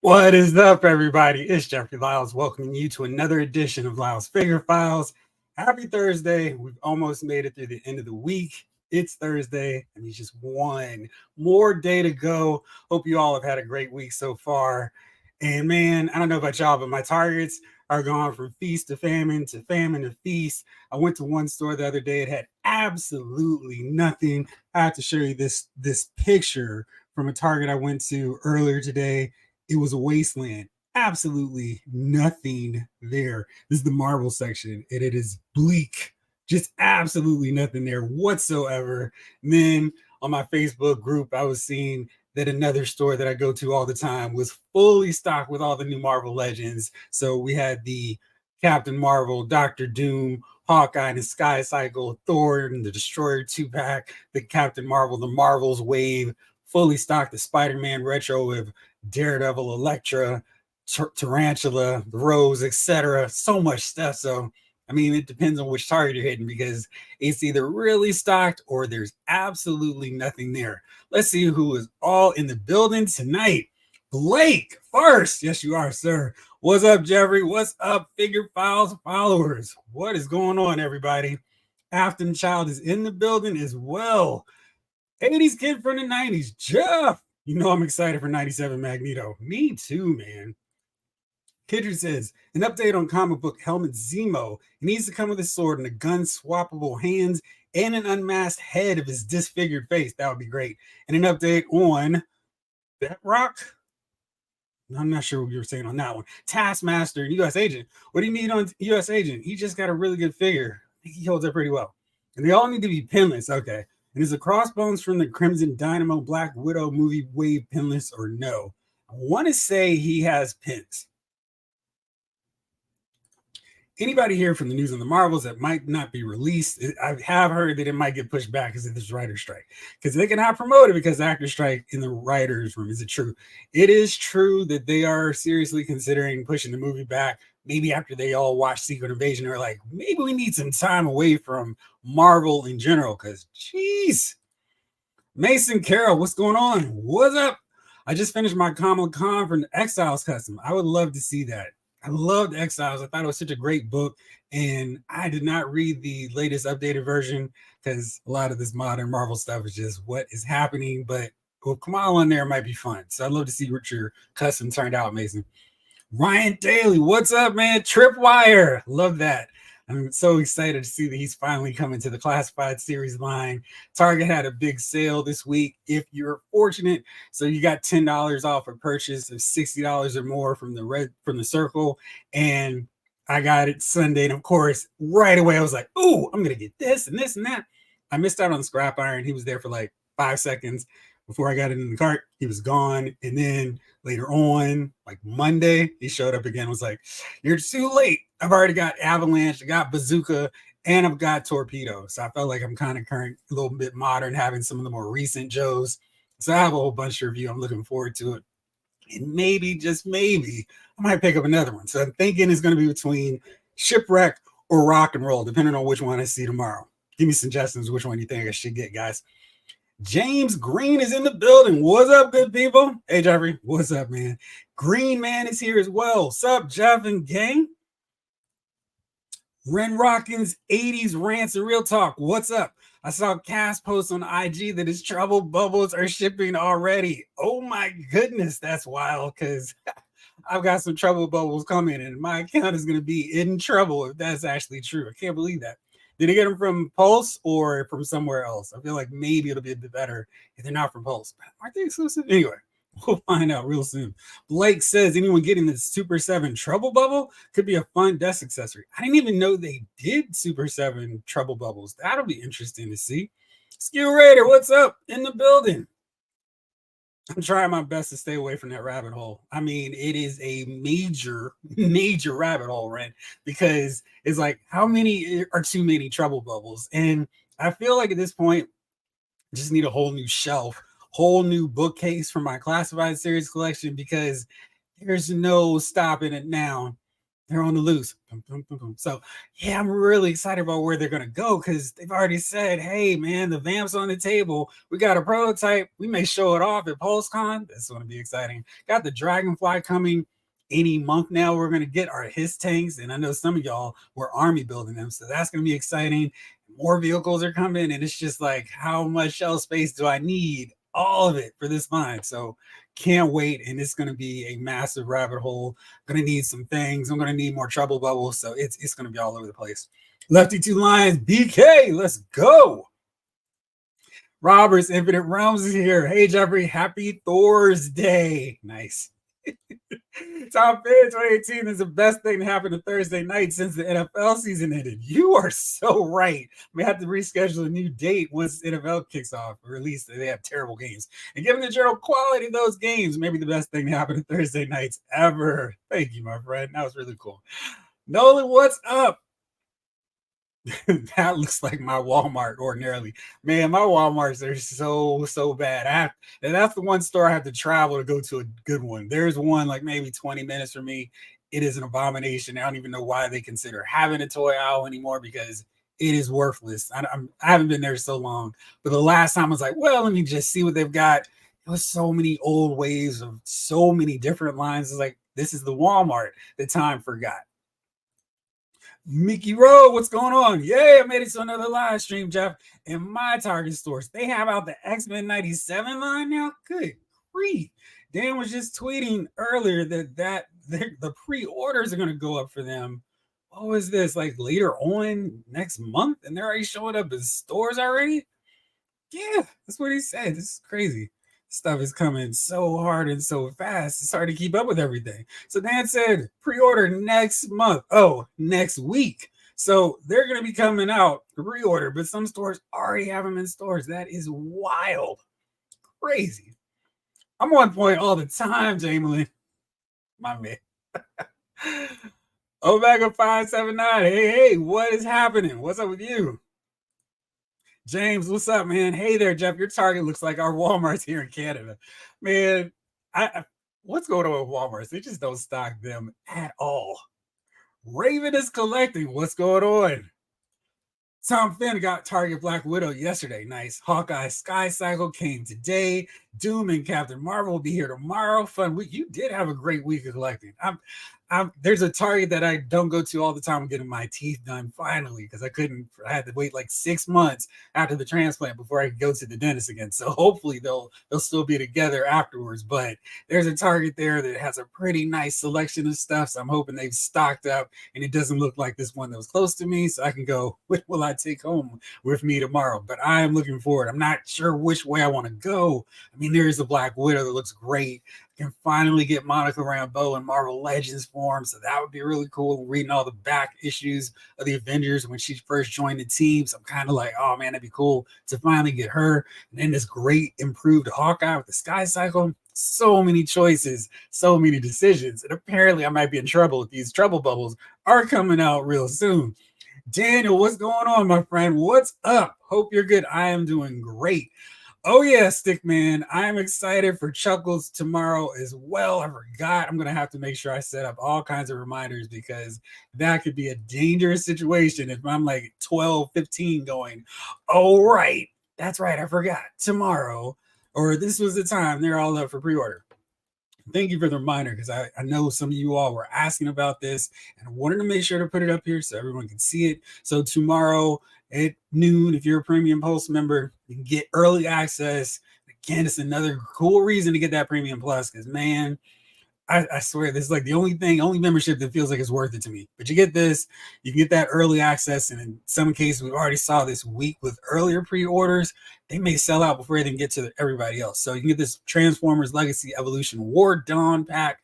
What is up, everybody? It's Jeffrey Lyles welcoming you to another edition of Lyles Figure Files. Happy Thursday. We've almost made it through the end of the week. It's Thursday, and it's just one more day to go. Hope you all have had a great week so far. And man, I don't know about y'all, but my targets are gone from feast to famine to feast. I went to one store the other day. It had absolutely nothing. I have to show you this picture from a Target I went to earlier today. It was a wasteland. Absolutely nothing there. This is the Marvel section, and it is bleak. Just absolutely nothing there whatsoever. And then on my Facebook group, I was seeing that another store that I go to all the time was fully stocked with all the new Marvel Legends. So we had the Captain Marvel, Doctor Doom, Hawkeye and the Sky Cycle, Thor and the Destroyer 2-pack, the Captain Marvel, the Marvels wave, fully stocked the Spider-Man retro with Daredevil, Elektra, Tarantula, Rose, etc. So much stuff. So, I mean, it depends on which Target you're hitting because it's either really stocked or there's absolutely nothing there. Let's see who is all in the building tonight. Blake first. Yes, you are, sir. What's up, Jeffrey? What's up, Figure Files followers? What is going on, everybody? Afton Child is in the building as well. 80s kid from the 90s, Jeff. You know I'm excited for 97 Magneto. Me too, man. Kidry says, an update on comic book Helmet Zemo. He needs to come with a sword and a gun swappable hands and an unmasked head of his disfigured face. That would be great. And an update on Bedrock. I'm not sure what you were saying on that one. Taskmaster and U.S. Agent. What do you need on U.S. Agent? He just got a really good figure. I think he holds up pretty well. And they all need to be pinless. Okay. And is the crossbones from the Crimson Dynamo Black Widow movie wave pinless or no? I want to say he has pins. Anybody here from the news on the Marvels that might not be released? I have heard that it might get pushed back because of this writer's strike. Because they cannot promote it because actor strike in the writer's room. Is it true? It is true that they are seriously considering pushing the movie back. Maybe after they all watch Secret Invasion, they're like, maybe we need some time away from Marvel in general. Because, geez. Mason Carroll, what's going on? What's up? I just finished my Comic-Con from the Exiles custom. I would love to see that. I loved Exiles. I thought it was such a great book. And I did not read the latest updated version because a lot of this modern Marvel stuff is just what is happening. But with Kamal on there, it might be fun. So I'd love to see what your custom turned out, Mason. Ryan Daly, what's up, man? Tripwire. Love that. I'm so excited to see that he's finally coming to the classified series line. Target had a big sale this week if you're fortunate. So you got $10 off a purchase of $60 or more from the circle. And I got it Sunday. And of course, right away, I was like, oh, I'm going to get this and this and that. I missed out on Scrap Iron. He was there for like 5 seconds. Before I got it in the cart, he was gone. And then later on, like Monday, he showed up again. Was like, you're too late. I've already got Avalanche, I got Bazooka, and I've got Torpedo. So I felt like I'm kind of current, a little bit modern, having some of the more recent Joes. So I have a whole bunch to review. I'm looking forward to it. And maybe, just maybe, I might pick up another one. So I'm thinking it's going to be between Shipwreck or Rock and Roll, depending on which one I see tomorrow. Give me suggestions which one you think I should get, guys. James Green is in the building. What's up, good people? Hey, Jeffrey. What's up, man? Green Man is here as well. What's up, Jeff and gang? Ren Rockins, 80s Rants and Real Talk. What's up? I saw Cass post on IG that his trouble bubbles are shipping already. Oh, my goodness. That's wild because I've got some trouble bubbles coming and my account is going to be in trouble if that's actually true. I can't believe that. Did he get them from Pulse or from somewhere else? I feel like maybe it'll be a bit better if they're not from Pulse. But aren't they exclusive? Anyway, we'll find out real soon. Blake says, anyone getting the Super 7 Trouble Bubble could be a fun desk accessory. I didn't even know they did Super 7 Trouble Bubbles. That'll be interesting to see. Skill Raider, what's up? In the building. I'm trying my best to stay away from that rabbit hole. I mean, it is a major, major rabbit hole, right? Because it's like, how many are too many trouble bubbles? And I feel like at this point, I just need a whole new shelf, whole new bookcase for my classified series collection because there's no stopping it now. They're on the loose. So yeah, I'm really excited about where they're gonna go because they've already said, "Hey, man, the Vamp's on the table. We got a prototype. We may show it off at Pulse Con. That's going to be exciting. Got the Dragonfly coming any month now. We're gonna get our his tanks, and I know some of y'all were army building them, so that's gonna be exciting. More vehicles are coming, and it's just like, how much shelf space do I need? All of it for this line. So can't wait, and it's going to be a massive rabbit hole. Going to need some things. I'm going to need more trouble bubbles, so it's going to be all over the place. Lefty Two Lions, BK, let's go. Roberts, Infinite Realms is here. Hey, Jeffrey, happy Thursday. Nice. Top 10 2018 is the best thing to happen to Thursday night since the NFL season ended. You are so right. We have to reschedule a new date once NFL kicks off, or at least they have terrible games. And given the general quality of those games, maybe the best thing to happen to Thursday nights ever. Thank you, my friend. That was really cool. Nolan, what's up? That looks like my Walmart ordinarily. Man, my Walmarts are so bad. And that's the one store I have to travel to go to a good one. There's one like maybe 20 minutes from me. It is an abomination. I don't even know why they consider having a toy aisle anymore because it is worthless. I haven't been there so long, but the last time I was like, well, let me just see what they've got. It was so many old waves of so many different lines. It's like, this is the Walmart that time forgot. Mickey Rowe, what's going on? Yeah, I made it to another live stream, Jeff. In my Target stores, they have out the X-Men 97 line now. Good grief. Dan was just tweeting earlier that the pre-orders are going to go up for them. What was this? Like later on next month? And they're already showing up in stores already? Yeah, that's what he said. This is crazy. Stuff is coming so hard and so fast. It's hard to keep up with everything. So Dan said pre-order next month. Oh, next week. So they're going to be coming out to pre-order, but some stores already have them in stores. That is wild. Crazy. I'm on point all the time, Jamelin. My man. Omega 579. Hey, what is happening? What's up with you? James, what's up, man? Hey there, Jeff. Your Target looks like our Walmart's here in Canada. Man, what's going on with Walmart's? They just don't stock them at all. Raven is collecting. What's going on? Tom Finn got Target Black Widow yesterday. Nice. Hawkeye Sky Cycle came today. Doom and Captain Marvel will be here tomorrow. Fun week. You did have a great week of collecting. There's a Target that I don't go to all the time. I'm getting my teeth done finally because I had to wait like 6 months after the transplant before I could go to the dentist again. So hopefully they'll still be together afterwards. But there's a Target there that has a pretty nice selection of stuff. So I'm hoping they've stocked up and it doesn't look like this one that was close to me. So I can go, what will I take home with me tomorrow? But I am looking forward. I'm not sure which way I want to go. I mean, there's a Black Widow that looks great. Can finally get Monica Rambeau in Marvel Legends form, so that would be really cool. Reading all the back issues of the Avengers when she first joined the team, so I'm kind of like, oh man, that'd be cool to finally get her. And then this great improved Hawkeye with the Sky Cycle. So many choices, so many decisions, and apparently I might be in trouble if these trouble bubbles are coming out real soon. Daniel, what's going on, my friend? What's up? Hope you're good. I am doing great. Oh yeah, Stickman. I'm excited for Chuckles tomorrow as well. I forgot. I'm going to have to make sure I set up all kinds of reminders because that could be a dangerous situation if I'm like 12, 15 going, oh, right. That's right. I forgot. Tomorrow, or this was the time. They're all up for pre-order. Thank you for the reminder because I know some of you all were asking about this and I wanted to make sure to put it up here so everyone can see it. So tomorrow at noon, if you're a Premium Pulse member, you can get early access. Again, it's another cool reason to get that Premium Plus because, man, I swear this is like the only membership that feels like it's worth it to me. But you get this, you can get that early access. And in some cases, we already saw this week with earlier pre-orders, they may sell out before they can get to everybody else. So you can get this Transformers Legacy Evolution War Dawn pack.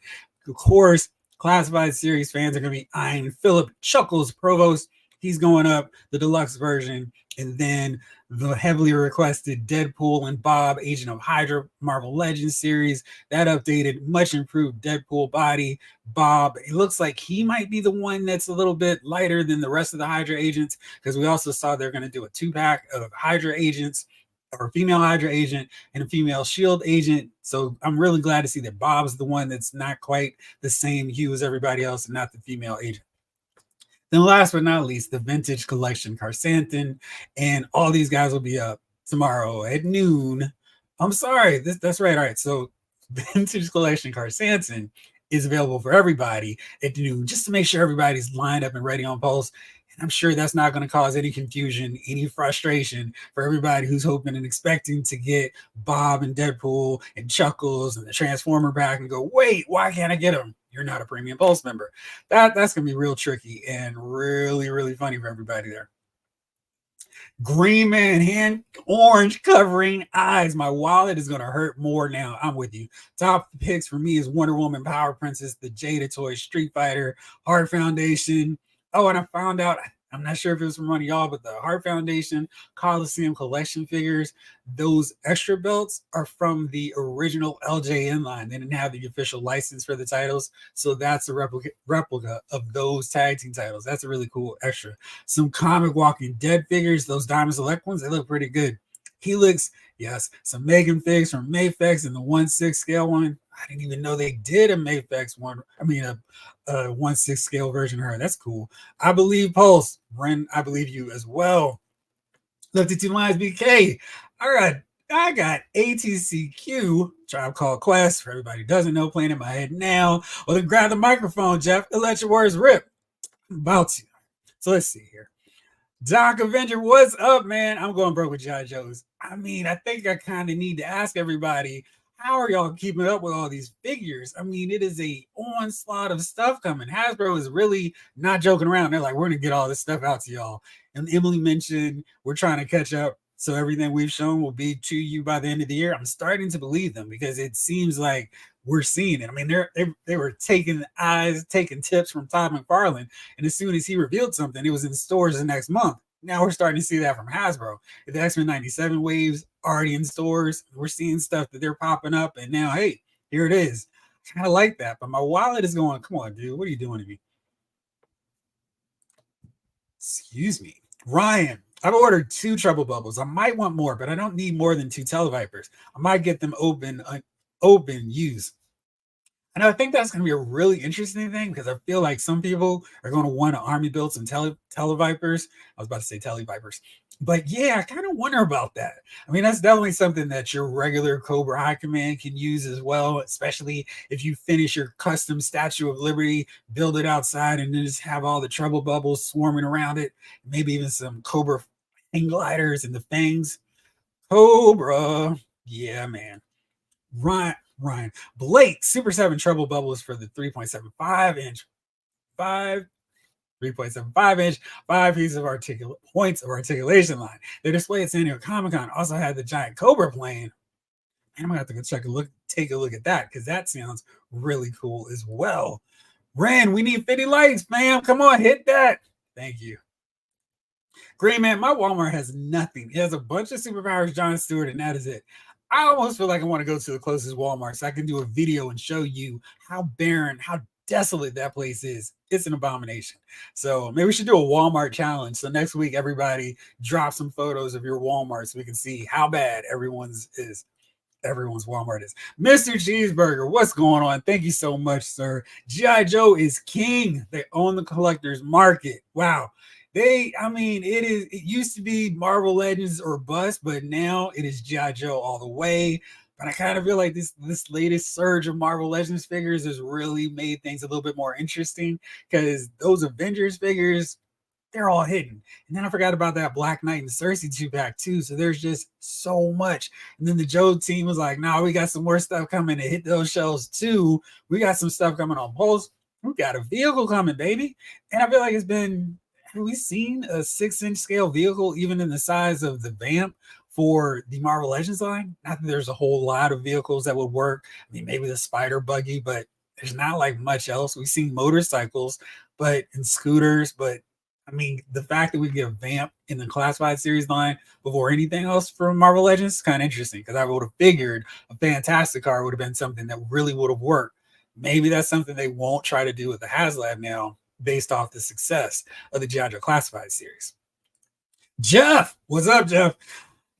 Of course, Classified Series fans are going to be eyeing Philip Chuckles Provost. He's going up, the deluxe version, and then the heavily requested Deadpool and Bob, Agent of Hydra Marvel Legends series. That updated, much improved Deadpool body. Bob, it looks like he might be the one that's a little bit lighter than the rest of the Hydra agents because we also saw they're going to do a 2-pack of Hydra agents or female Hydra agent and a female Shield agent. So I'm really glad to see that Bob's the one that's not quite the same hue as everybody else and not the female agent. Then last but not least, the Vintage Collection Carsantin. And all these guys will be up tomorrow at noon. I'm sorry, that's right. All right, so Vintage Collection Carsantin is available for everybody at noon, just to make sure everybody's lined up and ready on Pulse. And I'm sure that's not going to cause any confusion, any frustration for everybody who's hoping and expecting to get Bob and Deadpool and Chuckles and the Transformer back and go, wait, why can't I get them? You're not a premium Pulse member. That's going to be real tricky and really, really funny for everybody there. Green Man hand orange covering eyes. My wallet is going to hurt more now. I'm with you. Top picks for me is Wonder Woman, Power Princess, the Jada Toys, Street Fighter, Heart Foundation. Oh, and I found out, I'm not sure if it was from one of y'all, but the Heart Foundation Coliseum collection figures, those extra belts are from the original LJN line. They didn't have the official license for the titles. So that's a replica of those tag team titles. That's a really cool extra. Some comic Walking Dead figures, those Diamond Select ones, they look pretty good. Helix, yes. Some Megan figs from Mayfex and the 1/6 scale one. I didn't even know they did a Mayfex one. I mean, a 1/6 scale version of her. That's cool. I believe Pulse. Ren, I believe you as well. Lefty Two Lines BK. I got ATCQ, Tribe Called Quest, for everybody who doesn't know, playing in my head now. Well, then grab the microphone, Jeff, and let your words rip. I'm about to. So let's see here. Doc Avenger, what's up, man? I'm going broke with G.I. Joes. I mean, I think I kind of need to ask everybody, how are y'all keeping up with all these figures? I mean, it is a onslaught of stuff coming. Hasbro is really not joking around. They're like, we're going to get all this stuff out to y'all. And Emily mentioned we're trying to catch up. So everything we've shown will be to you by the end of the year. I'm starting to believe them because it seems like we're seeing it. I mean, they were taking tips from Todd McFarlane. And as soon as he revealed something, it was in stores the next month. Now we're starting to see that from Hasbro. The X-Men 97 waves already in stores. We're seeing stuff that they're popping up. And now, hey, here it is. I kind of like that. But my wallet is going, come on, dude. What are you doing to me? Excuse me. Ryan, I've ordered 2 Trouble Bubbles. I might want more, but I don't need more than 2 Televipers. I might get them open, use. And I think that's going to be a really interesting thing because I feel like some people are going to want to army build some Televipers. I was about to say Televipers. But yeah, I kind of wonder about that. I mean, that's definitely something that your regular Cobra High Command can use as well, especially if you finish your custom Statue of Liberty, build it outside, and then just have all the Trouble Bubbles swarming around it. Maybe even some Cobra hang gliders and the fangs. Cobra. Yeah, man. Ryan. Blake, Super 7 Trouble Bubbles for the 3.75 inch. 3.75 inch, 5 pieces of points of articulation line. Their display at San Diego Comic-Con also had the giant Cobra plane. And I'm gonna have to go take a look at that because that sounds really cool as well. Ran, we need 50 likes, fam. Come on, hit that. Thank you. Green Man, my Walmart has nothing. It has a bunch of Superpowers, John Stewart, and that is it. I almost feel like I want to go to the closest Walmart so I can do a video and show you how barren, how desolate that place is. It's an abomination. So maybe we should do a Walmart challenge. So next week, everybody drop some photos of your Walmart so we can see how bad everyone's Walmart is. Mr. Cheeseburger, what's going on? Thank you so much, sir. G.I. Joe is king. They own the collector's market. Wow. It used to be Marvel Legends or bust, but now it is G.I. Joe all the way. But I kind of feel like this latest surge of Marvel Legends figures has really made things a little bit more interesting because those Avengers figures, they're all hidden. And then I forgot about that Black Knight and Cersei 2-pack too. So there's just so much. And then the Joe team was like, we got some more stuff coming to hit those shelves too. We got some stuff coming on Pulse. We got a vehicle coming, baby. And I feel like have we seen a 6-inch scale vehicle even in the size of the Vamp for the Marvel Legends line? Not that there's a whole lot of vehicles that would work. I mean, maybe the Spider Buggy, but there's not like much else. We've seen motorcycles, and scooters, but I mean, the fact that we get a Vamp in the Classified series line before anything else from Marvel Legends is kind of interesting because I would have figured a Fantastic car would have been something that really would have worked. Maybe that's something they won't try to do with the HasLab now based off the success of the G.I. Joe Classified series. Jeff, what's up, Jeff?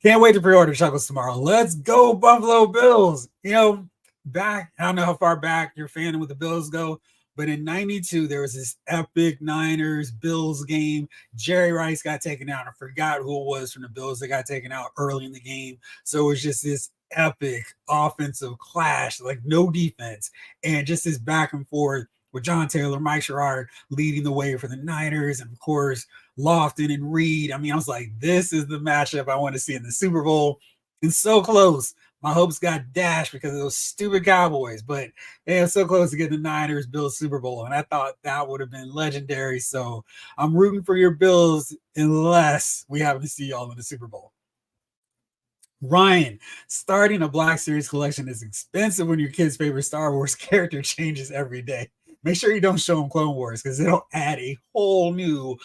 Can't wait to pre-order Chuckles tomorrow. Let's go, Buffalo Bills. You know, back, I don't know how far back your fandom with the Bills go, but in 92, there was this epic Niners Bills game. Jerry Rice got taken out. I forgot who it was from the Bills that got taken out early in the game. So it was just this epic offensive clash, like no defense, and just this back and forth with John Taylor, Mike Sherrard leading the way for the Niners, and of course, Lofton and Reed. I mean, I was like, this is the matchup I want to see in the Super Bowl. And so close. My hopes got dashed because of those stupid Cowboys, but they are so close to getting the Niners Bills Super Bowl. And I thought that would have been legendary. So I'm rooting for your Bills unless we happen to see y'all in the Super Bowl. Ryan, starting a Black Series collection is expensive when your kid's favorite Star Wars character changes every day. Make sure you don't show them Clone Wars because it'll add a whole new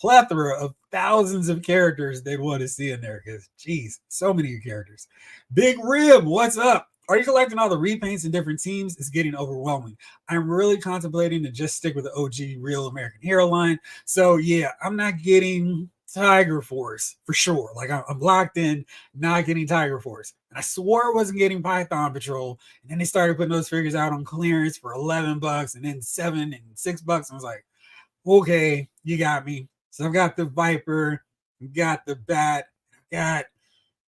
plethora of thousands of characters they'd want to see in there. Because, geez, so many characters. Big Rib, what's up? Are you collecting all the repaints in different teams? It's getting overwhelming. I'm really contemplating to just stick with the OG Real American Hero line. So, yeah, I'm not getting Tiger Force for sure. Like I'm locked in, not getting Tiger Force. And I swore I wasn't getting Python Patrol. And then they started putting those figures out on clearance for $11 and then $7 and $6. I was like, okay, you got me. So I've got the Viper, got the Bat, got,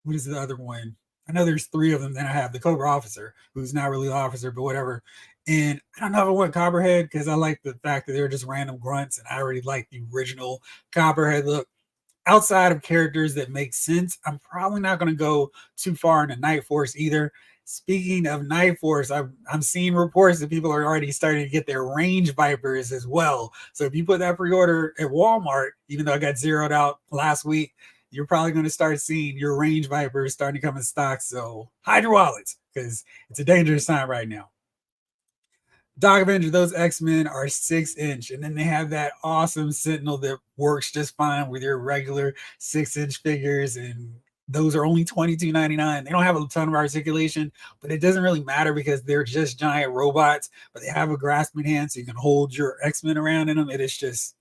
what is the other one? I know there's 3 of them. Then I have the Cobra Officer, who's not really an officer, but whatever. And I don't know if I want Copperhead because I like the fact that they're just random grunts. And I already like the original Copperhead look. Outside of characters that make sense, I'm probably not going to go too far into Night Force either. Speaking of Night Force, I'm seeing reports that people are already starting to get their range Vipers as well. So if you put that pre-order at Walmart, even though I got zeroed out last week, you're probably going to start seeing your range Vipers starting to come in stock. So hide your wallets because it's a dangerous time right now. Doc Avenger, those X-Men are 6-inch, and then they have that awesome Sentinel that works just fine with your regular 6-inch figures, and those are only $22.99. They don't have a ton of articulation, but it doesn't really matter because they're just giant robots, but they have a grasping hand so you can hold your X-Men around in them. It is just,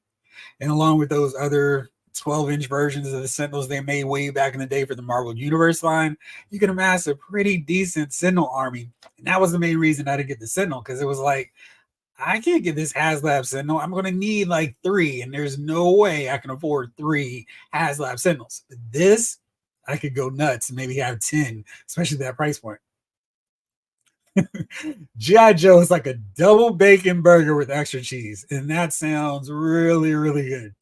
and along with those other 12-inch versions of the Sentinels they made way back in the day for the Marvel Universe line, you can amass a pretty decent Sentinel army. And that was the main reason I didn't get the Sentinel, because it was like, I can't get this HasLab Sentinel. I'm going to need like 3, and there's no way I can afford 3 HasLab Sentinels. But this, I could go nuts and maybe have 10, especially that price point. G.I. Joe is like a double bacon burger with extra cheese, and that sounds really, really good.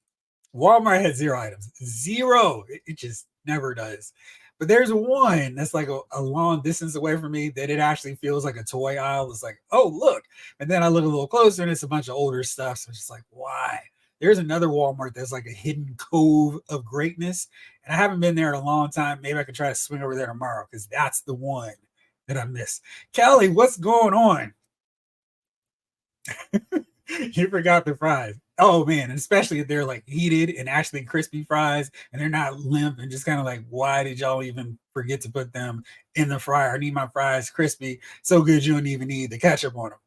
Walmart had 0 items. 0. It just never does. But there's one that's like a long distance away from me that it actually feels like a toy aisle. It's like, oh, look. And then I look a little closer and it's a bunch of older stuff. So it's just like, why? There's another Walmart that's like a hidden cove of greatness. And I haven't been there in a long time. Maybe I could try to swing over there tomorrow because that's the one that I missed. Kelly, what's going on? You forgot the fries. Oh man, and especially if they're like heated and actually crispy fries and they're not limp and just kind of like, why did y'all even forget to put them in the fryer? I need my fries crispy, so good you don't even need the ketchup on them.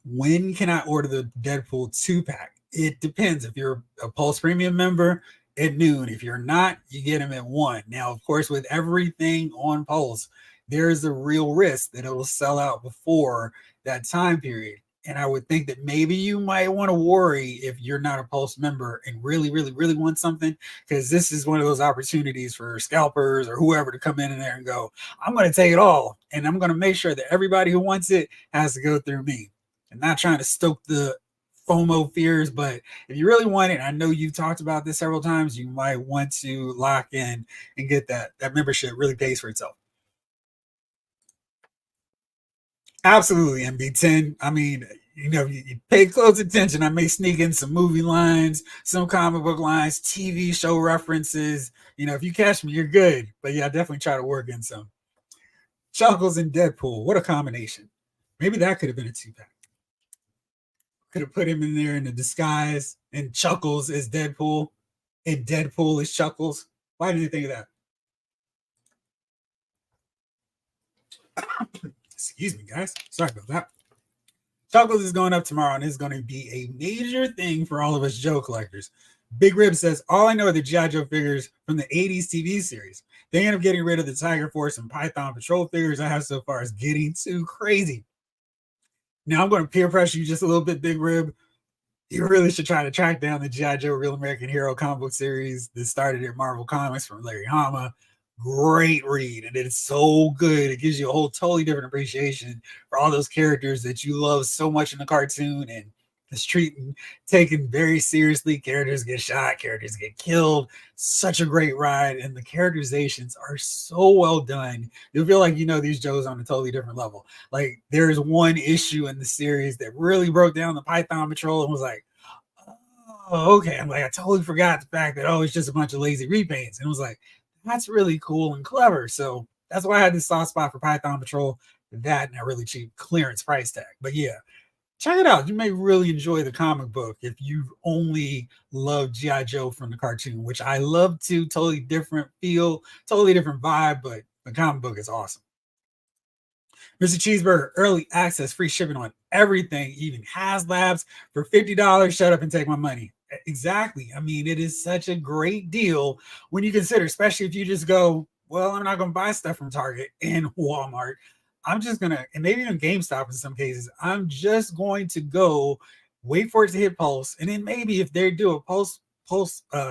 When can I order the Deadpool 2-pack? It depends. If you're a Pulse Premium member, at noon. If you're not, you get them at 1. Now, of course, with everything on Pulse, there's a real risk that it will sell out before that time period. And I would think that maybe you might want to worry if you're not a Pulse member and really, really, really want something, because this is one of those opportunities for scalpers or whoever to come in there and go, I'm going to take it all. And I'm going to make sure that everybody who wants it has to go through me. And not trying to stoke the FOMO fears, but if you really want it, I know you've talked about this several times, you might want to lock in and get that membership really pays for itself. Absolutely, MB10. I mean, you know, you pay close attention. I may sneak in some movie lines, some comic book lines, TV show references. You know, if you catch me, you're good. But yeah, I definitely try to work in some. Chuckles and Deadpool. What a combination. Maybe that could have been a 2-pack. Could have put him in there in a disguise and Chuckles is Deadpool and Deadpool is Chuckles. Why did you think of that? Excuse me, guys. Sorry about that. Chuckles is going up tomorrow, and it's going to be a major thing for all of us Joe collectors. Big Rib says, all I know are the G.I. Joe figures from the 80s TV series. They end up getting rid of the Tiger Force and Python Patrol figures I have so far is getting too crazy. Now I'm going to peer pressure you just a little bit, Big Rib. You really should try to track down the G.I. Joe Real American Hero comic book series that started at Marvel Comics from Larry Hama. Great read, and it's so good. It gives you a whole totally different appreciation for all those characters that you love so much in the cartoon, and it's taken very seriously. Characters get shot, characters get killed. Such a great ride, and the characterizations are so well done. You'll feel like you know these Joes on a totally different level. Like there's one issue in the series that really broke down the Python Patrol and was like, oh, okay. I'm like, I totally forgot the fact that, oh, it's just a bunch of lazy repaints. And it was like, that's really cool and clever. So that's why I had this soft spot for Python Patrol, that and a really cheap clearance price tag. But yeah, check it out. You may really enjoy the comic book if you only love G.I. Joe from the cartoon, which I love too. Totally different feel, totally different vibe, but the comic book is awesome. Mr. Cheeseburger, early access, free shipping on everything, even HasLabs for $50. Shut up and take my money. Exactly. I mean, it is such a great deal when you consider, especially if you just go, well, I'm not going to buy stuff from Target and Walmart. I'm just going to, and maybe even GameStop in some cases, I'm just going to go wait for it to hit Pulse. And then maybe if they do a Pulse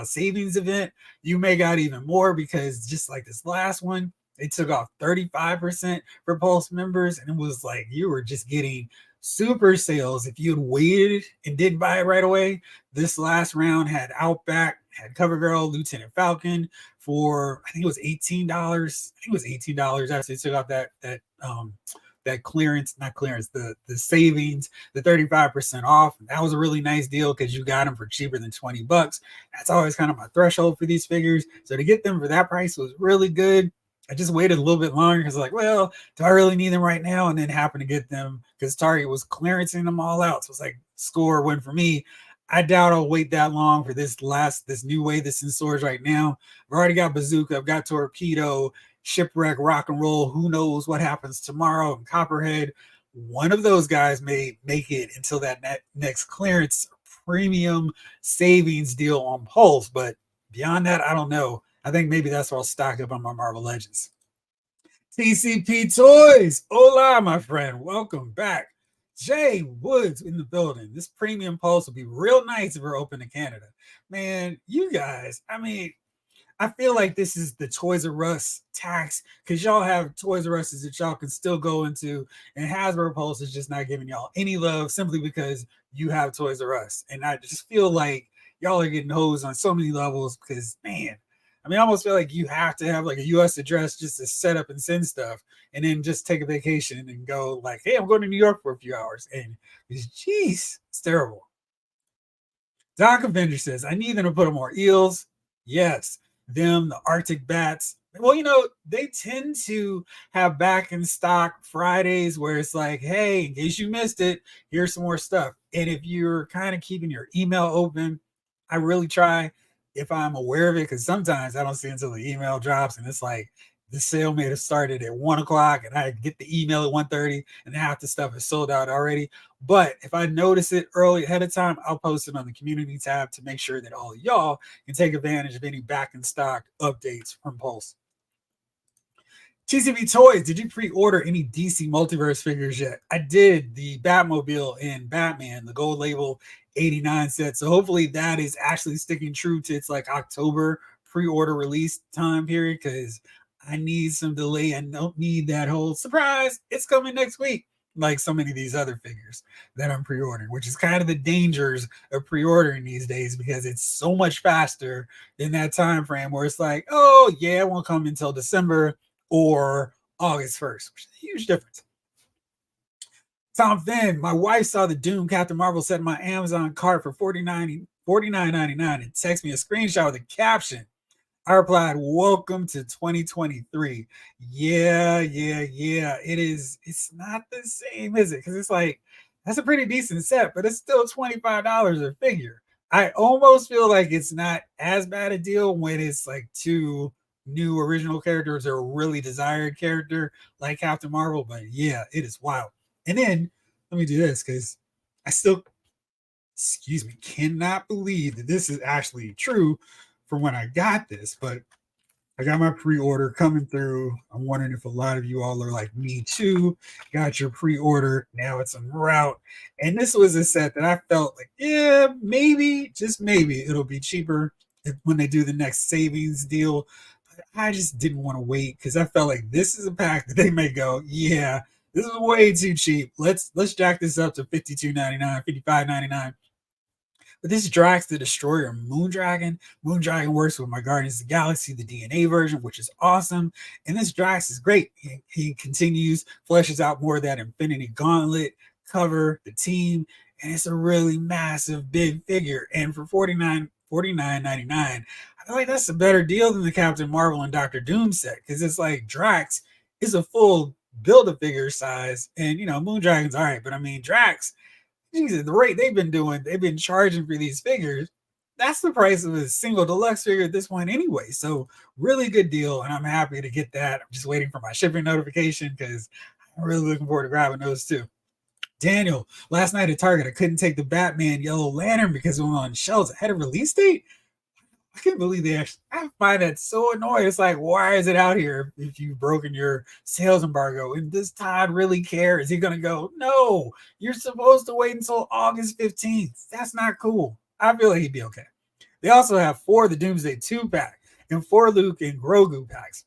savings event, you may got even more, because just like this last one, they took off 35% for Pulse members, and it was like you were just getting super sales if you had waited and didn't buy it right away. This last round had Outback, had CoverGirl, Lieutenant Falcon for, I think it was $18. I think it was $18 after they took off that clearance, not clearance, the savings, the 35% off. And that was a really nice deal because you got them for cheaper than $20. That's always kind of my threshold for these figures. So to get them for that price was really good. I just waited a little bit longer because like, well, do I really need them right now? And then happened to get them because Target was clearancing them all out. So it's like score win for me. I doubt I'll wait that long for this new wave that's in stores right now. I've already got Bazooka, I've got Torpedo, Shipwreck, Rock and Roll. Who knows what happens tomorrow? And Copperhead. One of those guys may make it until that next clearance premium savings deal on Pulse. But beyond that, I don't know. I think maybe that's where I'll stock up on my Marvel Legends. TCP Toys. Hola, my friend. Welcome back. Jay Woods in the building. This premium Pulse will be real nice if we're open to Canada. Man, you guys, I mean, I feel like this is the Toys R Us tax, because y'all have Toys R Us's that y'all can still go into, and Hasbro Pulse is just not giving y'all any love simply because you have Toys R Us. And I just feel like y'all are getting hosed on so many levels because, man, I mean, I almost feel like you have to have like a US address just to set up and send stuff, and then just take a vacation and go like, hey, I'm going to New York for a few hours. And geez, it's terrible. Doc Avenger says, I need them to put on more eels. Yes. Them, the Arctic bats. Well, you know, they tend to have back in stock Fridays where it's like, hey, in case you missed it, here's some more stuff. And if you're kind of keeping your email open, I really try, if I'm aware of it, because sometimes I don't see it until the email drops and it's like the sale may have started at 1:00 and I get the email at 1:30 and half the stuff is sold out already. But if I notice it early ahead of time, I'll post it on the community tab to make sure that all of y'all can take advantage of any back in stock updates from Pulse. TCB Toys, did you pre-order any DC Multiverse figures yet? I did, the Batmobile and Batman, the gold label 89 set. So hopefully that is actually sticking true to its like October pre-order release time period, because I need some delay. I don't need that whole surprise, it's coming next week, like so many of these other figures that I'm pre-ordering, which is kind of the dangers of pre-ordering these days, because it's so much faster than that time frame where it's like, oh yeah, it won't come until December or August 1st, which is a huge difference. Tom Finn, my wife saw the Doom Captain Marvel set in my Amazon cart for $49.99 and texted me a screenshot with a caption. I replied, welcome to 2023. Yeah. It is. It's not the same, is it? Because it's like, that's a pretty decent set, but it's still $25 a figure. I almost feel like it's not as bad a deal when it's like two new original characters or a really desired character like Captain Marvel. But yeah, it is wild. And then let me do this, because I still excuse me, cannot believe that this is actually true from when I got this, but I got my pre-order coming through. I'm wondering if a lot of you all are like me too. Got your pre-order. Now it's en route. And this was a set that I felt like, yeah, maybe, just maybe it'll be cheaper when they do the next savings deal. But I just didn't want to wait because I felt like this is a pack that they may go, yeah, this is way too cheap. Let's jack this up to $52.99, $55.99. But this Drax the Destroyer Moondragon. Moondragon works with my Guardians of the Galaxy, the DNA version, which is awesome. And this Drax is great. He continues, fleshes out more of that Infinity Gauntlet cover, the team, and it's a really massive, big figure. And for $49.99, I feel like that's a better deal than the Captain Marvel and Doctor Doom set, because it's like Drax is a full build-a-figure size, and Moondragon's all right, but I mean Drax, Jesus, the rate they've been charging for these figures, that's the price of a single deluxe figure at this point anyway. So really good deal, and I'm happy to get that. I'm just waiting for my shipping notification because I'm really looking forward to grabbing those too. Daniel, last night at Target, I couldn't take the Batman Yellow Lantern because it was on shelves ahead of release date. I can't believe they actually, I find that so annoying. It's like, why is it out here if you've broken your sales embargo? And does Todd really care? Is he going to go, no, you're supposed to wait until August 15th. That's not cool. I feel like he'd be okay. They also have 4 of the Doomsday 2 pack and 4 Luke and Grogu packs.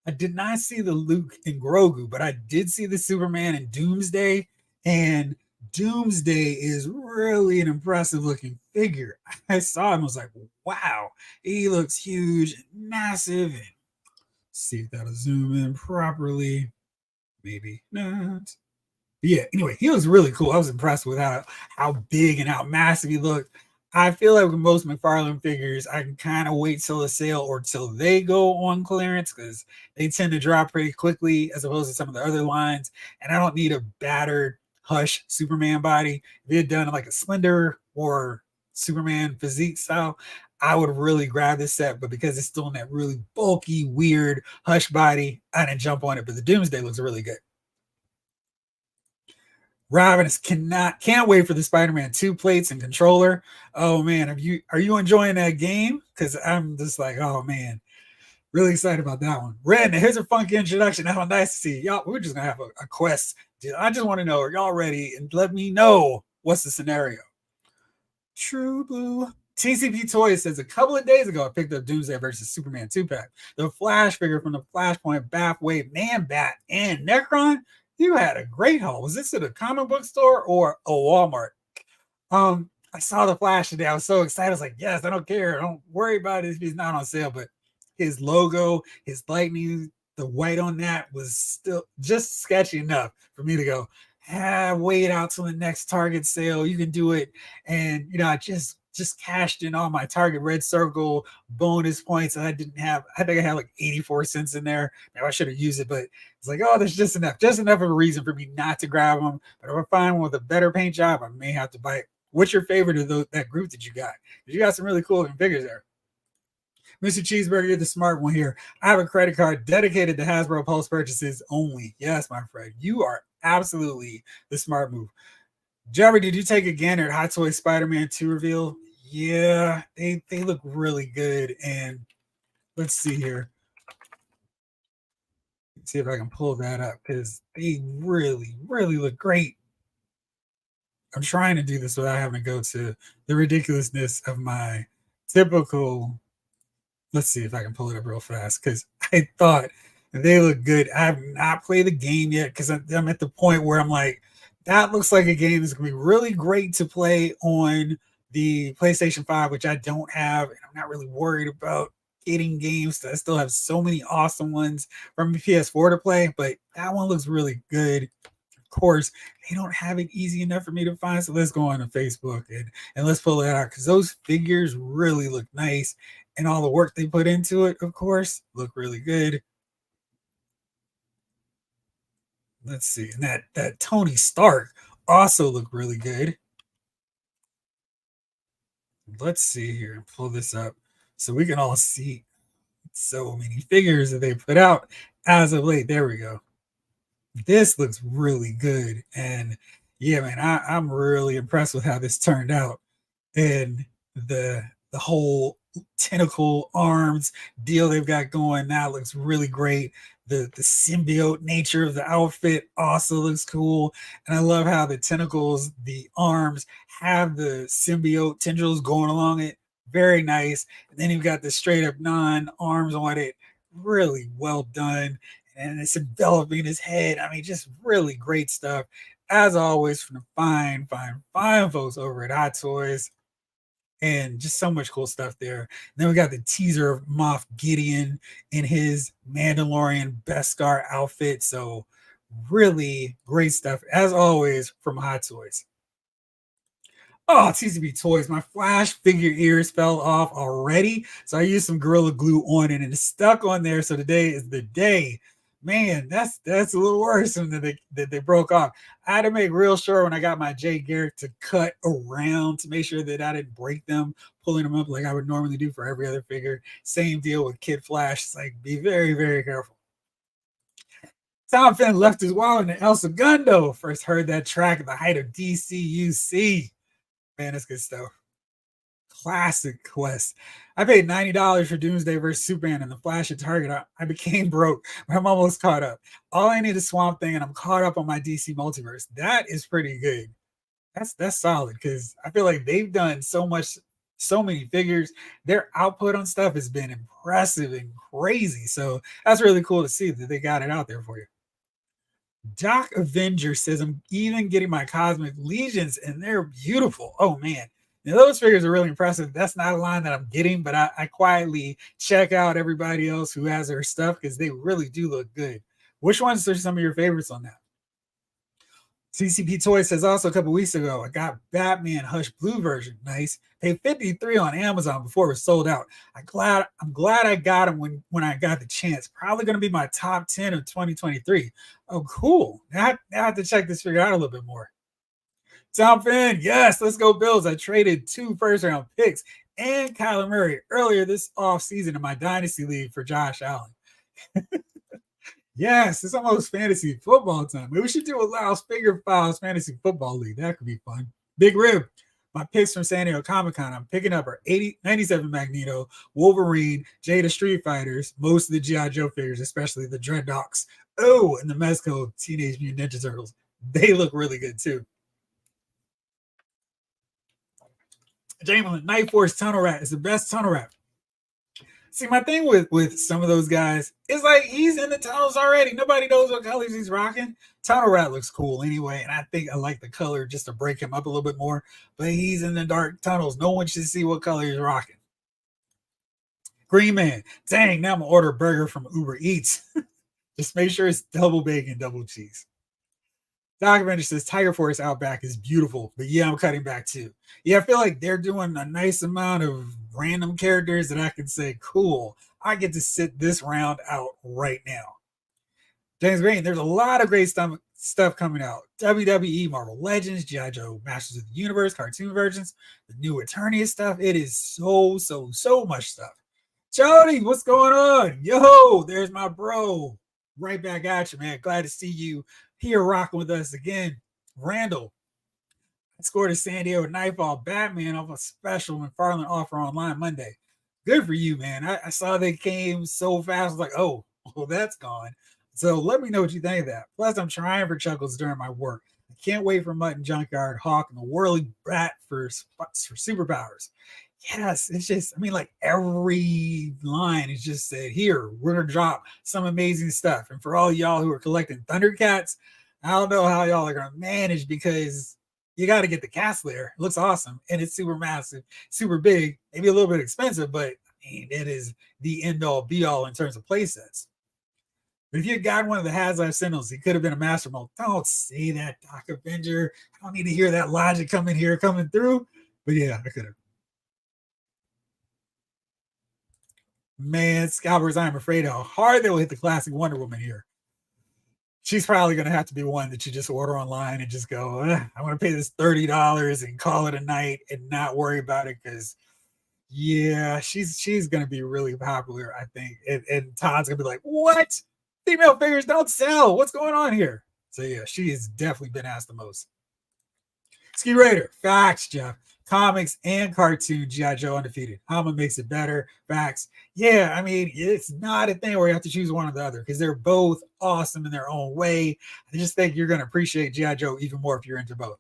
I did not see the Luke and Grogu, but I did see the Superman and Doomsday, and Doomsday is really an impressive looking figure. I saw him, I was like, wow, he looks huge and massive. And see if that'll zoom in properly. Maybe not. But yeah, anyway, he looks really cool. I was impressed with how big and how massive he looked. I feel like with most McFarlane figures, I can kind of wait till the sale or till they go on clearance because they tend to drop pretty quickly as opposed to some of the other lines. And I don't need a battered Hush Superman body. If it had done like a Slender or Superman physique style, I would really grab this set. But because it's still in that really bulky, weird Hush body, I didn't jump on it. But the Doomsday looks really good. Ravenous can't wait for the Spider-Man 2 plates and controller. Oh man, are you enjoying that game? Because I'm just like, oh man, really excited about that one. Red, here's a funky introduction. How nice to see y'all. We're just gonna have a quest. I just want to know, are y'all ready? And let me know what's the scenario. True Blue. TCP Toys says a couple of days ago I picked up Doomsday versus Superman 2 pack. The Flash figure from the Flashpoint, Bathwave, Man Bat, and Necron. You had a great haul. Was this at a comic book store or a Walmart? I saw the Flash today. I was so excited. I was like, yes, I don't care. Don't worry about it if he's not on sale. But his logo, his lightning, the white on that was still just sketchy enough for me to go, wait out till the next Target sale. You can do it. And I just cashed in all my Target Red Circle bonus points. I think I had like 84 cents in there. Now I should have used it, but it's like, oh, there's just enough of a reason for me not to grab them. But if I find one with a better paint job, I may have to buy it. What's your favorite of that group that you got? You got some really cool figures there. Mr. Cheeseburger, you're the smart one here. I have a credit card dedicated to Hasbro Pulse purchases only. Yes, my friend, you are absolutely the smart move. Jerry, did you take a gander at Hot Toy Spider-Man 2 reveal? Yeah, they look really good. And let's see here. Let's see if I can pull that up because they really, really look great. I'm trying to do this without having to go to the ridiculousness of my typical. Let's see if I can pull it up real fast because I thought they look good. I have not played the game yet because I'm at the point where I'm like, that looks like a game that's going to be really great to play on the PlayStation 5, which I don't have. And I'm not really worried about getting games. I still have so many awesome ones from the PS4 to play, but that one looks really good. Of course, they don't have it easy enough for me to find. So let's go on to Facebook and let's pull it out because those figures really look nice. And all the work they put into it, of course, look really good. Let's see. And that Tony Stark also looked really good. Let's see here. Pull this up so we can all see so many figures that they put out as of late. There we go. This looks really good. And Yeah, man, I'm really impressed with how this turned out. And the whole tentacle arms deal they've got going now looks really great. The symbiote nature of the outfit also looks cool. And I love how the tentacles, the arms have the symbiote tendrils going along it. Very nice. And then you've got the straight up non-arms on it. Really well done. And it's enveloping his head. I mean, just really great stuff. As always, from the fine folks over at Hot Toys, and just so much cool stuff there. And then we got the teaser of Moff Gideon in his Mandalorian Beskar outfit. So really great stuff as always from Hot Toys. Oh, TCB Toys. My Flash figure ears fell off already. So I used some Gorilla Glue on it and it's stuck on there. So today is the day. Man, that's a little worse than they broke off. I had to make real sure when I got my Jay Garrick to cut around to make sure that I didn't break them, pulling them up like I would normally do for every other figure. Same deal with Kid Flash. It's like, be very, very careful. Tom Finn left his wallet in El Segundo. First heard that track at the height of DCUC. Man, that's good stuff. Classic quest. I paid $90 for Doomsday versus Superman and the Flash at Target. I became broke, but I'm almost caught up. All I need is Swamp Thing, and I'm caught up on my DC multiverse. That is pretty good. That's solid because I feel like they've done so much, so many figures. Their output on stuff has been impressive and crazy. So that's really cool to see that they got it out there for you. Doc Avenger says, I'm even getting my Cosmic Legions, and they're beautiful. Oh, man. Now, those figures are really impressive. That's not a line that I'm getting, but I quietly check out everybody else who has their stuff because they really do look good. Which ones are some of your favorites on that? CCP Toy says also a couple weeks ago, I got Batman Hush Blue version. Nice. Paid 53 on Amazon before it was sold out. I'm glad I got him when I got the chance. Probably going to be my top 10 of 2023. Oh, cool. Now I have to check this figure out a little bit more. Tom Finn, yes, let's go Bills. I traded 2 first-round picks and Kyler Murray earlier this offseason in my Dynasty League for Josh Allen. Yes, it's almost fantasy football time. Maybe we should do a Laos Figure Files Fantasy Football League. That could be fun. Big Rib. My picks from San Diego Comic Con. I'm picking up our 97 Magneto, Wolverine, Jada Street Fighters, most of the G.I. Joe figures, especially the Dreadnoks. Oh, and the Mezco Teenage Mutant Ninja Turtles. They look really good too. Jamelin, Night Force Tunnel Rat is the best tunnel rat. See, my thing with some of those guys is like he's in the tunnels already. Nobody knows what colors he's rocking. Tunnel Rat looks cool anyway, and I think I like the color just to break him up a little bit more. But he's in the dark tunnels. No one should see what color he's rocking. Green Man. Dang, now I'm gonna order a burger from Uber Eats. Just make sure it's double bacon, double cheese. Documentary says Tiger Force Outback is beautiful, but yeah, I'm cutting back too. Yeah, I feel like they're doing a nice amount of random characters that I can say, cool, I get to sit this round out right now. James Green, there's a lot of great stuff coming out. WWE, Marvel Legends, G.I. Joe, Masters of the Universe, cartoon versions, the new Eternia stuff. It is so much stuff. Jody, what's going on? Yo, there's my bro. Right back at you, man. Glad to see you here rocking with us again. Randall, I scored a San Diego Nightfall Batman off a special McFarlane offer online Monday. Good for you, man. I saw they came so fast. I was like, oh, well, that's gone. So let me know what you think of that. Plus, I'm trying for chuckles during my work. I can't wait for Mutton Junkyard, Hawk, and the Whirly Bat for superpowers. Yes, it's just, I mean, like every line is just said, here, we're going to drop some amazing stuff. And for all y'all who are collecting Thundercats, I don't know how y'all are going to manage because you got to get the cast there. It looks awesome. And it's super massive, super big, maybe a little bit expensive, but I mean, it is the end all be all in terms of play sets. But if you had gotten one of the HasLab Sentinels, he could have been a master mold. Don't say that, Doc Avenger. I don't need to hear that logic coming through. But yeah, I could have. Man, Scalpers, I'm afraid how hard they will hit the classic Wonder Woman here. She's probably going to have to be one that you just order online and just go, I want to pay this $30 and call it a night and not worry about it because, yeah, she's going to be really popular, I think. And Todd's going to be like, what? Female figures don't sell. What's going on here? So, yeah, she has definitely been asked the most. Ski Raider, facts, Jeff. Comics and cartoon G.I. Joe undefeated. Hama makes it better. Facts. Yeah, I mean, it's not a thing where you have to choose one or the other because they're both awesome in their own way. I just think you're going to appreciate G.I. Joe even more if you're into both.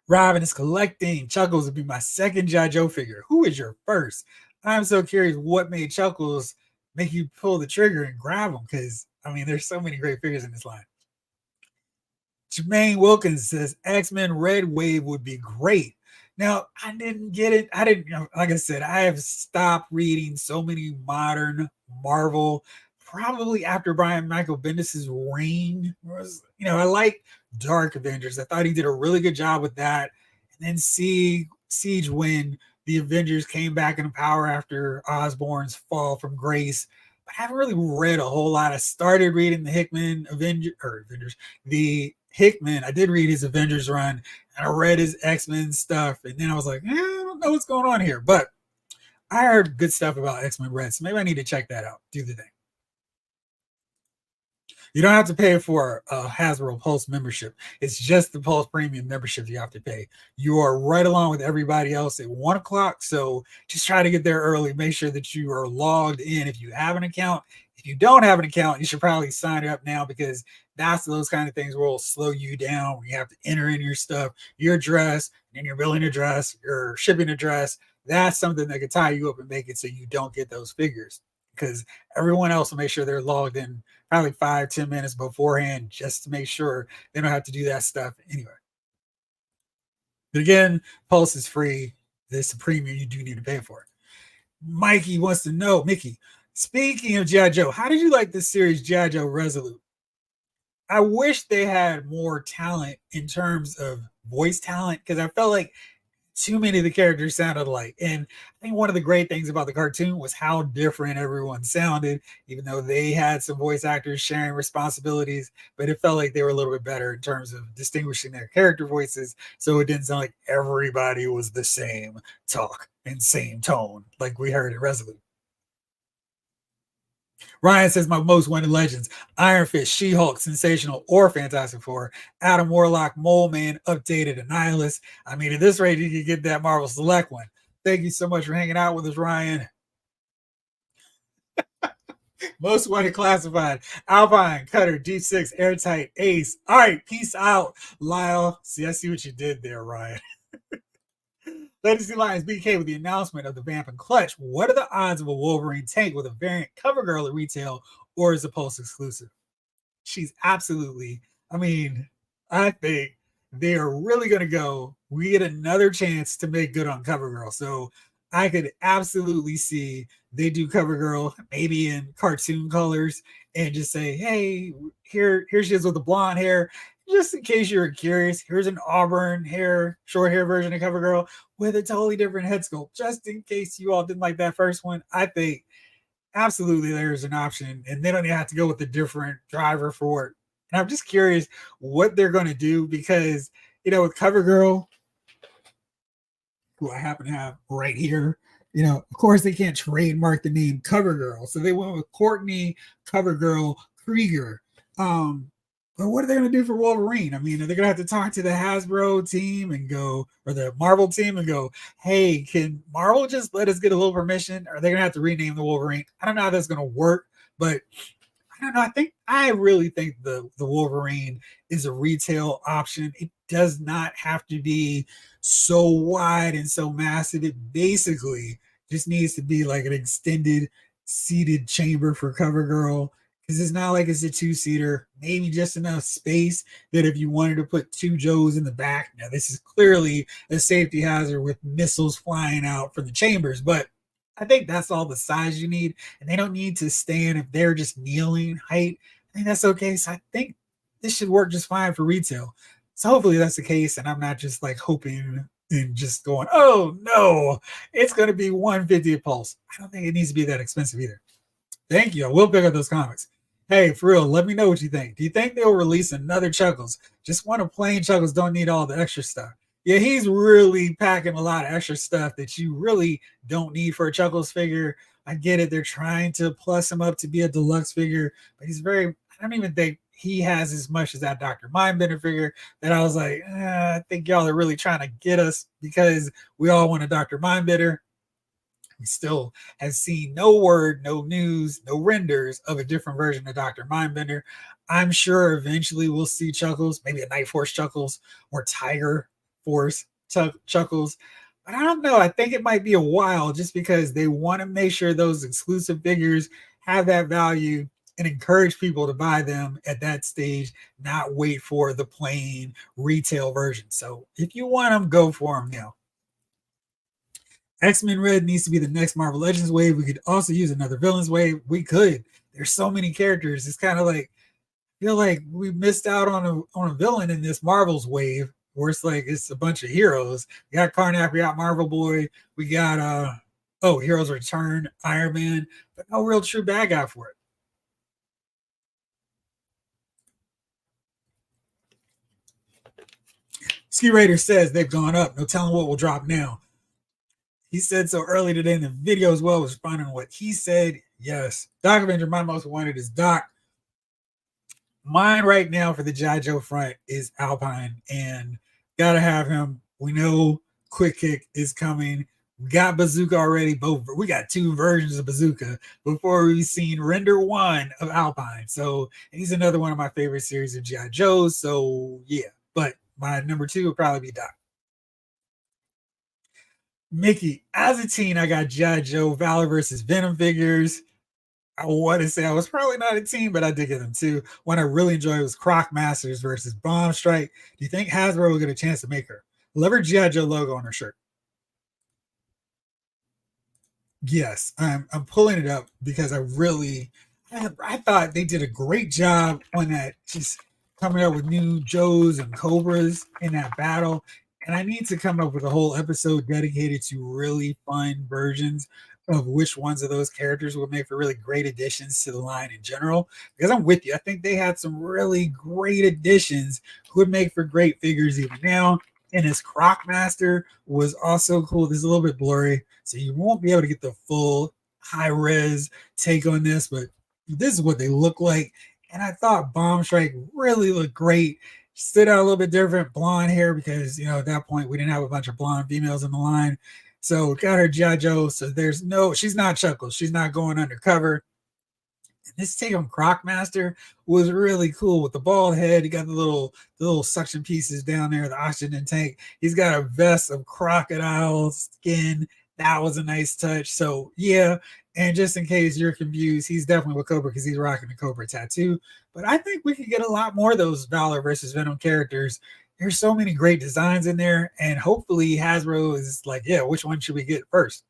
Robin is collecting. Chuckles would be my second G.I. Joe figure. Who is your first? I'm so curious what made Chuckles make you pull the trigger and grab them because, I mean, there's so many great figures in this line. Jermaine Wilkins says X-Men Red Wave would be great. Now, I didn't get it. I didn't, like I said, I have stopped reading so many modern Marvel, probably after Brian Michael Bendis' reign. I like Dark Avengers. I thought he did a really good job with that. And then Siege when the Avengers came back into power after Osborn's fall from grace. But I haven't really read a whole lot. I started reading the Hickman Avengers, the Hickman. I did read his Avengers run, and I read his X-Men stuff, and then I was like, I don't know what's going on here. But I heard good stuff about X-Men Red, so maybe I need to check that out. Do the thing. You don't have to pay for a Hasbro Pulse membership. It's just the Pulse Premium membership you have to pay. You are right along with everybody else at 1 o'clock, so just try to get there early. Make sure that you are logged in if you have an account. If you don't have an account, you should probably sign up now because that's those kind of things where it'll slow you down when you have to enter in your stuff, your address, and your billing address, your shipping address. That's something that could tie you up and make it so you don't get those figures because everyone else will make sure they're logged in probably 5-10 minutes beforehand just to make sure they don't have to do that stuff anyway. But again, Pulse is free. This is a premium you do need to pay for. Mikey wants to know, Mickey, speaking of G.I. Joe, how did you like this series, G.I. Joe Resolute? I wish they had more talent in terms of voice talent because I felt like too many of the characters sounded alike. And I think one of the great things about the cartoon was how different everyone sounded, even though they had some voice actors sharing responsibilities, but it felt like they were a little bit better in terms of distinguishing their character voices. So it didn't sound like everybody was the same talk and same tone like we heard in Resolute. Ryan says my most wanted legends: Iron Fist, She-Hulk, Sensational, or Fantastic Four, Adam Warlock, Mole Man, Updated, and Nihilus. I mean, at this rate, you can get that Marvel Select one. Thank you so much for hanging out with us, Ryan. Most wanted classified: Alpine, Cutter, G6, Airtight, Ace. All right, peace out, Lyle. See, I see what you did there, Ryan. Legacy Lions BK with the announcement of the Vamp and Clutch. What are the odds of a Wolverine tank with a variant cover girl at retail, or is it Pulse exclusive? She's absolutely, I mean, I think they are really going to go. We get another chance to make good on cover girl. So I could absolutely see they do cover girl maybe in cartoon colors and just say, hey, here she is with the blonde hair. Just in case you're curious, here's an auburn hair, short hair version of cover girl with a totally different head sculpt. Just in case you all didn't like that first one, I think absolutely there's an option, and they don't even have to go with a different driver for it. And I'm just curious what they're going to do because, with cover girl, who I happen to have right here, of course they can't trademark the name cover girl. So they went with Courtney Cover Girl Krieger. But what are they going to do for Wolverine? I mean, are they going to have to talk to the Hasbro team and go, or the Marvel team and go, hey, can Marvel just let us get a little permission? Or are they going to have to rename the Wolverine? I don't know how that's going to work, but I don't know. I really think the Wolverine is a retail option. It does not have to be so wide and so massive. It basically just needs to be like an extended seated chamber for cover girl. Because it's not like it's a two-seater, maybe just enough space that if you wanted to put two Joes in the back, now this is clearly a safety hazard with missiles flying out from the chambers, but I think that's all the size you need, and they don't need to stand if they're just kneeling height. I think that's okay, so I think this should work just fine for retail. So hopefully that's the case, and I'm not just like hoping and just going, oh no, it's going to be $150 a Pulse. I don't think it needs to be that expensive either. Thank you. I will pick up those comics. Hey, for real, let me know what you think. Do you think they'll release another Chuckles? Just one of plain Chuckles, don't need all the extra stuff. Yeah, he's really packing a lot of extra stuff that you really don't need for a Chuckles figure. I get it. They're trying to plus him up to be a deluxe figure, but he's I don't even think he has as much as that Dr. Mindbender figure that I was like, I think y'all are really trying to get us because we all want a Dr. Mindbender. We still have seen no word, no news, no renders of a different version of Dr. Mindbender. I'm sure eventually we'll see Chuckles, maybe a Night Force Chuckles or Tiger Force Chuckles. But I don't know. I think it might be a while just because they want to make sure those exclusive figures have that value and encourage people to buy them at that stage, not wait for the plain retail version. So if you want them, go for them now. X-Men Red needs to be the next Marvel Legends wave. We could also use another Villains wave. We could. There's so many characters. It's kind of like, I feel like we missed out on a villain in this Marvel's wave, where it's like it's a bunch of heroes. We got Karnak, we got Marvel Boy, we got Heroes Return, Iron Man, but no real true bad guy for it. Ski Raider says they've gone up. No telling what will drop now. He said so early today in the video as well, was responding to what he said. Yes. Doc Avenger, my most wanted is Doc. Mine right now for the G.I. Joe front is Alpine, and gotta have him. We know Quick Kick is coming. We got Bazooka already. We got 2 versions of Bazooka before we've seen render 1 of Alpine. So he's another one of my favorite series of G.I. Joes. So yeah, but my number 2 would probably be Doc. Mickey, as a teen, I got G.I. Joe Valor versus Venom figures. I want to say I was probably not a teen, but I did get them too. One I really enjoyed was Croc Masters versus Bomb Strike. Do you think Hasbro will get a chance to make her? Love her G.I. Joe logo on her shirt. Yes, I'm pulling it up because I thought they did a great job on that, just coming up with new Joes and Cobras in that battle. And I need to come up with a whole episode dedicated to really fun versions of which ones of those characters would make for really great additions to the line in general. Because I'm with you. I think they had some really great additions who would make for great figures even now. And his Croc Master was also cool. This is a little bit blurry, so you won't be able to get the full high res take on this, but this is what they look like. And I thought Bomb Strike really looked great. Stood out a little bit different, blonde hair, because at that point we didn't have a bunch of blonde females in the line. So got her G.I. Joe. So she's not Chuckles. She's not going undercover. And this take on Croc Master was really cool with the bald head. He got the little suction pieces down there, the oxygen tank. He's got a vest of crocodile skin. That was a nice touch. So yeah. And just in case you're confused, he's definitely with Cobra because he's rocking the Cobra tattoo. But I think we could get a lot more of those Valor versus Venom characters. There's so many great designs in there. And hopefully Hasbro is like, yeah, which one should we get first?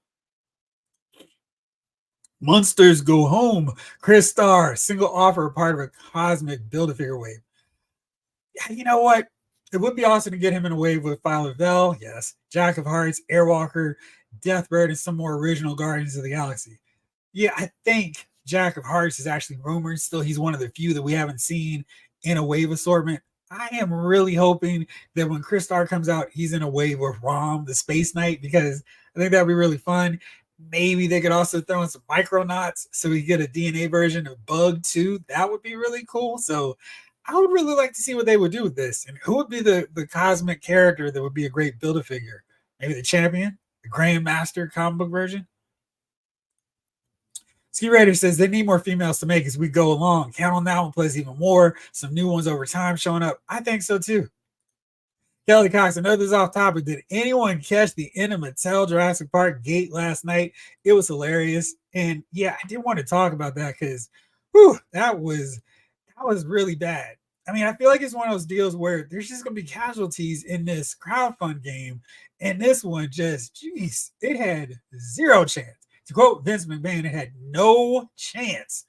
Monsters Go Home. Chris Starr, single offer, part of a cosmic Build-A-Figure wave. Yeah, you know what? It would be awesome to get him in a wave with Violet Vell. Yes. Jack of Hearts, Airwalker, Deathbird, and some more original Guardians of the Galaxy. Yeah, I think Jack of Hearts is actually rumored. Still, he's one of the few that we haven't seen in a wave assortment. I am really hoping that when Chris Starr comes out, he's in a wave with Rom, the Space Knight, because I think that'd be really fun. Maybe they could also throw in some Micronauts so we get a DNA version of Bug too. That would be really cool. So I would really like to see what they would do with this. And who would be the cosmic character that would be a great Build-A-Figure? Maybe the Champion, the Grandmaster comic book version? Ski Raider says they need more females to make as we go along. Count on that one, plus even more. Some new ones over time showing up. I think so too. Kelly Cox, I know this is off topic. Did anyone catch the end of Mattel Jurassic Park gate last night? It was hilarious. And yeah, I did want to talk about that because that was really bad. I mean, I feel like it's one of those deals where there's just going to be casualties in this crowdfund game. And this one it had zero chance. To quote Vince McMahon, it had no chance.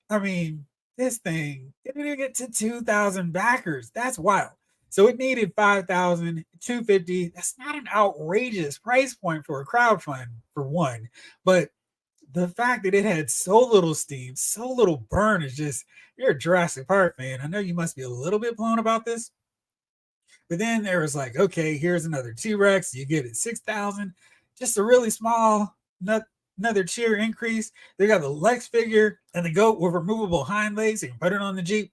I mean, this thing, it didn't even get to 2,000 backers. That's wild. So it needed 5,000, 250. That's not an outrageous price point for a crowdfund, for one. But the fact that it had so little steam, so little burn is just, you're a Jurassic Park fan. I know you must be a little bit blown about this. But then there was like, okay, here's another T-Rex. You get it 6,000. Just a really small, another tier increase. They got the Lex figure and the goat with removable hind legs. You can put it on the Jeep.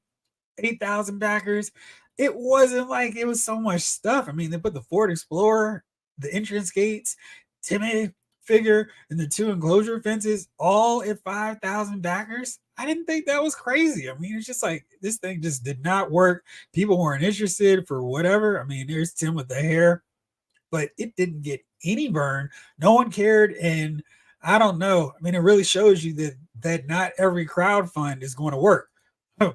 8,000 backers. It wasn't like it was so much stuff. I mean, they put the Ford Explorer, the entrance gates, timid figure, and the 2 enclosure fences all at 5,000 backers. I didn't think that was crazy. I mean, it's just like this thing just did not work. People weren't interested for whatever. I mean, there's Tim with the hair, but it didn't get any burn. No one cared. And I don't know. I mean, it really shows you that not every crowd fund is going to work.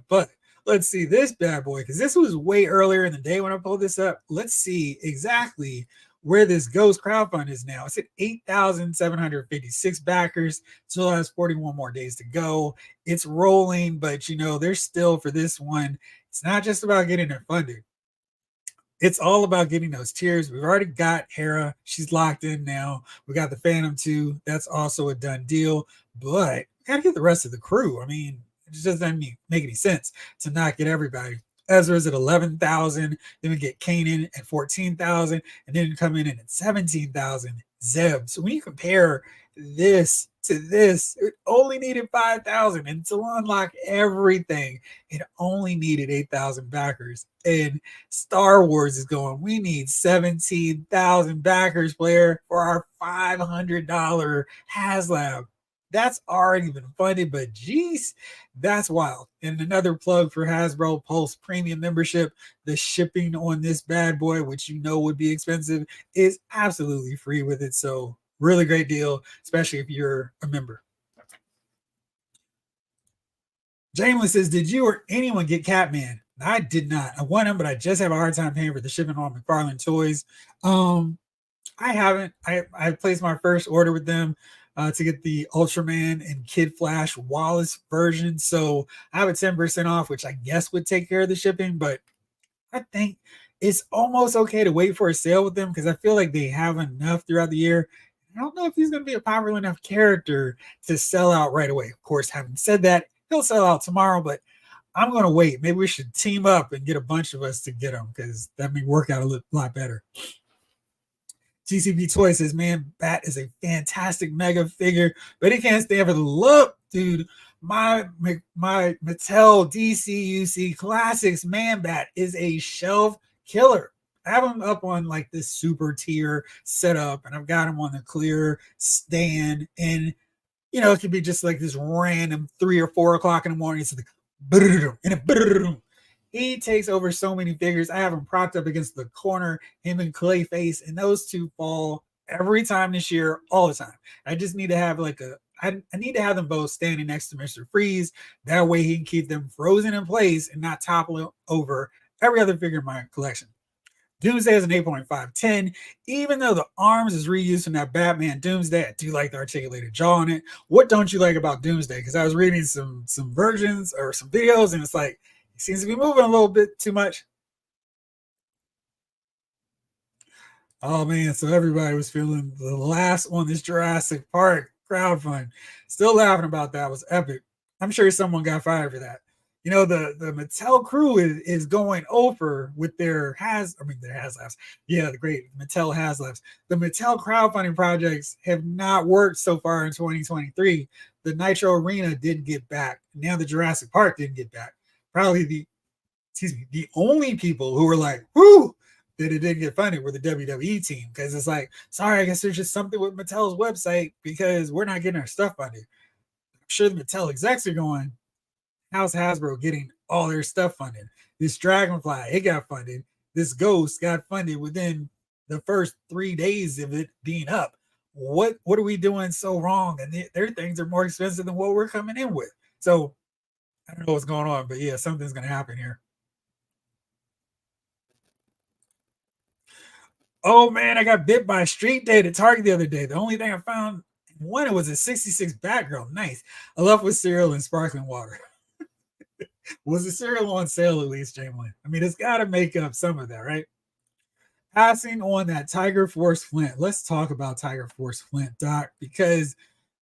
But let's see this bad boy, because this was way earlier in the day when I pulled this up. Let's see exactly where this Ghost crowdfund is now. It's at 8,756 backers. Still has 41 more days to go. It's rolling, but there's still, for this one, it's not just about getting it funded. It's all about getting those tiers. We've already got Hera. She's locked in now. We got the Phantom 2. That's also a done deal. But we got to get the rest of the crew. I mean, it just doesn't make any sense to not get everybody. Ezra's at 11,000. Then we get Kanan at 14,000. And then come in at 17,000. Zeb. So when you compare this to this, it only needed 5,000. And to unlock everything, it only needed 8,000 backers. And Star Wars is going, we need 17,000 backers, player, for our $500 HasLab. That's already been funded, but geez, that's wild. And another plug for Hasbro Pulse Premium membership. The shipping on this bad boy, which would be expensive, is absolutely free with it. So really great deal, especially if you're a member. Jamlin says, did you or anyone get Catman? I did not. I want him, but I just have a hard time paying for the shipping on McFarlane Toys. I haven't. I placed my first order with them to get the Ultraman and Kid Flash Wallace version. So I have a 10% off, which I guess would take care of the shipping, but I think it's almost okay to wait for a sale with them because I feel like they have enough throughout the year. I don't know if he's going to be a popular enough character to sell out right away. Of course, having said that, he'll sell out tomorrow, but I'm going to wait. Maybe we should team up and get a bunch of us to get him because that may work out a lot better. GCP Toy says, man, Bat is a fantastic mega figure, but he can't stand for the look, dude. My Mattel DCUC Classics Man Bat is a shelf killer. I have him up on like this super tier setup, and I've got him on the clear stand, and it could be just like this random 3 or 4 o'clock in the morning. It's like he takes over so many figures. I have him propped up against the corner, him and Clayface, and those two fall every time this year, all the time. I just need to have I need to have them both standing next to Mr. Freeze. That way he can keep them frozen in place and not topple over every other figure in my collection. Doomsday is an 8.510. Even though the arms is reused from that Batman Doomsday, I do like the articulated jaw on it. What don't you like about Doomsday? Because I was reading some versions or some videos, and it's like, it seems to be moving a little bit too much. Oh, man. So everybody was feeling the last on this Jurassic Park crowdfund. Still laughing about that. It was epic. I'm sure someone got fired for that. The Mattel crew is going over with their HasLabs. Yeah, the great Mattel HasLabs. The Mattel crowdfunding projects have not worked so far in 2023. The Nitro Arena didn't get back. Now the Jurassic Park didn't get back. Probably the only people who were like, whoo, that it didn't get funded were the WWE team. Because it's like, sorry, I guess there's just something with Mattel's website because we're not getting our stuff funded. I'm sure the Mattel execs are going, how's Hasbro getting all their stuff funded? This Dragonfly, it got funded. This Ghost got funded within the first 3 days of it being up. What are we doing so wrong? And their things are more expensive than what we're coming in with. So I don't know what's going on, but yeah, something's going to happen here. Oh man, I got bit by a street date at Target the other day. The only thing I found, it was a 66 Batgirl. Nice. I love with cereal and sparkling water. Was the cereal on sale at least, Jamlin? I mean, it's got to make up some of that, right? Passing on that Tiger Force Flint. Let's talk about Tiger Force Flint, Doc, because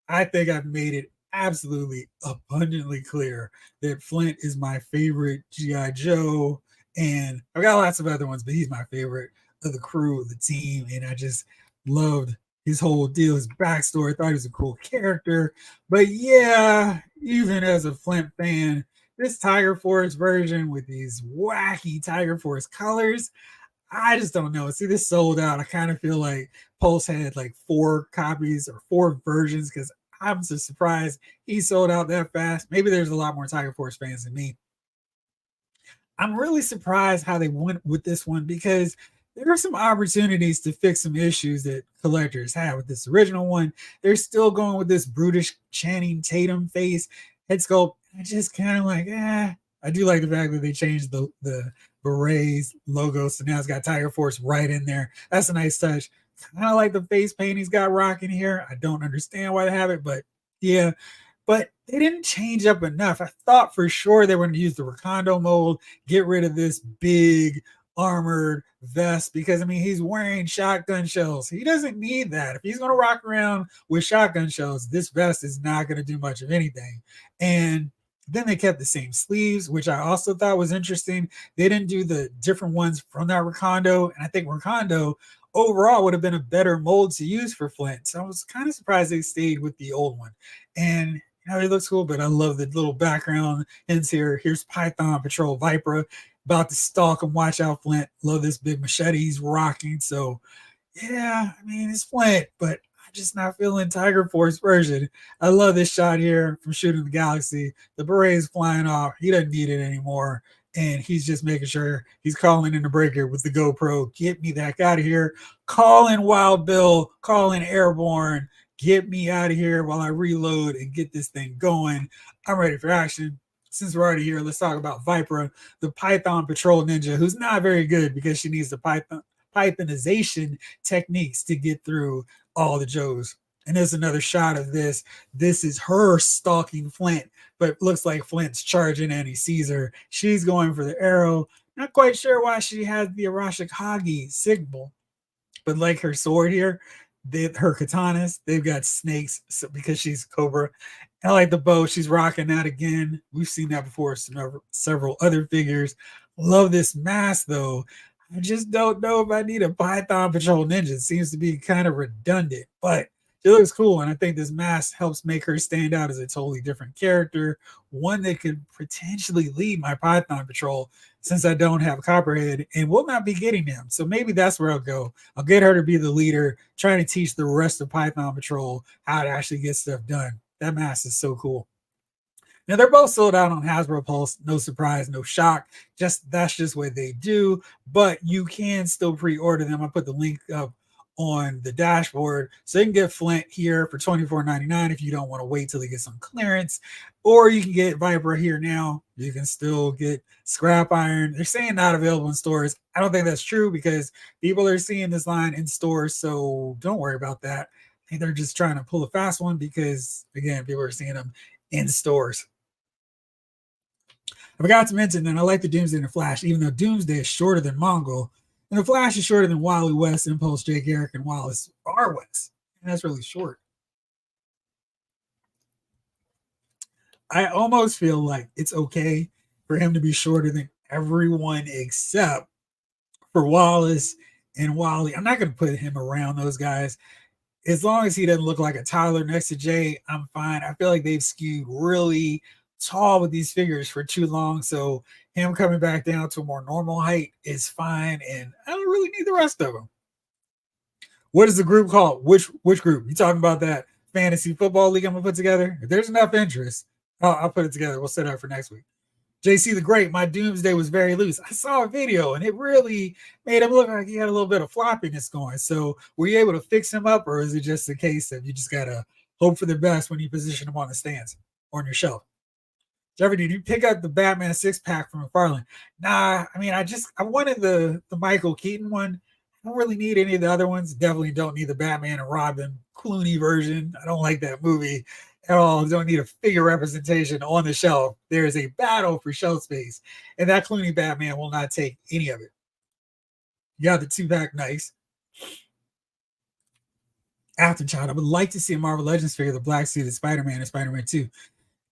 I think I've made it absolutely abundantly clear that Flint is my favorite G.I. Joe. And I've got lots of other ones, but he's my favorite of the crew, of the team. And I just loved his whole deal, his backstory. I thought he was a cool character. But yeah, even as a Flint fan, this Tiger Force version with these wacky Tiger Force colors, I just don't know. See, this sold out. I kind of feel like Pulse had like 4 copies or 4 versions because I'm just surprised he sold out that fast. Maybe there's a lot more Tiger Force fans than me. I'm really surprised how they went with this one because there are some opportunities to fix some issues that collectors have with this original one. They're still going with this brutish Channing Tatum face head sculpt. I just kind of like, I do like the fact that they changed the berets logo, so now it's got Tiger Force right in there. That's a nice touch. Kind of like the face paint he's got rocking here. I don't understand why they have it, but yeah, but they didn't change up enough. I thought for sure they were going to use the Recondo mold, get rid of this big armored vest because I mean he's wearing shotgun shells. He doesn't need that. If he's going to rock around with shotgun shells, this vest is not going to do much of anything. And then they kept the same sleeves, which I also thought was interesting. They didn't do the different ones from that Recondo, and I think Recondo overall would have been a better mold to use for Flint. So I was kind of surprised they stayed with the old one. And you know, it looks cool, but I love the little background hints here. Here's Python Patrol Vipera about to stalk him. Watch out, Flint. Love this big machete he's rocking. So yeah, I mean, it's Flint, but I'm just not feeling Tiger Force version. I love this shot here from Shooting the Galaxy. The beret is flying off. He doesn't need it anymore. And he's just making sure he's calling in the breaker with the GoPro. Get me the heck out of here. Call in Wild Bill. Call in Airborne. Get me out of here while I reload and get this thing going. I'm ready for action. Since we're already here, let's talk about Vipera, the Python Patrol Ninja, who's not very good because she needs the Pythonization techniques to get through all the Joes. And there's another shot of this. This is her stalking Flint, but looks like Flint's charging and he sees her. She's going for the arrow. Not quite sure why she has the Arashikage signal, but like her sword here, her katanas, they've got snakes because she's Cobra. I like the bow. She's rocking that again. We've seen that before. Several other figures. Love this mask though. I just don't know if I need a Python Patrol Ninja. It seems to be kind of redundant, but she looks cool. And I think this mask helps make her stand out as a totally different character. One that could potentially lead my Python Patrol since I don't have Copperhead and will not be getting him. So maybe that's where I'll go. I'll get her to be the leader, trying to teach the rest of Python Patrol how to actually get stuff done. That mask is so cool. Now they're both sold out on Hasbro Pulse. No surprise, no shock. That's just what they do. But you can still pre-order them. I put the link up on the dashboard, so you can get Flint here for $24.99 if you don't want to wait till they get some clearance, or you can get Vipera here now. You can still get Scrap Iron. They're saying not available in stores. I don't think that's true because people are seeing this line in stores, so don't worry about that. I think they're just trying to pull a fast one because, again, people are seeing them in stores. I forgot to mention that I like the Doomsday and the Flash, even though Doomsday is shorter than Mongol, and the Flash is shorter than Wally West, Impulse, Jake Eric, and Wallace R. West. And that's really short. I almost feel like it's okay for him to be shorter than everyone except for Wallace and Wally. I'm not going to put him around those guys. As long as he doesn't look like a Tyler next to Jay, I'm fine. I feel like they've skewed really tall with these figures for too long. So him coming back down to a more normal height is fine. And I don't really need the rest of them. What is the group called? Which group? You talking about that fantasy football league I'm going to put together? If there's enough interest, I'll put it together. We'll set it up for next week. JC the Great, my Doomsday was very loose. I saw a video and it really made him look like he had a little bit of floppiness going. So were you able to fix him up, or is it just a case of you just got to hope for the best when you position him on the stands or on your shelf? Jeffrey, did you pick up the Batman 6-pack from McFarlane? Nah, I mean, I wanted the Michael Keaton one. I don't really need any of the other ones. Definitely don't need the Batman and Robin Clooney version. I don't like that movie at all. Don't need a figure representation on the shelf. There is a battle for shelf space, and that Clooney Batman will not take any of it. You got the 2-pack, nice. Afterchild, I would like to see a Marvel Legends figure, the black suited Spider-Man and Spider-Man 2.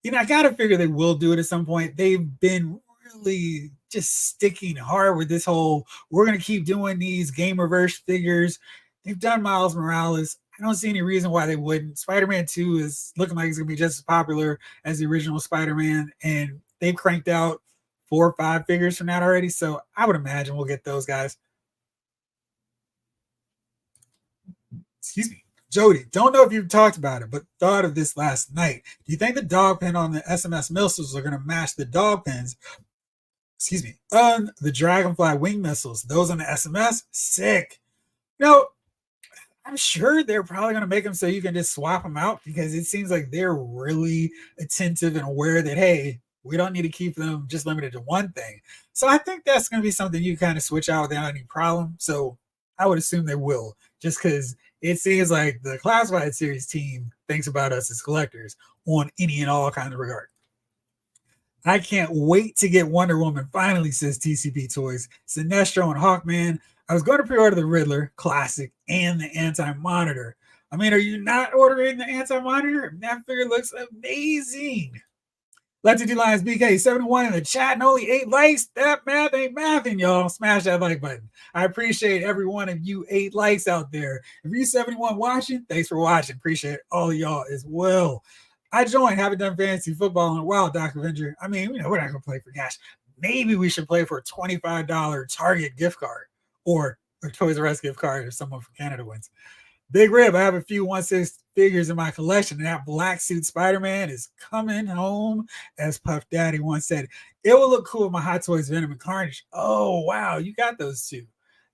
You know, I got to figure they will do it at some point. They've been really just sticking hard with this whole, we're going to keep doing these Gamerverse figures. They've done Miles Morales. I don't see any reason why they wouldn't. Spider-Man 2 is looking like it's going to be just as popular as the original Spider-Man. And they've cranked out 4 or 5 figures from that already. So I would imagine we'll get those guys. Excuse me. Jody, don't know if you've talked about it, but thought of this last night. Do you think the dog pen on the SMS missiles are going to match the dog pens, excuse me, on the Dragonfly wing missiles? Those on the SMS? Sick. You know, I'm sure they're probably going to make them so you can just swap them out, because it seems like they're really attentive and aware that, hey, we don't need to keep them just limited to one thing. So I think that's going to be something you kind of switch out without any problem. So I would assume they will, just because it seems like the Classified Series team thinks about us as collectors on any and all kinds of regard. I can't wait to get Wonder Woman finally, says TCP Toys. Sinestro and Hawkman. I was going to pre-order the Riddler Classic and the Anti-Monitor. I mean, are you not ordering the Anti-Monitor? That figure looks amazing. Let's do Lions BK71 in the chat and only 8 likes. That math ain't mathing, y'all. Smash that like button. I appreciate every one of you 8 likes out there. If you're 71 watching, thanks for watching. Appreciate all of y'all as well. I joined, haven't done fantasy football in a while, Dr. Avenger. I mean, you know, we're not going to play for cash. Maybe we should play for a $25 Target gift card or a Toys R Us gift card if someone from Canada wins. Big Rib, I have a few 1/6 figures in my collection, and that black suit Spider-Man is coming home, as Puff Daddy once said. It will look cool with my Hot Toys Venom and Carnage. Oh, wow, you got those two.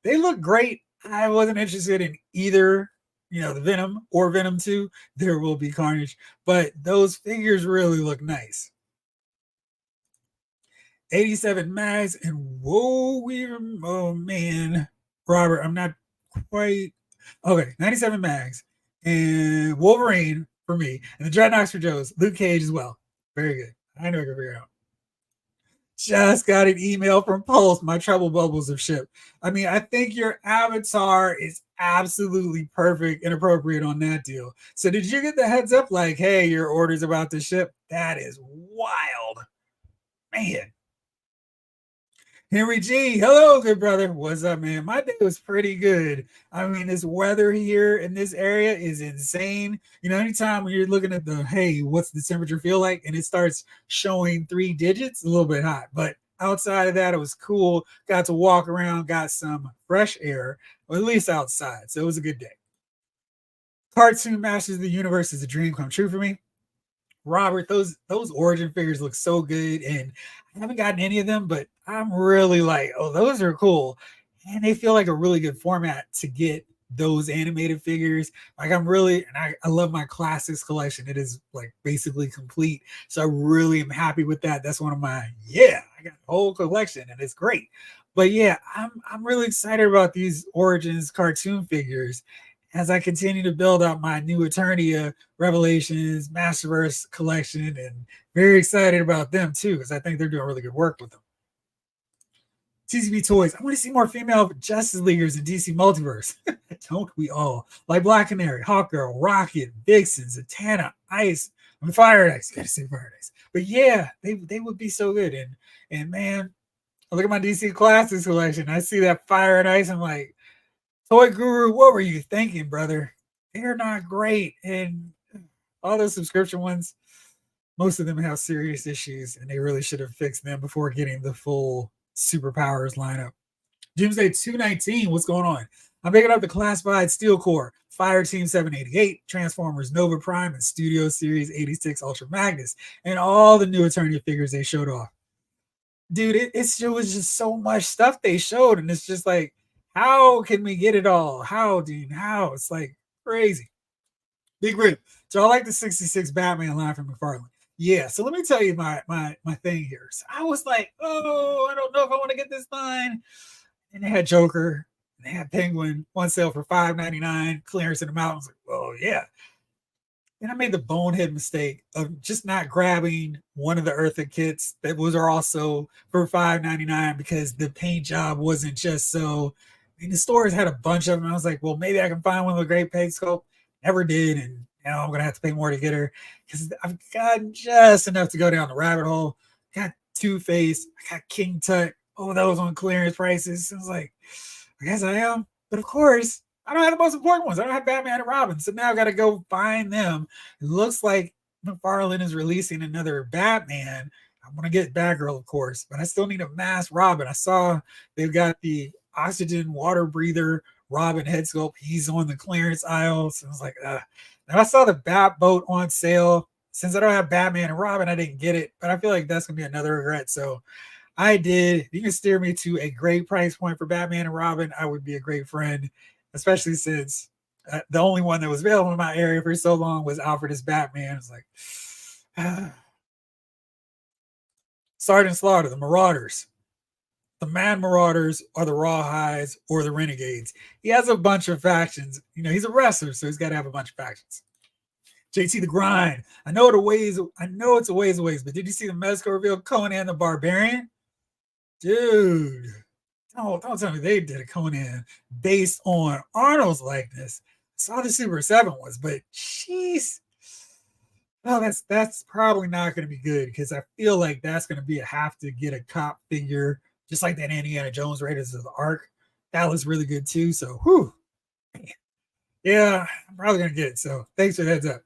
They look great. I wasn't interested in either, you know, the Venom or Venom 2. There will be Carnage, but those figures really look nice. 87 mags, and whoa, oh man, Robert, I'm not quite... Okay, 97 mags and Wolverine for me, and the Dreadnoks for Joe's, Luke Cage as well. Very good. I know I can figure it out. Just got an email from Pulse. My trouble bubbles have shipped. I mean, I think your avatar is absolutely perfect and appropriate on that deal. So did you get the heads up like, hey, your order's about to ship? That is wild. Man. Henry G, hello, good brother. What's up, man? My day was pretty good. I mean, this weather here in this area is insane. You know, anytime when you're looking at the, hey, what's the temperature feel like? And it starts showing 3 digits, a little bit hot. But outside of that, it was cool. Got to walk around, got some fresh air, or at least outside. So it was a good day. Cartoon Masters of the Universe is a dream come true for me. Robert, those origin figures look so good, and I haven't gotten any of them, but I'm really like, oh, those are cool, and they feel like a really good format to get those animated figures. Like I'm really, and I love my classics collection. It is like basically complete, so I really am happy with that. That's one of my, I got a whole collection, and it's great. But yeah, I'm really excited about these Origins cartoon figures as I continue to build out my new Eternia Revelations Masterverse collection, and very excited about them too, because I think they're doing really good work with them. TCB Toys, I want to see more female Justice Leaguers in DC Multiverse. Don't we all? Like Black Canary, Hawkgirl, Rocket, Vixen, Zatanna, Ice, and Fire Ice. Gotta say Fire Ice. But yeah, they would be so good. And man, I look at my DC Classics collection. I see that Fire and Ice. I'm like, Toy Guru, what were you thinking, brother? They're not great. And all those subscription ones, most of them have serious issues, and they really should have fixed them before getting the full superpowers lineup. Doomsday 219, what's going on? I'm picking up the Classified Steel Core, Fire Team 788, Transformers Nova Prime, and Studio Series 86 Ultra Magnus, and all the new Eternia figures they showed off. Dude, it was just so much stuff they showed, and it's just like, how can we get it all? How, Dean? How? It's like crazy. Big Rip. So I like the 66 Batman line from McFarlane. Yeah, so let me tell you my thing here. So I was like, oh, I don't know if I want to get this line. And they had Joker, and they had Penguin, one sale for $5.99, clearance in the mountains. Like, oh yeah. And I made the bonehead mistake of just not grabbing one of the Eartha kits that was also for $5.99, because the paint job wasn't just so. I mean, the stores had a bunch of them. I was like, well, maybe I can find one with a great paint sculpt. Never did, and now I'm gonna have to pay more to get her, because I've gotten just enough to go down the rabbit hole. Got Two-Face, I got King Tut. Oh, those on clearance prices. I was like, I guess I am, but of course, I don't have the most important ones. I don't have Batman and Robin, so now I got to go find them. It looks like McFarlane is releasing another Batman. I'm gonna get Batgirl, of course, but I still need a masked Robin. I saw they've got the oxygen water breather Robin head sculpt. He's on the clearance aisle. So I was like, Now I saw the Bat boat on sale. Since I don't have Batman and Robin, I didn't get it, but I feel like that's gonna be another regret. So I did. You can steer me to a great price point for Batman and Robin. I would be a great friend, especially since the only one that was available in my area for so long was Alfred as Batman. It's like Sergeant Slaughter, the Marauders. The Mad Marauders are the Rawhides or the Renegades. He has a bunch of factions. You know, he's a wrestler, so he's got to have a bunch of factions. JT the Grind. I know it's a ways away, but did you see the Mezco reveal Conan the Barbarian? Dude, don't tell me they did a Conan based on Arnold's likeness. I saw the Super 7 ones, but jeez. Oh, that's probably not going to be good because I feel like that's going to be a have to get a cop figure, just like that Indiana Jones Raiders of the Ark. That looks really good too. So, whew. Yeah, I'm probably going to get it. So, thanks for the heads up.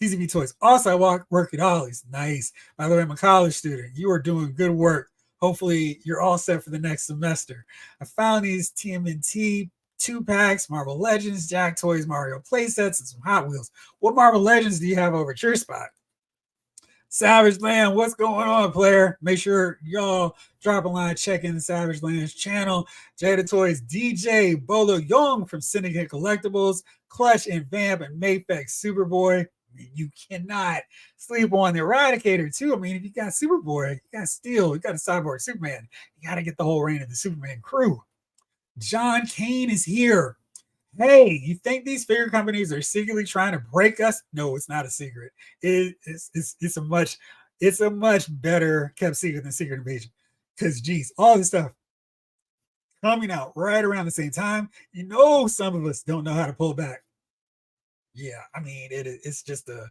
TCB Toys. Also, I work at Ollie's. Nice. By the way, I'm a college student. You are doing good work. Hopefully, you're all set for the next semester. I found these TMNT 2-packs, Marvel Legends, Jack Toys, Mario playsets, and some Hot Wheels. What Marvel Legends do you have over at your spot? Savage Land, what's going on, player? Make sure y'all drop a line, check in the Savage Land's channel. Jada Toys, DJ, Bolo Young from Syndicate Collectibles, Clutch and Vamp, and Mayfex Superboy. I mean, you cannot sleep on the Eradicator, too. I mean, if you got Superboy, you got Steel, you got a Cyborg Superman, you got to get the whole reign of the Superman crew. John Kane is here. Hey, you think these figure companies are secretly trying to break us? No, it's not a secret. It's a much better kept secret than Secret Invasion. Because, geez, all this stuff coming out right around the same time. You know, some of us don't know how to pull back. Yeah, I mean, it's just a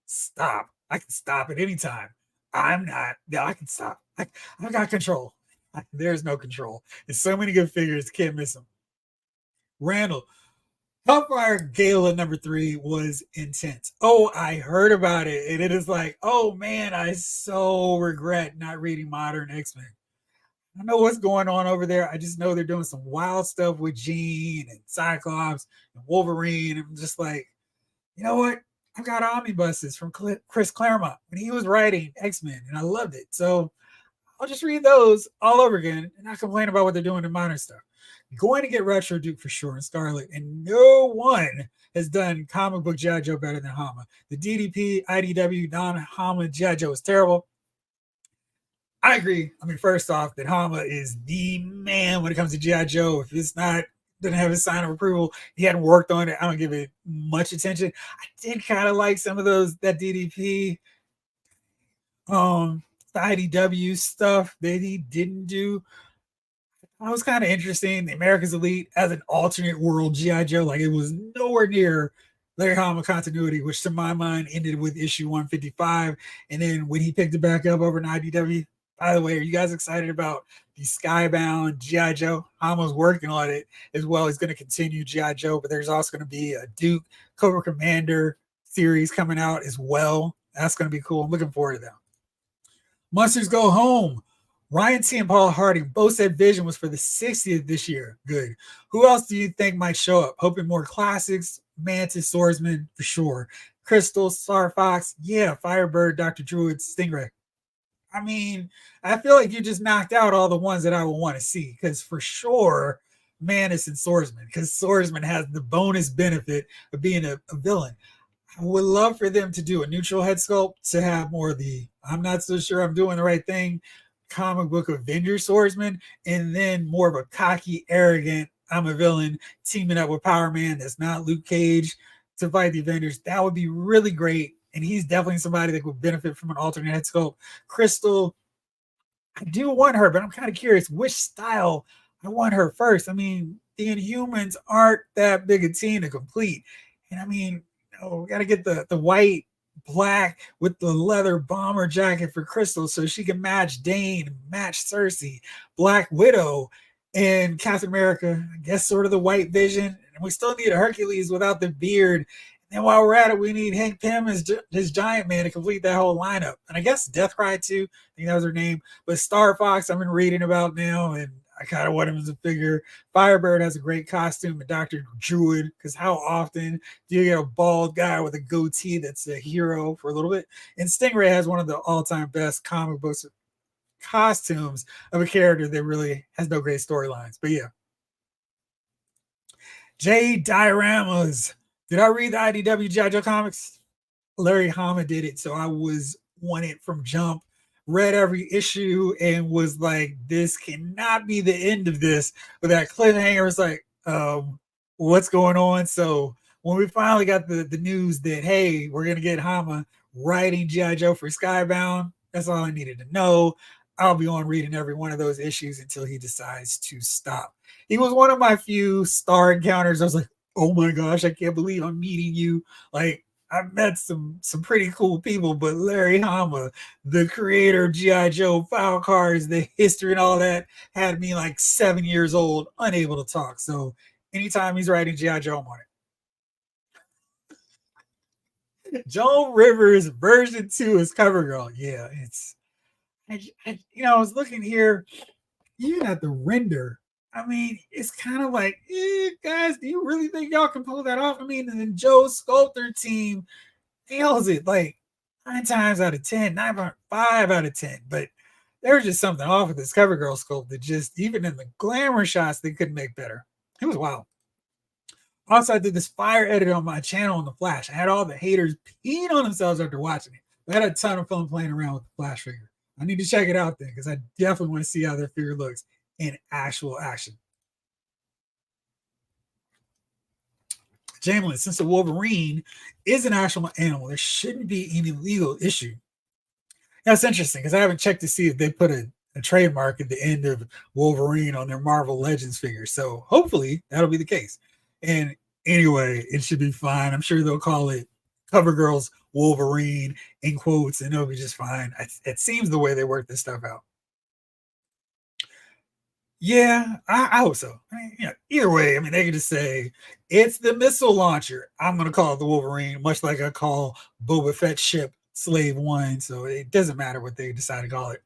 stop. I can stop at any time. I'm not. No, I can stop. I got control. There's no control. There's so many good figures, can't miss them. Randall, Hellfire Gala #3 was intense. Oh, I heard about it, and it is like, oh man, I so regret not reading Modern X-Men. I don't know what's going on over there. I just know they're doing some wild stuff with Jean and Cyclops and Wolverine. I'm just like, you know what? I've got omnibuses from Chris Claremont when he was writing X-Men, and I loved it. So I'll just read those all over again and not complain about what they're doing in modern stuff. Going to get Retro Duke for sure and Scarlet, and no one has done comic book G.I. Joe better than Hama. The DDP, IDW, non-Hama G.I. Joe is terrible. I agree. I mean, first off, that Hama is the man when it comes to G.I. Joe. If it's not, didn't have his sign of approval, he hadn't worked on it, I don't give it much attention. I did kind of like some of that DDP. The IDW stuff that he didn't do. That was kind of interesting. The America's Elite as an alternate world G.I. Joe, like it was nowhere near Larry Hama continuity, which to my mind ended with issue 155. And then when he picked it back up over in IDW, by the way, are you guys excited about the Skybound G.I. Joe? Hama's working on it as well. He's going to continue G.I. Joe, but there's also going to be a Duke Cobra Commander series coming out as well. That's going to be cool. I'm looking forward to that. Monsters Go Home. Ryan T. and Paul Harding both said Vision was for the 60th this year. Good. Who else do you think might show up? Hoping more classics. Mantis, Swordsman, for sure. Crystal, Star Fox. Yeah, Firebird, Dr. Druid, Stingray. I mean, I feel like you just knocked out all the ones that I would want to see. Because for sure, Mantis and Swordsman. Because Swordsman has the bonus benefit of being a villain. I would love for them to do a neutral head sculpt to have more of the I'm not so sure I'm doing the right thing comic book Avenger Swordsman, and then more of a cocky, arrogant I'm a villain teaming up with Power Man that's not Luke Cage to fight the Avengers. That would be really great, and he's definitely somebody that would benefit from an alternate head sculpt. Crystal, I do want her, but I'm kind of curious which style I want her first. I mean, the Inhumans aren't that big a team to complete, and I mean, we got to get the white black with the leather bomber jacket for Crystal so she can match Dane, match Cersei, Black Widow, and Captain America, I guess sort of the White Vision. And we still need a Hercules without the beard. And while we're at it, we need Hank Pym as his Giant Man to complete that whole lineup. And I guess Deathcry too. I think that was her name. But Star Fox, I've been reading about now, and I kind of want him as a figure. Firebird has a great costume, and Dr. Druid, because how often do you get a bald guy with a goatee that's a hero for a little bit? And Stingray has one of the all-time best comic books costumes of a character that really has no great storylines. But yeah. J Dioramas. Did I read the IDW G.I. Joe comics? Larry Hama did it, so I was on it from jump, read every issue, and was like, this cannot be the end of this. But that cliffhanger was like, what's going on? So when we finally got the news that, hey, we're going to get Hama writing G.I. Joe for Skybound, that's all I needed to know. I'll be on reading every one of those issues until he decides to stop. He was one of my few star encounters. I was like, oh my gosh, I can't believe I'm meeting you. Like, I've met some pretty cool people, but Larry Hama, the creator of G.I. Joe, file cards, the history and all that, had me like 7 years old, unable to talk. So anytime he's writing G.I. Joe, I'm on it. Joan Rivers version 2 is CoverGirl. Yeah, it's I was looking here, you got the render. I mean, it's kind of like, guys, do you really think y'all can pull that off? I mean, and then Joe's sculptor team nails it like 9 times out of 10, 9.5 out of 10. But there's just something off with this CoverGirl sculpt that just, even in the glamour shots, they couldn't make better. It was wild. Also, I did this fire edit on my channel on the Flash. I had all the haters peeing on themselves after watching it. I had a ton of fun playing around with the Flash figure. I need to check it out then because I definitely want to see how their figure looks in actual action. Jamelin, since the Wolverine is an actual animal, there shouldn't be any legal issue. That's interesting because I haven't checked to see if they put a trademark at the end of Wolverine on their Marvel Legends figure. So hopefully that'll be the case. And anyway, it should be fine. I'm sure they'll call it CoverGirl's Wolverine in quotes, and it'll be just fine. It seems the way they work this stuff out. Yeah, I hope so. I mean, either way, I mean, they can just say it's the missile launcher. I'm going to call it the Wolverine, much like I call Boba Fett's ship Slave One. So it doesn't matter what they decide to call it.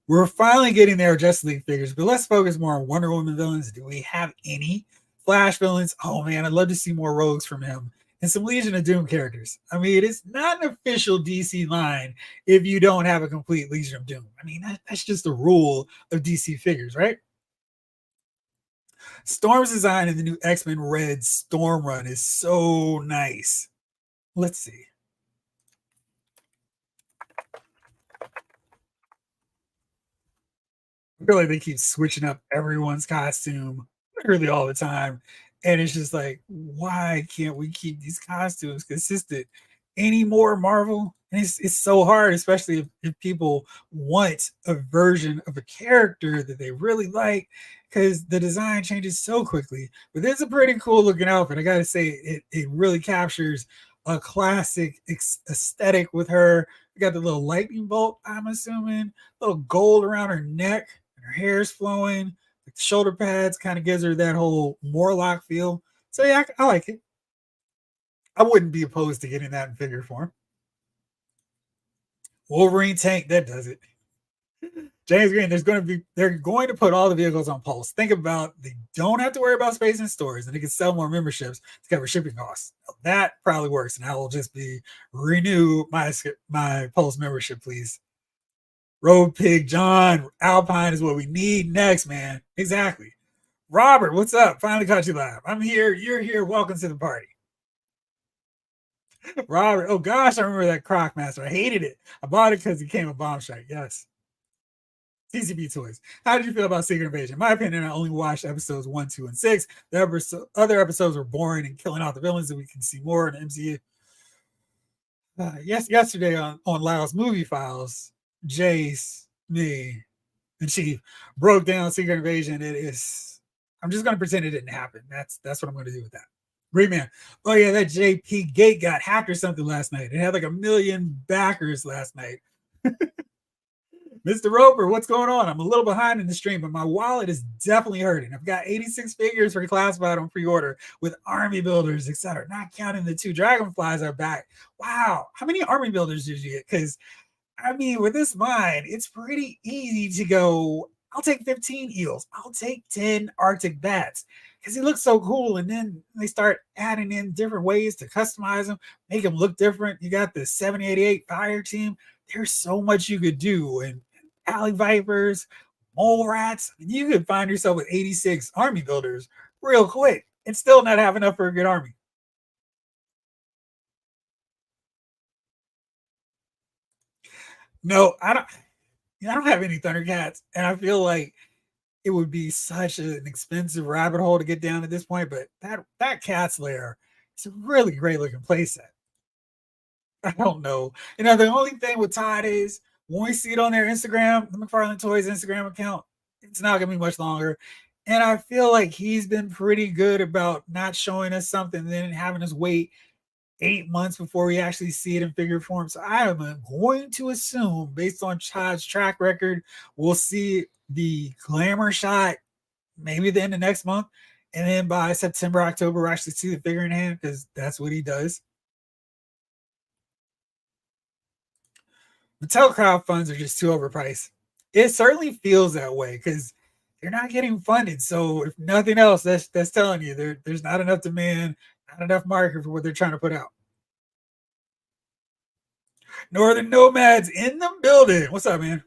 We're finally getting their Justice League figures, but let's focus more on Wonder Woman villains. Do we have any Flash villains? Oh man, I'd love to see more rogues from him and some Legion of Doom characters. I mean, it's not an official DC line if you don't have a complete Legion of Doom. I mean, that's just the rule of DC figures, right? Storm's design in the new X-Men Red Storm run is so nice. Let's see. I feel like they keep switching up everyone's costume literally all the time. And it's just like, why can't we keep these costumes consistent anymore, Marvel? And it's so hard, especially if people want a version of a character that they really like, because the design changes so quickly. But it's a pretty cool looking outfit. I gotta say, it really captures a classic aesthetic with her. We got the little lightning bolt, I'm assuming, little gold around her neck, and her hair's flowing. The shoulder pads kind of gives her that whole Morlock feel. So yeah, I like it. I wouldn't be opposed to getting that in figure form. Wolverine tank, that does it. James Green, they're going to put all the vehicles on Pulse. Think about, they don't have to worry about space in stores, and they can sell more memberships to cover shipping costs. That probably works, and I will just be renew my Pulse membership, please. Road Pig John, Alpine is what we need next, man. Exactly. Robert, what's up? Finally caught you live. I'm here. You're here. Welcome to the party. Robert, oh gosh, I remember that Croc Master. I hated it. I bought it because it came a bomb strike. Yes. TCB Toys. How did you feel about Secret Invasion? In my opinion, I only watched episodes 1, 2, and 6. The other episodes were boring and killing off the villains that we can see more in the MCU. Yesterday on Lyle's Movie Files, Jace, me, and Chief broke down Secret Invasion. I'm just going to pretend it didn't happen. That's what I'm going to do with that. Great man. Oh yeah, that JP Gate got hacked or something last night. It had like 1 million backers last night. Mr. Roper, what's going on? I'm a little behind in the stream, but my wallet is definitely hurting. I've got 86 figures for classified on pre-order with army builders, etc. Not counting the 2 dragonflies are back. Wow, how many army builders did you get? Because I mean, with this mine, it's pretty easy to go. I'll take 15 eels. I'll take 10 Arctic bats because he looks so cool. And then they start adding in different ways to customize them, make them look different. You got the 7088 fire team. There's so much you could do. And alley vipers, mole rats. You could find yourself with 86 army builders real quick and still not have enough for a good army. No, I don't have any Thundercats, and I feel like it would be such an expensive rabbit hole to get down at this point. But that cat's lair is a really great looking playset. I don't know. The only thing with Todd is when we see it on their Instagram, the McFarlane Toys Instagram account, it's not gonna be much longer. And I feel like he's been pretty good about not showing us something and then having us wait 8 months before we actually see it in figure form. So I am going to assume, based on Todd's track record, we'll see the glamour shot maybe the end of next month. And then by September, October, we'll actually see the figure in hand because that's what he does. Mattel crowdfunds are just too overpriced. It certainly feels that way because they're not getting funded. So if nothing else, that's telling you there's not enough demand, not enough market for what they're trying to put out. Northern Nomads in the building. What's up, man?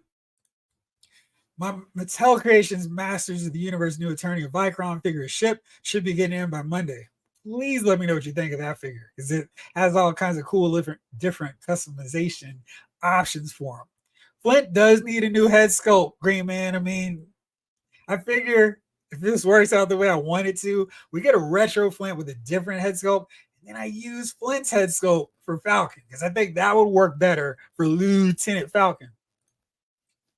My Mattel Creations Masters of the Universe new attorney of Vicron figure is shipped. Should be getting in by Monday. Please let me know what you think of that figure because it has all kinds of cool different customization options for him. Flint does need a new head sculpt, Green Man. I mean, I figure if this works out the way I want it to, we get a retro Flint with a different head sculpt. And then I use Flint's head sculpt for Falcon because I think that would work better for Lieutenant Falcon.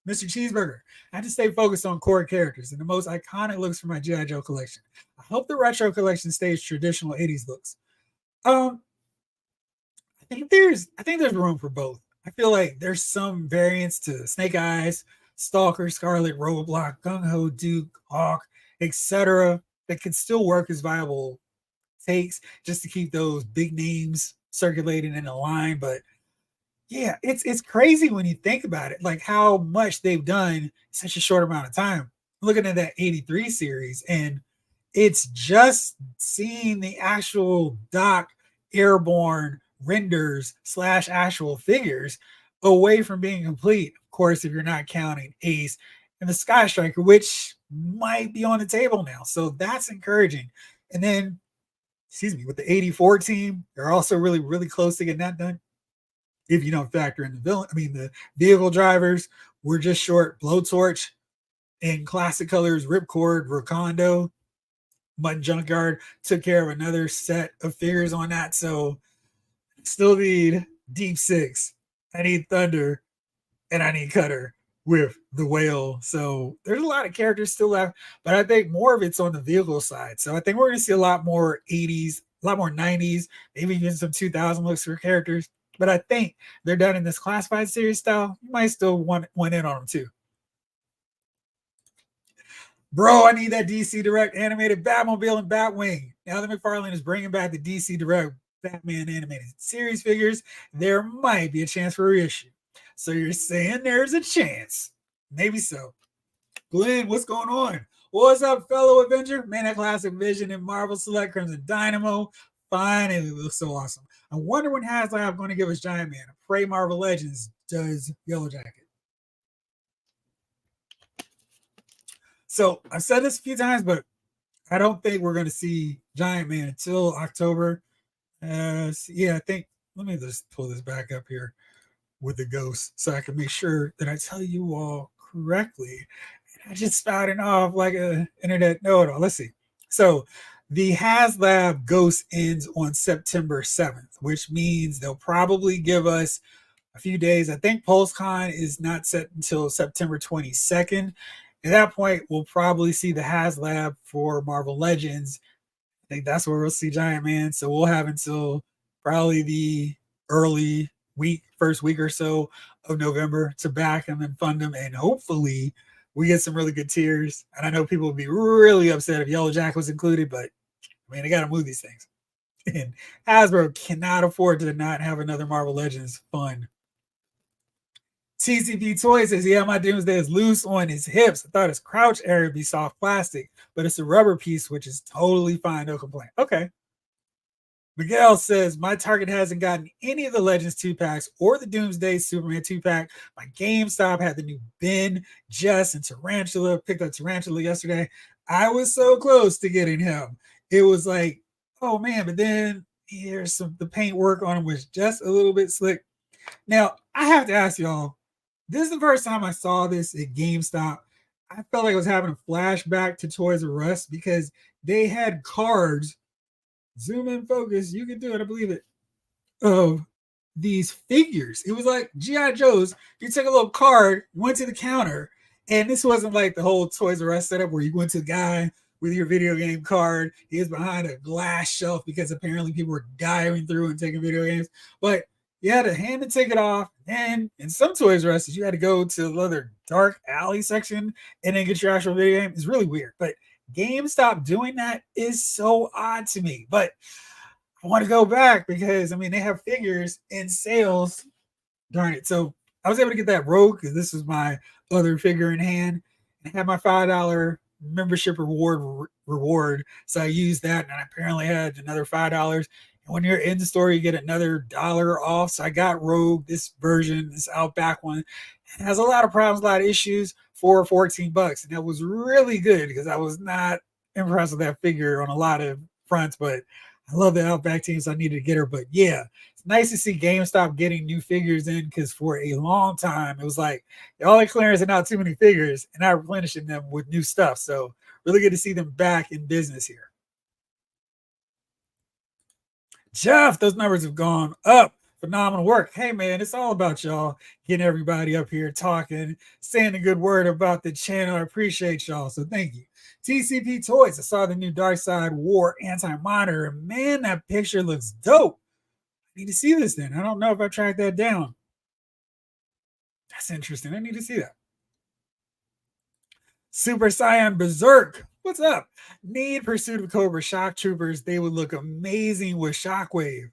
Mr. Cheeseburger, I have to stay focused on core characters and the most iconic looks for my G.I. Joe collection. I hope the retro collection stays traditional 80s looks. I think there's room for both. I feel like there's some variants to Snake Eyes, Stalker, Scarlet, Roadblock, Gung Ho, Duke, Hawk, etc. that could still work as viable takes just to keep those big names circulating in the line. But yeah, it's crazy when you think about it, like how much they've done in such a short amount of time. Looking at that 83 series, and it's just seeing the actual Doc Airborne renders / actual figures away from being complete. Of course, if you're not counting Ace and the Sky Striker, which might be on the table now. So that's encouraging. And then, with the 84 team, they're also really, really close to getting that done. If you don't factor in the vehicle drivers, we're just short Blowtorch in classic colors, Ripcord, Rokondo, Mutton Junkyard took care of another set of figures on that. So still need Deep Six. I need Thunder, and I need Cutter with the Whale. So there's a lot of characters still left, but I think more of it's on the vehicle side. So I think we're going to see a lot more 80s, a lot more 90s, maybe even some 2000 looks for characters. But I think they're done in this classified series style. You might still want in on them too. Bro, I need that DC Direct animated Batmobile and Batwing. Now that McFarlane is bringing back the DC Direct Batman animated series figures, there might be a chance for a reissue. So you're saying there's a chance. Maybe so. Glenn, what's going on? What's up, fellow Avenger? Man, that classic Vision and Marvel Select Crimson Dynamo. Fine, and it looks so awesome. I wonder when HasLab going to give us Giant Man. I pray Marvel Legends does Yellow Jacket. So I've said this a few times, but I don't think we're going to see Giant Man until October. I think, let me just pull this back up here with the ghost so I can make sure that I tell you all correctly. And I just spouting off like an internet know-it-all. Let's see. So the HasLab Ghost ends on September 7th, which means they'll probably give us a few days. I think Pulse Con is not set until September 22nd. At that point, we'll probably see the HasLab for Marvel Legends. I think that's where we'll see Giant Man. So we'll have until probably the early first week or so of November to back him and fund him, and hopefully we get some really good tiers. And I know people would be really upset if Yellow Jack was included, but I mean, they got to move these things. And Hasbro cannot afford to not have another Marvel Legends fun. TCP Toys says, yeah, my Doomsday is loose on his hips. I thought his crouch area would be soft plastic, but it's a rubber piece, which is totally fine. No complaint. Okay. Miguel says, my Target hasn't gotten any of the Legends 2-packs or the Doomsday Superman 2-pack. My GameStop had the new Ben, Jess, and Tarantula. Picked up Tarantula yesterday. I was so close to getting him. It was like, oh man, but then here's the paint work on him was just a little bit slick. Now, I have to ask y'all, this is the first time I saw this at GameStop. I felt like I was having a flashback to Toys R Us because they had cards. Zoom in, focus. You can do it. I believe it. Of these figures. It was like G.I. Joe's. You took a little card, went to the counter, and this wasn't like the whole Toys R Us setup where you went to the guy with your video game card. He was behind a glass shelf because apparently people were diving through and taking video games. But you had to hand the ticket off, and in some Toys R Us, you had to go to the other dark alley section and then get your actual video game. It's really weird. But GameStop doing that is so odd to me, but I want to go back because I mean they have figures in sales. Darn it! So I was able to get that Rogue because this was my other figure in hand. I had my $5 membership reward, so I used that, and I apparently had another $5. And when you're in the store, you get another $1 off. So I got Rogue, this version, this Outback one. It has a lot of problems, a lot of issues for $14. And that was really good because I was not impressed with that figure on a lot of fronts, but I love the Outback team, so I needed to get her. But yeah, it's nice to see GameStop getting new figures in because for a long time, it was like y'all are clearancing out too many figures and not replenishing them with new stuff. So really good to see them back in business here. Jeff, those numbers have gone up. Phenomenal work. Hey, man, it's all about y'all getting everybody up here talking, saying a good word about the channel. I appreciate y'all, so thank you. TCP Toys, I saw the new Dark Side War anti-monitor. Man, that picture looks dope. I need to see this then. I don't know if I tracked that down. That's interesting. I need to see that. Super Saiyan Berserk. What's up? Need Pursuit of Cobra Shock Troopers. They would look amazing with Shockwave.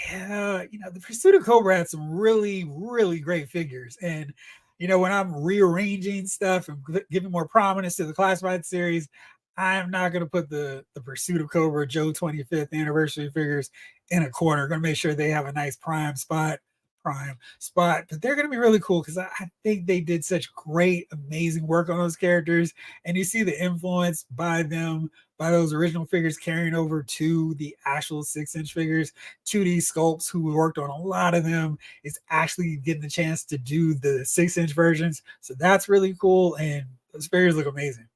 Yeah, the Pursuit of Cobra had some really, really great figures. And, when I'm rearranging stuff and giving more prominence to the Classified series, I'm not going to put the Pursuit of Cobra Joe 25th anniversary figures in a corner. Going to make sure they have a nice prime spot. But they're going to be really cool because I think they did such great, amazing work on those characters. And you see the influence by those original figures carrying over to the actual 6-inch figures. 2D Sculpts, who worked on a lot of them, is actually getting the chance to do the 6-inch versions. So that's really cool. And those figures look amazing.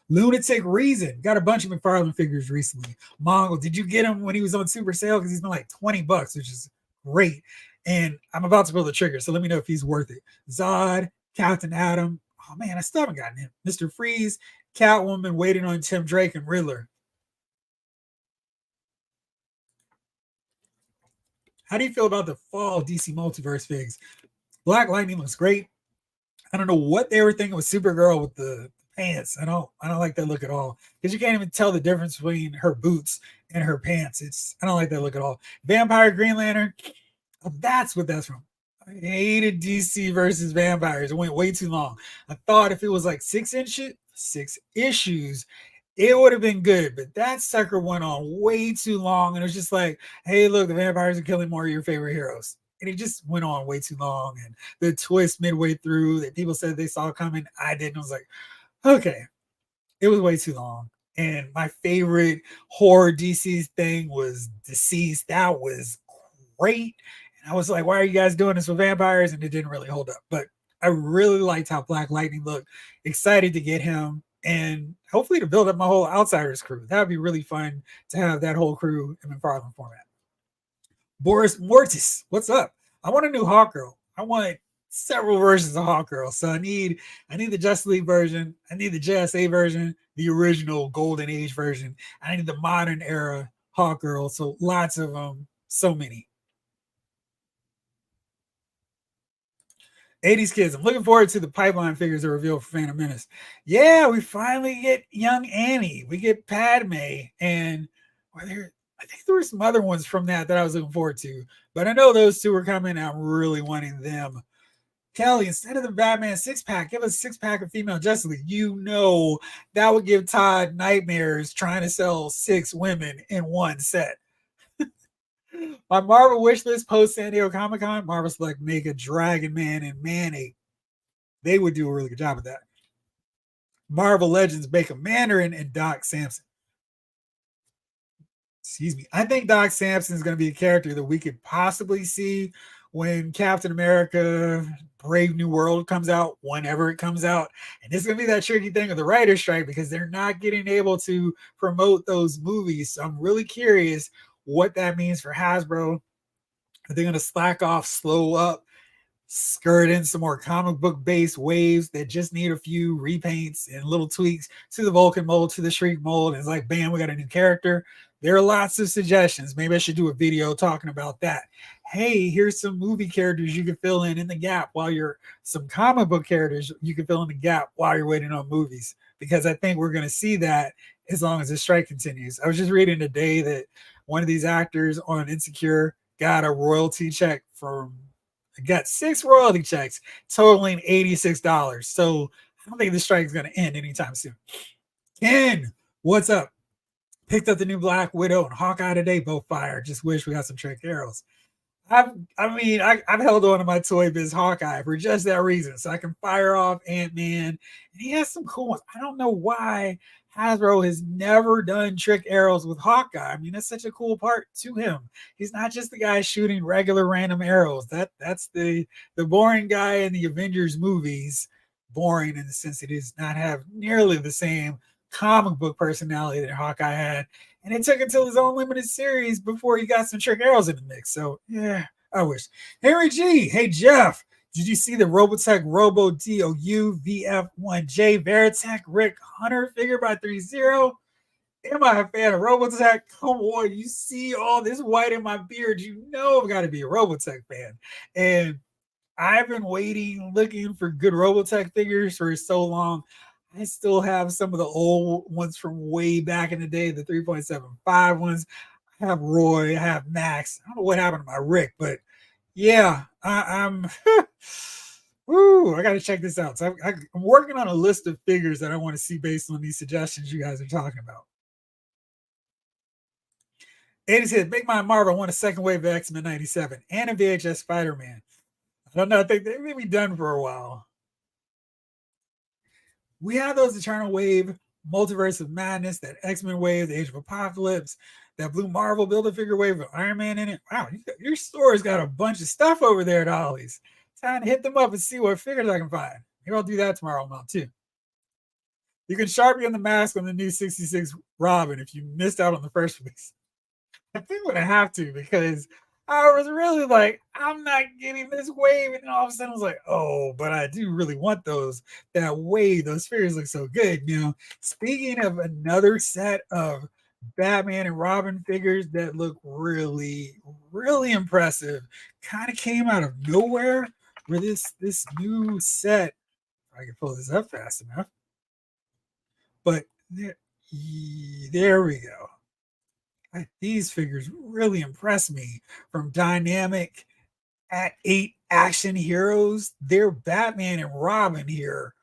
Lunatic Reason. Got a bunch of McFarlane figures recently. Mongol, did you get him when he was on super sale? Because he's been like $20, which is great. And I'm about to pull the trigger, so let me know if he's worth it. Zod, Captain Atom. Oh man, I still haven't gotten him. Mr. Freeze, Catwoman, waiting on Tim Drake and Riddler. How do you feel about the fall DC Multiverse figs? Black Lightning looks great. I don't know what they were thinking with Supergirl with the pants. I don't like that look at all because you can't even tell the difference between her boots and her pants. I don't like that look at all. Vampire Green Lantern. Oh, that's what that's from. I hated DC versus Vampires. It went way too long. I thought if it was like 6 issues, it would have been good. But that sucker went on way too long. And it was just like, hey, look, the vampires are killing more of your favorite heroes. And it just went on way too long. And the twist midway through that people said they saw coming, I didn't. I was like, okay, it was way too long. And my favorite horror DC thing was Deceased. That was great. I was like, why are you guys doing this with vampires? And it didn't really hold up. But I really liked how Black Lightning looked. Excited to get him and hopefully to build up my whole Outsiders crew. That would be really fun to have that whole crew in McFarlane format. Boris Mortis, what's up? I want a new Hawkgirl. I want several versions of Hawkgirl. So I need the Justice League version. I need the JSA version, the original Golden Age version. I need the modern era Hawkgirl. So lots of them, so many. 80s kids. I'm looking forward to the pipeline figures that are revealed for Phantom Menace. Yeah, we finally get young Annie. We get Padme, and I think there were some other ones from that I was looking forward to. But I know those two are coming. I'm really wanting them. Kelly, instead of the Batman 6-pack, give us a 6-pack of female Justice League. You know that would give Todd nightmares trying to sell 6 women in one set. My Marvel wish list post San Diego Comic Con, Marvel's like make a Dragon Man and Man-8. They would do a really good job of that. Marvel Legends make a Mandarin and Doc Samson. Excuse me. I think Doc Samson is going to be a character that we could possibly see when Captain America Brave New World comes out, whenever it comes out. And it's going to be that tricky thing of the writer's strike because they're not getting able to promote those movies. So I'm really curious what that means for Hasbro. Are they going to slack off, slow up, skirt in some more comic book based waves that just need a few repaints and little tweaks to the Vulcan mold, to the Shriek mold? And it's like, bam, we got a new character. There are lots of suggestions. Maybe I should do a video talking about that. Hey, here's some movie characters you can fill in the gap while you're some comic book characters you can fill in the gap while you're waiting on movies, because I think we're going to see that as long as the strike continues. I was just reading today that one of these actors on Insecure got a royalty check from got 6 royalty checks totaling $86. So I don't think the strike is going to end anytime soon. Ken, what's up? Picked up the new Black Widow and Hawkeye today, both fire. Just wish we got some trick arrows. I've held on to my Toy Biz Hawkeye for just that reason, so I can fire off Ant-Man, and he has some cool ones. I don't know why Hasbro has never done trick arrows with Hawkeye. I mean, that's such a cool part to him. He's not just the guy shooting regular random arrows. That's the boring guy in the Avengers movies. Boring in the sense that he does not have nearly the same comic book personality that Hawkeye had. And it took until his own limited series before he got some trick arrows in the mix. So, yeah, I wish. Henry G. Hey, Jeff. Did you see the Robotech Robo DOU VF1J Veritech Rick Hunter figure by 3-0? Am I a fan of Robotech? Come on, you see all this white in my beard. You know I've got to be a Robotech fan. And I've been waiting, looking for good Robotech figures for so long. I still have some of the old ones from way back in the day, the 3.75 ones. I have Roy, I have Max. I don't know what happened to my Rick, but yeah, I'm woo, I got to check this out. So I'm working on a list of figures that I want to see based on these suggestions you guys are talking about. 80s hit, Big Mind Marvel won a second wave of X-Men 97 and a VHS Spider-Man. I don't know, I think they may be done for a while. We have those Eternal Wave, Multiverse of Madness, that X-Men wave, the Age of Apocalypse, that Blue Marvel Build-A-Figure wave with Iron Man in it. Wow, your store's got a bunch of stuff over there at Ollie's. Time to hit them up and see what figures I can find. Maybe I'll do that tomorrow month too. You can Sharpie on the mask on the new 66 Robin if you missed out on the first release. I think I'm going to have to, because I was really like, I'm not getting this wave. And then all of a sudden I was like, oh, but I do really want those. That wave, those figures look so good. You know, speaking of another set of Batman and Robin figures that look really, really impressive, kind of came out of nowhere for this new set. If I can pull this up fast enough. But there we go. These figures really impress me. From Dynamic at 8 Action Heroes, they're Batman and Robin here.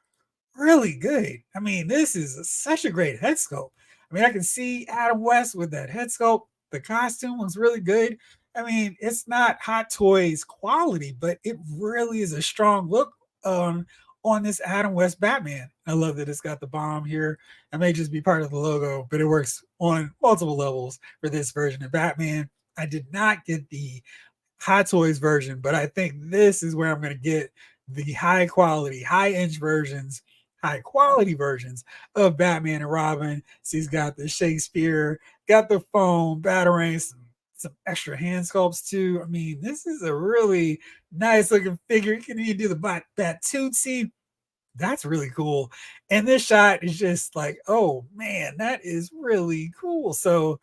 Really good. I mean, this is such a great head sculpt. I mean, I can see Adam West with that head sculpt. The costume looks really good. I mean, it's not Hot Toys quality, but it really is a strong look on this Adam West Batman. I love that it's got the bomb here. It may just be part of the logo, but it works on multiple levels for this version of Batman. I did not get the Hot Toys version, but I think this is where I'm going to get the high quality, high-inch versions, high-quality versions of Batman and Robin. So he's got the Shakespeare, got the foam, Batarang, some extra hand sculpts too. I mean, this is a really nice looking figure. You can even do the Bat Tootsie. That's really cool. And this shot is just like, oh man, that is really cool. So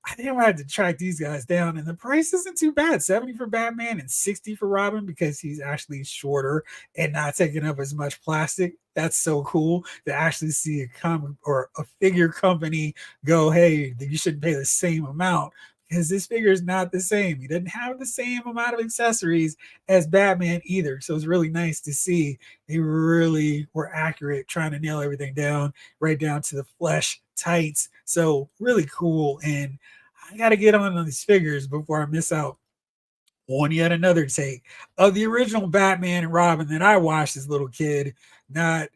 I think I'm gonna have to track these guys down, and the price isn't too bad. 70 for Batman and 60 for Robin because he's actually shorter and not taking up as much plastic. That's so cool to actually see a comic or a figure company go, hey, you shouldn't pay the same amount because this figure is not the same. He doesn't have the same amount of accessories as Batman either. So it's really nice to see they really were accurate trying to nail everything down, right down to the flesh tights. So really cool. And I got to get on these figures before I miss out on yet another take of the original Batman and Robin that I watched as a little kid, not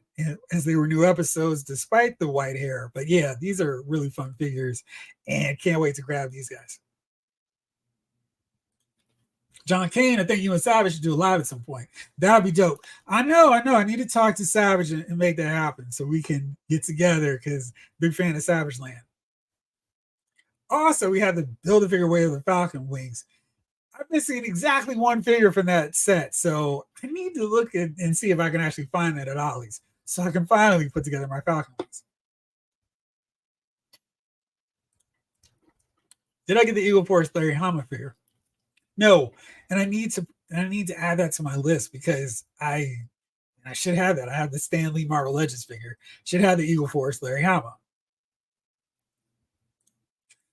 as they were new episodes, despite the white hair. But yeah, these are really fun figures and can't wait to grab these guys. John Kane, I think you and Savage should do a live at some point. That would be dope. I know. I need to talk to Savage and make that happen so we can get together because big fan of Savage Land. Also, we have the Build-A-Figure Way of the Falcon wings. I'm missing exactly one figure from that set, so I need to look at and see if I can actually find that at Ollie's so I can finally put together my Falcon wings. Did I get the Eagle Force Larry Hama figure? No, and I need to add that to my list because I should have that. I have the Stan Lee Marvel Legends figure. Should have the Eagle Force Larry Hama.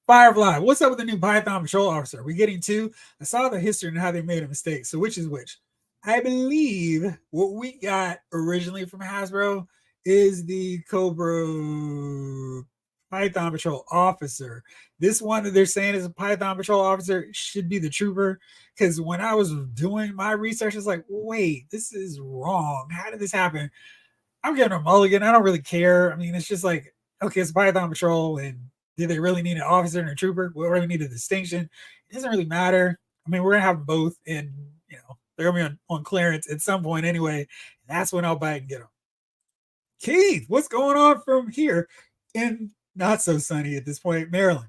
Firefly, what's up with the new Python Patrol Officer? Are we getting two? I saw the history and how they made a mistake. So which is which? I believe what we got originally from Hasbro is the Cobra Python Patrol Officer. This one that they're saying is a Python Patrol Officer should be the Trooper. Because when I was doing my research, it's like, wait, this is wrong. How did this happen? I'm getting a mulligan. I don't really care. I mean, it's just like, okay, it's Python Patrol, and did they really need an officer and a trooper? We really need a distinction. It doesn't really matter. I mean, we're gonna have both, and they're gonna be on clearance at some point anyway. And that's when I'll buy it and get them. Keith, what's going on from here in not so sunny at this point, Maryland?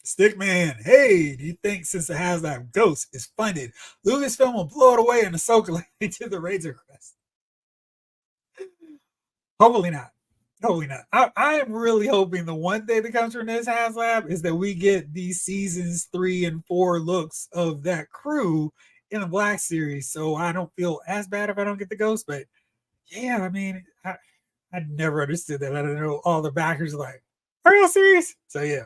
Stickman, hey, do you think since the HasLab Ghost is funded, Lucasfilm will blow it away in Ahsoka to the Razor Crest? Hopefully not. Hopefully not. I am really hoping the one thing that comes from this HasLab is that we get these seasons 3 and 4 looks of that crew in the Black series, so I don't feel as bad if I don't get the Ghost. But yeah, I mean, I never understood that. I don't know. All the backers are like, are you serious? So yeah.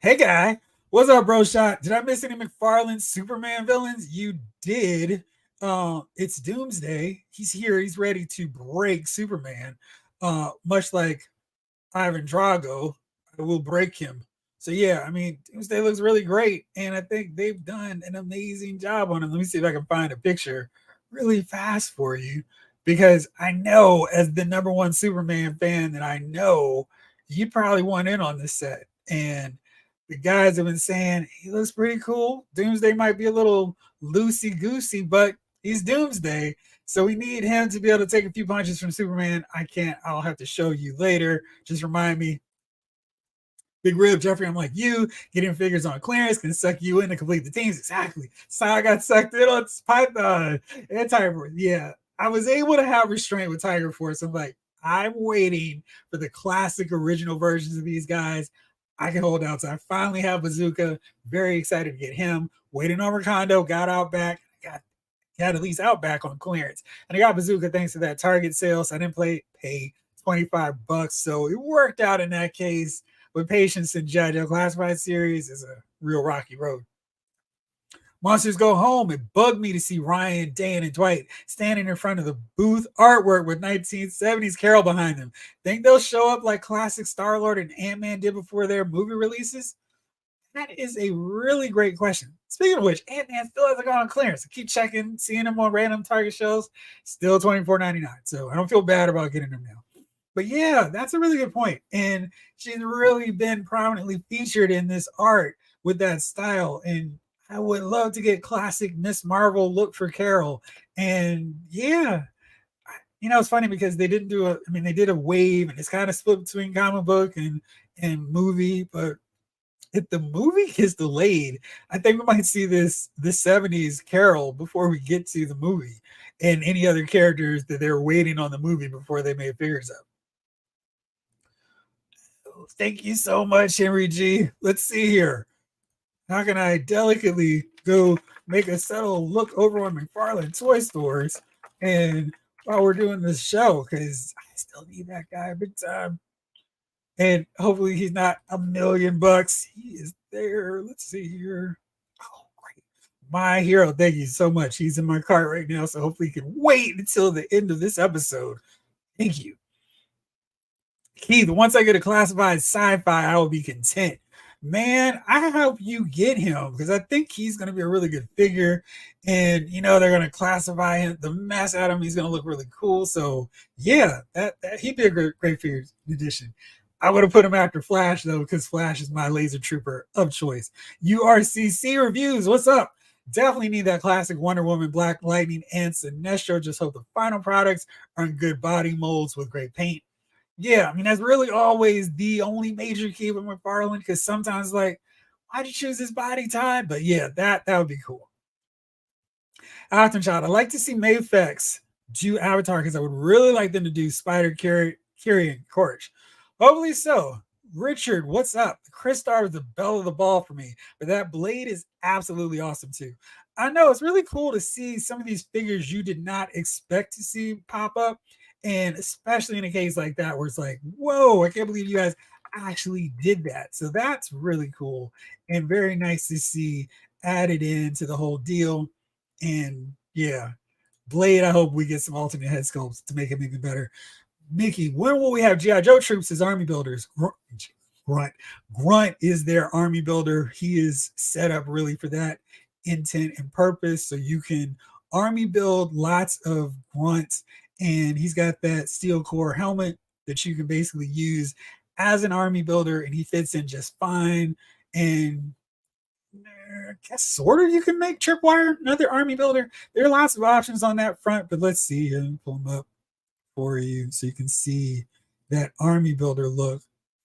Hey guy, what's up, bro? Shot. Did I miss any McFarlane Superman villains? You did. It's Doomsday. He's here. He's ready to break Superman. Much like Ivan Drago, I will break him. So yeah, I mean, Doomsday looks really great, and I think they've done an amazing job on him. Let me see if I can find a picture really fast for you, because I know as the #1 Superman fan that I know, you probably want in on this set. And the guys have been saying he looks pretty cool. Doomsday might be a little loosey goosey, but he's Doomsday. So we need him to be able to take a few punches from Superman. I can't. I'll have to show you later. Just remind me. Big Rib, Jeffrey, I'm like you. Getting figures on clearance can suck you in to complete the teams. Exactly. So I got sucked in on Python and Tiger Force. Yeah, I was able to have restraint with Tiger Force. I'm like, I'm waiting for the classic original versions of these guys. I can hold out. So I finally have Bazooka. Very excited to get him. Waiting on Recondo. Got Outback. Got at least Outback on clearance. And I got Bazooka thanks to that Target sale. So I didn't pay $25. So it worked out in that case. With patience and judge, a classified series is a real rocky road. Monsters Go Home. It bugged me to see Ryan, Dan, and Dwight standing in front of the booth artwork with 1970s Carol behind them. Think they'll show up like classic Star-Lord and Ant-Man did before their movie releases? That is a really great question. Speaking of which, Ant-Man still hasn't gone on clearance. I keep checking, seeing them on random Target shows. Still $24.99. So I don't feel bad about getting them now. But yeah, that's a really good point. And she's really been prominently featured in this art with that style. And I would love to get classic Miss Marvel look for Carol. And yeah, it's funny because they didn't do they did a wave, and it's kind of split between comic book and movie. But if the movie is delayed, I think we might see the 70s Carol before we get to the movie, and any other characters that they're waiting on the movie before they made figures up. Thank you so much, Henry G. Let's see here. How can I delicately go make a subtle look over on McFarlane Toy Stores and while we're doing this show, because I still need that guy big time. And hopefully he's not $1,000,000. He is there. Let's see here. Oh, great. My hero. Thank you so much. He's in my cart right now. So hopefully he can wait until the end of this episode. Thank you. Keith, once I get a classified sci-fi, I will be content. Man, I hope you get him because I think he's going to be a really good figure. And, you know, they're going to classify him, the mess out of him. He's going to look really cool. So, yeah, that he'd be a great figure addition. I would have put him after Flash, though, because Flash is my laser trooper of choice. URCC Reviews, what's up? Definitely need that classic Wonder Woman, Black Lightning, and Sinestro. Just hope the final products are in good body molds with great paint. Yeah, I mean, that's really always the only major key with McFarlane, because sometimes, like, why'd you choose this body type? But yeah, that would be cool. Aftershot, I'd like to see Mayfex do Avatar because I would really like them to do Spider Carrying Corch. Hopefully so. Richard, what's up? Crystar was the belle of the ball for me, but that blade is absolutely awesome too. I know it's really cool to see some of these figures you did not expect to see pop up. And especially in a case like that, where it's like, whoa, I can't believe you guys actually did that. So that's really cool and very nice to see added into the whole deal. And yeah, Blade, I hope we get some alternate head sculpts to make him even better. Mickey, when will we have G.I. Joe troops as army builders? Grunt is their army builder. He is set up really for that intent and purpose. So you can army build lots of grunts. And he's got that steel core helmet that you can basically use as an army builder, and he fits in just fine. And I guess sort of you can make Tripwire another army builder. There are lots of options on that front, but let's see. Let me pull them up for you so you can see that army builder look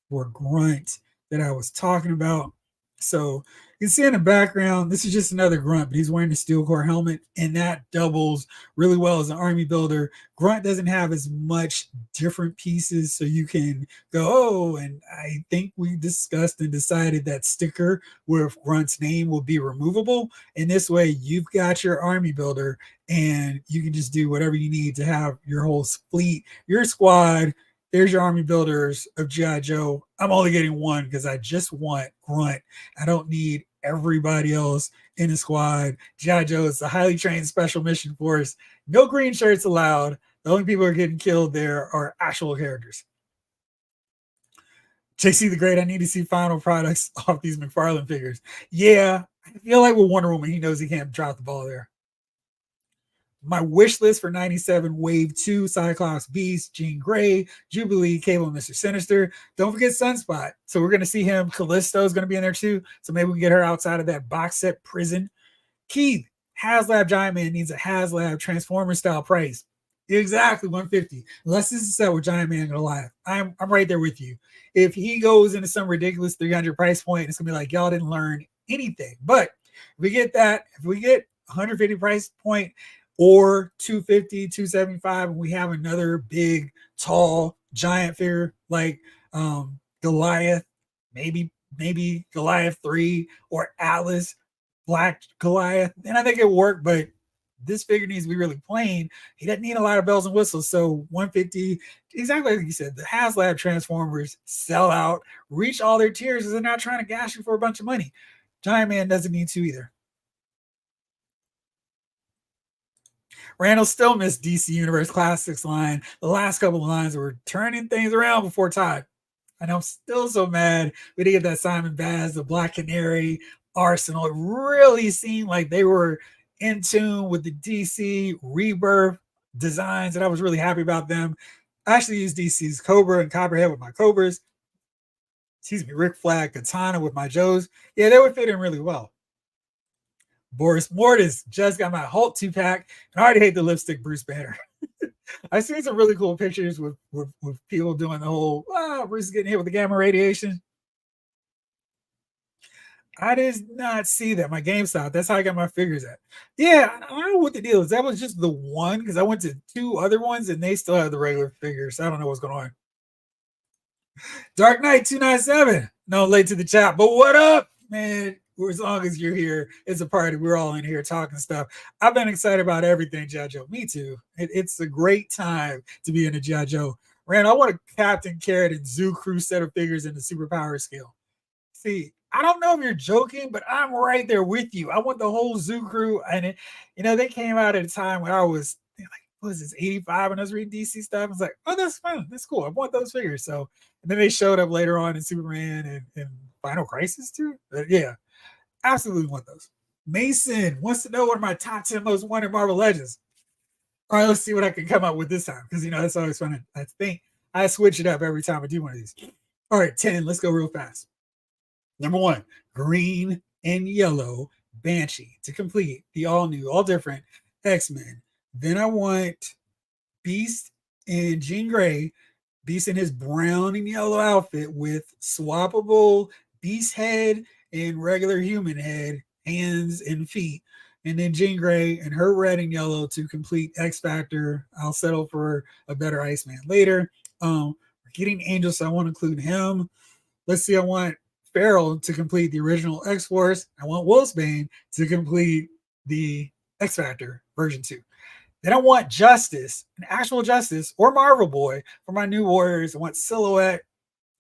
for Grunt that I was talking about. So you can see in the background, this is just another Grunt, but he's wearing a steel core helmet, and that doubles really well as an army builder. Grunt doesn't have as much different pieces, so you can go, oh, and I think we discussed and decided that sticker with Grunt's name will be removable. And this way, you've got your army builder, and you can just do whatever you need to have your whole fleet, your squad. There's your army builders of G.I. Joe. I'm only getting one because I just want Grunt. I don't need everybody else in the squad. G.I. Joe is a highly trained special mission force. No green shirts allowed. The only people who are getting killed there are actual characters. JC the Great, I need to see final products off these McFarlane figures. Yeah, I feel like with Wonder Woman, he knows he can't drop the ball there. My wish list for 97, Wave 2, Cyclops Beast, Jean Grey, Jubilee, Cable, and Mr. Sinister. Don't forget Sunspot. So we're going to see him. Callisto is going to be in there too. So maybe we can get her outside of that box set prison. Keith, HasLab Giant Man needs a HasLab Transformer style price. Exactly, 150. Unless this is set with Giant Man and Goliath. I'm right there with you. If he goes into some ridiculous 300 price point, it's going to be like, y'all didn't learn anything. But if we get that, if we get 150 price point, or 250, 275, and we have another big, tall, giant figure like Goliath, maybe Goliath 3 or Atlas, Black Goliath, then I think it worked, but this figure needs to be really plain. He doesn't need a lot of bells and whistles, so 150, exactly like you said, the HasLab Transformers sell out, reach all their tiers because they're not trying to gash you for a bunch of money. Giant Man doesn't need to either. Randall still missed DC Universe Classics line. The last couple of lines were turning things around before time. And I'm still so mad we didn't get that Simon Baz, the Black Canary, Arsenal. It really seemed like they were in tune with the DC Rebirth designs, and I was really happy about them. I actually used DC's Cobra and Copperhead with my Cobras. Excuse me, Rick Flag, Katana with my Joes. Yeah, they would fit in really well. Boris Mortis just got my Hulk 2-pack, and I already hate the lipstick Bruce Banner. I've seen some really cool pictures with people doing the whole, Bruce is getting hit with the gamma radiation. I did not see that. My GameStop, that's how I got my figures at. Yeah, I don't know what the deal is. That was just the one, because I went to 2 other ones, and they still have the regular figures. So I don't know what's going on. Dark Knight 297. No, late to the chat, but what up, man? As long as you're here, it's a party. We're all in here talking stuff. I've been excited about everything, G.I. Joe. Me too. It's a great time to be in a G.I. Joe. Rand, I want a Captain Carrot and Zoo Crew set of figures in the superpower scale. See, I don't know if you're joking, but I'm right there with you. I want the whole Zoo Crew. And, they came out at a time when I was like, what was this, 85 when I was reading DC stuff? I was like, oh, that's fun. That's cool. I want those figures. So, and then they showed up later on in Superman and Final Crisis too. But yeah, absolutely want those. Mason wants to know what are my top 10 most wanted Marvel Legends. All right, let's see what I can come up with this time. Because, that's always fun. I think I switch it up every time I do one of these. All right, 10. Let's go real fast. Number 1, green and yellow Banshee to complete the all new, all different X-Men. Then I want Beast and Jean Grey, Beast in his brown and yellow outfit with swappable Beast head and regular human head, hands and feet. And then Jean Grey and her red and yellow to complete X Factor. I'll settle for a better Iceman later. We're getting Angel, so I want to include him. Let's see, I want Feral to complete the original X-Force. I want Wolfsbane to complete the X Factor version 2. Then I want Justice, an actual Justice or Marvel Boy for my new Warriors. I want Silhouette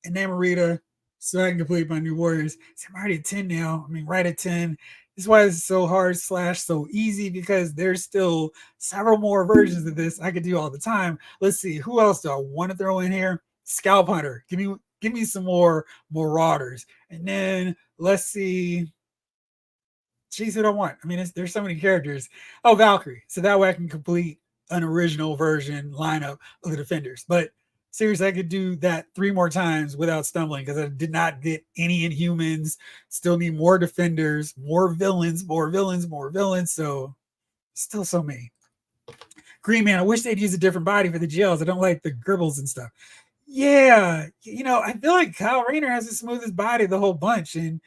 and Namorita so I can complete my new Warriors. So I'm already at 10 now. I mean, right at 10. This is why it's so hard / so easy, because there's still several more versions of this I could do all the time. Let's see, who else do I want to throw in here? Scalp Hunter. Give me some more Marauders. And then let's see. Geez, what I want. I mean, there's so many characters. Oh, Valkyrie. So that way I can complete an original version lineup of the Defenders. But seriously, I could do that 3 more times without stumbling, because I did not get any Inhumans. Still need more Defenders, more villains. So still so many. Green Man, I wish they'd use a different body for the GLs. I don't like the Gribbles and stuff. Yeah, I feel like Kyle Rayner has the smoothest body of the whole bunch, and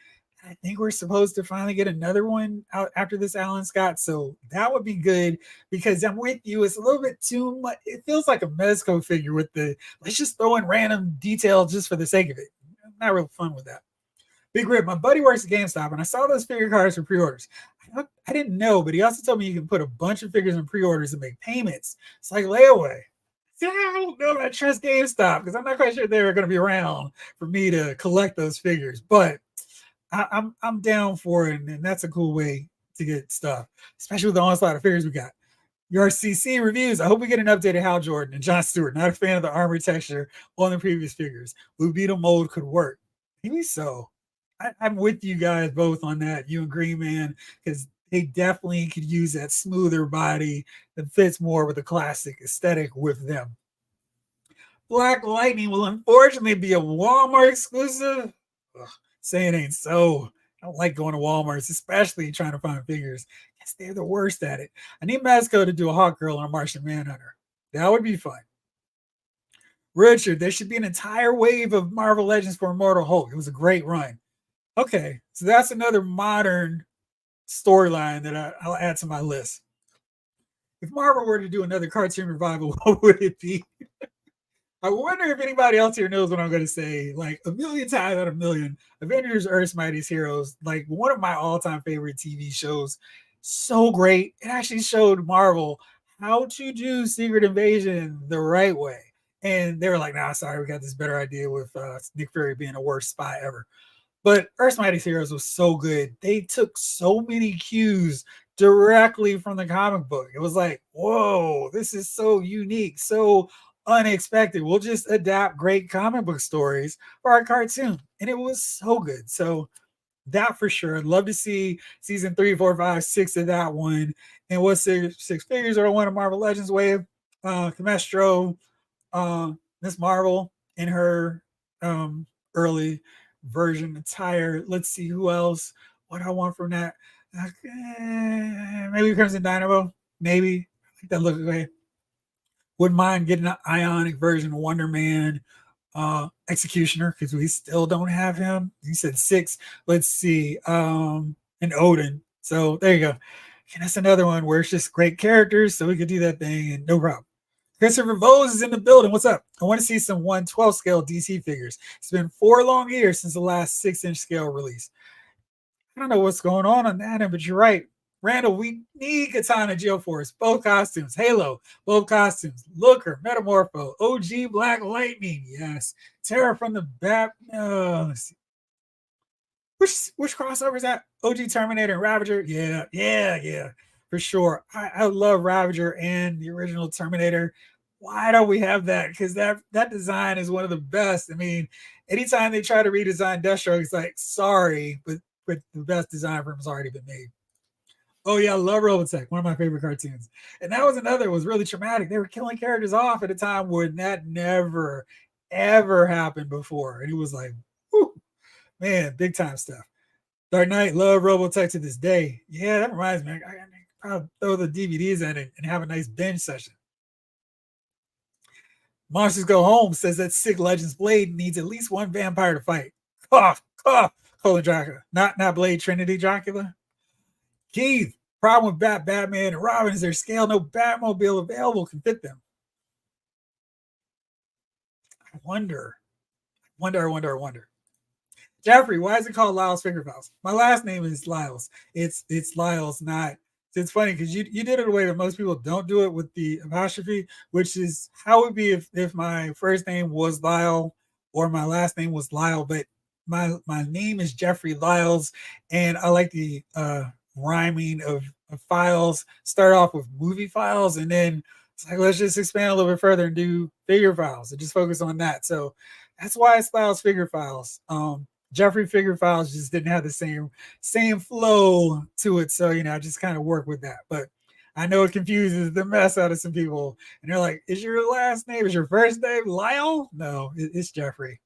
I think we're supposed to finally get another one out after this Alan Scott, so that would be good, because I'm with you. It's a little bit too much. It feels like a Mezco figure with let's just throw in random detail just for the sake of it. I'm not real fun with that. Big Rip, my buddy works at GameStop, and I saw those figure cards for pre-orders. I didn't know, but he also told me you can put a bunch of figures in pre-orders and make payments. It's like layaway. See, I don't know if I trust GameStop, because I'm not quite sure they're going to be around for me to collect those figures, but I'm down for it, and that's a cool way to get stuff, especially with the onslaught of figures we got. Your CC reviews. I hope we get an updated Hal Jordan and John Stewart. Not a fan of the armor texture on the previous figures. Blue Beetle mold could work. Maybe so. I'm with you guys both on that, you and Green Man, because they definitely could use that smoother body that fits more with the classic aesthetic with them. Black Lightning will unfortunately be a Walmart exclusive. Ugh, say it ain't so. I don't like going to Walmarts, especially trying to find figures. I guess they're the worst at it. I need Masco to do a Hawk Girl and a Martian Manhunter. That would be fun. Richard, there should be an entire wave of Marvel Legends for Immortal Hulk. It was a great run. Okay, so that's another modern storyline that I'll add to my list. If Marvel were to do another cartoon revival, what would it be? I wonder if anybody else here knows what I'm going to say. Like a million times out of a million, Avengers Earth's Mightiest Heroes, like one of my all-time favorite TV shows. So great. It actually showed Marvel how to do Secret Invasion the right way. And they were like, nah, sorry, we got this better idea with Nick Fury being the worst spy ever. But Earth's Mightiest Heroes was so good. They took so many cues directly from the comic book. It was like, whoa, this is so unique, so unexpected. We'll just adapt great comic book stories for our cartoon. And it was so good. So that for sure. I'd love to see season 3, 4, 5, 6 of that one. And what six figures are I want a Marvel Legends wave? Camestro, Miss Marvel in her early version attire. Let's see who else. What I want from that. Maybe Crimson Dynamo. Maybe. I think that looks okay. Wouldn't mind getting an Ionic version of Wonder Man, Executioner, because we still don't have him. He said 6. Let's see. And Odin. So there you go. And that's another one where it's just great characters, so we could do that thing and no problem. Christopher Vose is in the building. What's up? I want to see some 1/12 scale DC figures. It's been 4 long years since the last 6-inch scale release. I don't know what's going on that end, but you're right. Randall, we need Katana Geoforce, both costumes. Halo, both costumes. Looker, Metamorpho, OG Black Lightning. Yes. Terra from the Bat. Which crossover is that? OG Terminator and Ravager? Yeah. For sure. I love Ravager and the original Terminator. Why don't we have that? Because that design is one of the best. I mean, anytime they try to redesign Deathstroke, it's like, sorry, but the best design for him has already been made. Oh yeah, I love Robotech, one of my favorite cartoons. And that was another, was really traumatic. They were killing characters off at a time when that never, ever happened before. And it was like, whew, man, big time stuff. Dark Knight, love Robotech to this day. Yeah, that reminds me. I probably throw the DVDs in it and have a nice binge session. Monsters Go Home says that Sick Legends Blade needs at least one vampire to fight. Cough. Colon Dracula. Not Blade Trinity Dracula. Keith, problem with Batman and Robin is their scale. No Batmobile available can fit them. I wonder. Jeffrey, why is it called Lyle's Finger Files? My last name is Lyle's. It's Lyle's, not. It's funny because you did it a way that most people don't do it with the apostrophe, which is how it would be if my first name was Lyle or my last name was Lyle, but my name is Jeffrey Lyles, and I like the rhyming of files. Start off with movie files, and then it's like, let's just expand a little bit further and do figure files and just focus on that. So that's why it's Lyle's Figure Files. Jeffrey Figure Files just didn't have the same flow to it, so I just kind of work with that. But I know it confuses the mess out of some people, and they're like, is your last name, is your first name Lyle? No, it's Jeffrey.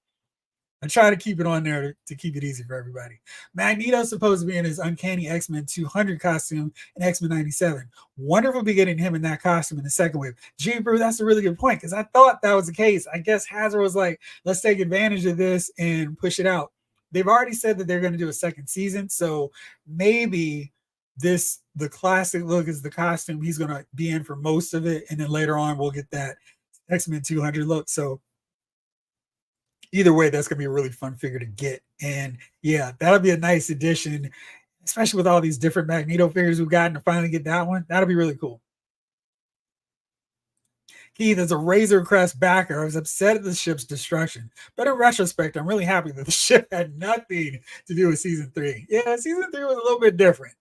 I try to keep it on there to keep it easy for everybody. Magneto's supposed to be in his Uncanny X-Men 200 costume in X-Men 97. Wonder if we'll be getting him in that costume in the second wave. Gee, Brew, that's a really good point, because I thought that was the case. I guess Hasbro was like, let's take advantage of this and push it out. They've already said that they're going to do a second season, so maybe the classic look is the costume he's going to be in for most of it, and then later on we'll get that X-Men 200 look. So either way, that's going to be a really fun figure to get. And yeah, that'll be a nice addition, especially with all these different Magneto figures we've gotten to finally get that one. That'll be really cool. Keith, as a Razor Crest backer, I was upset at the ship's destruction. But in retrospect, I'm really happy that the ship had nothing to do with season 3. Yeah, season 3 was a little bit different.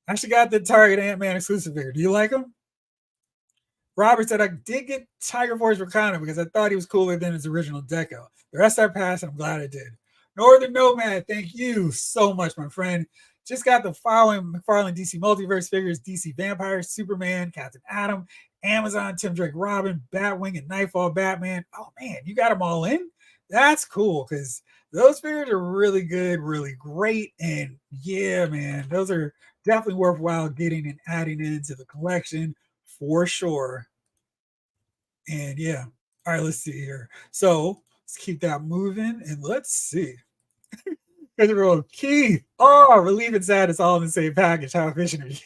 I actually got the Target Ant-Man exclusive figure. Do you like him? Robert said, I did get Tiger Force Wakanda because I thought he was cooler than his original deco. The rest I passed, and I'm glad I did. Northern Nomad, thank you so much, my friend. Just got the following McFarlane DC Multiverse figures: DC Vampire, Superman, Captain Atom, Amazon, Tim Drake Robin, Batwing, and Nightfall Batman. Oh, man, you got them all in? That's cool, because those figures are really good, really great. And yeah, man, those are definitely worthwhile getting and adding into the collection for sure. And yeah, all right, let's see here. So let's keep that moving, and let's see. Keith, oh, relief and sad, it's all in the same package. How efficient are you?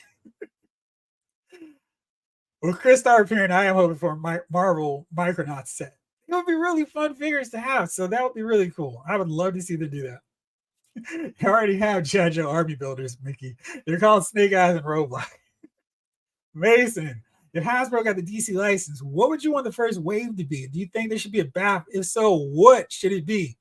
With Chris Star appearing, I am hoping for a Marvel Micronauts set. It would be really fun figures to have, so that would be really cool. I would love to see them do that. I already have G.I. Joe Army Builders, Mickey. They're called Snake Eyes and Roadblock. Mason, if Hasbro got the DC license, what would you want the first wave to be? Do you think there should be a BAF? If so, what should it be?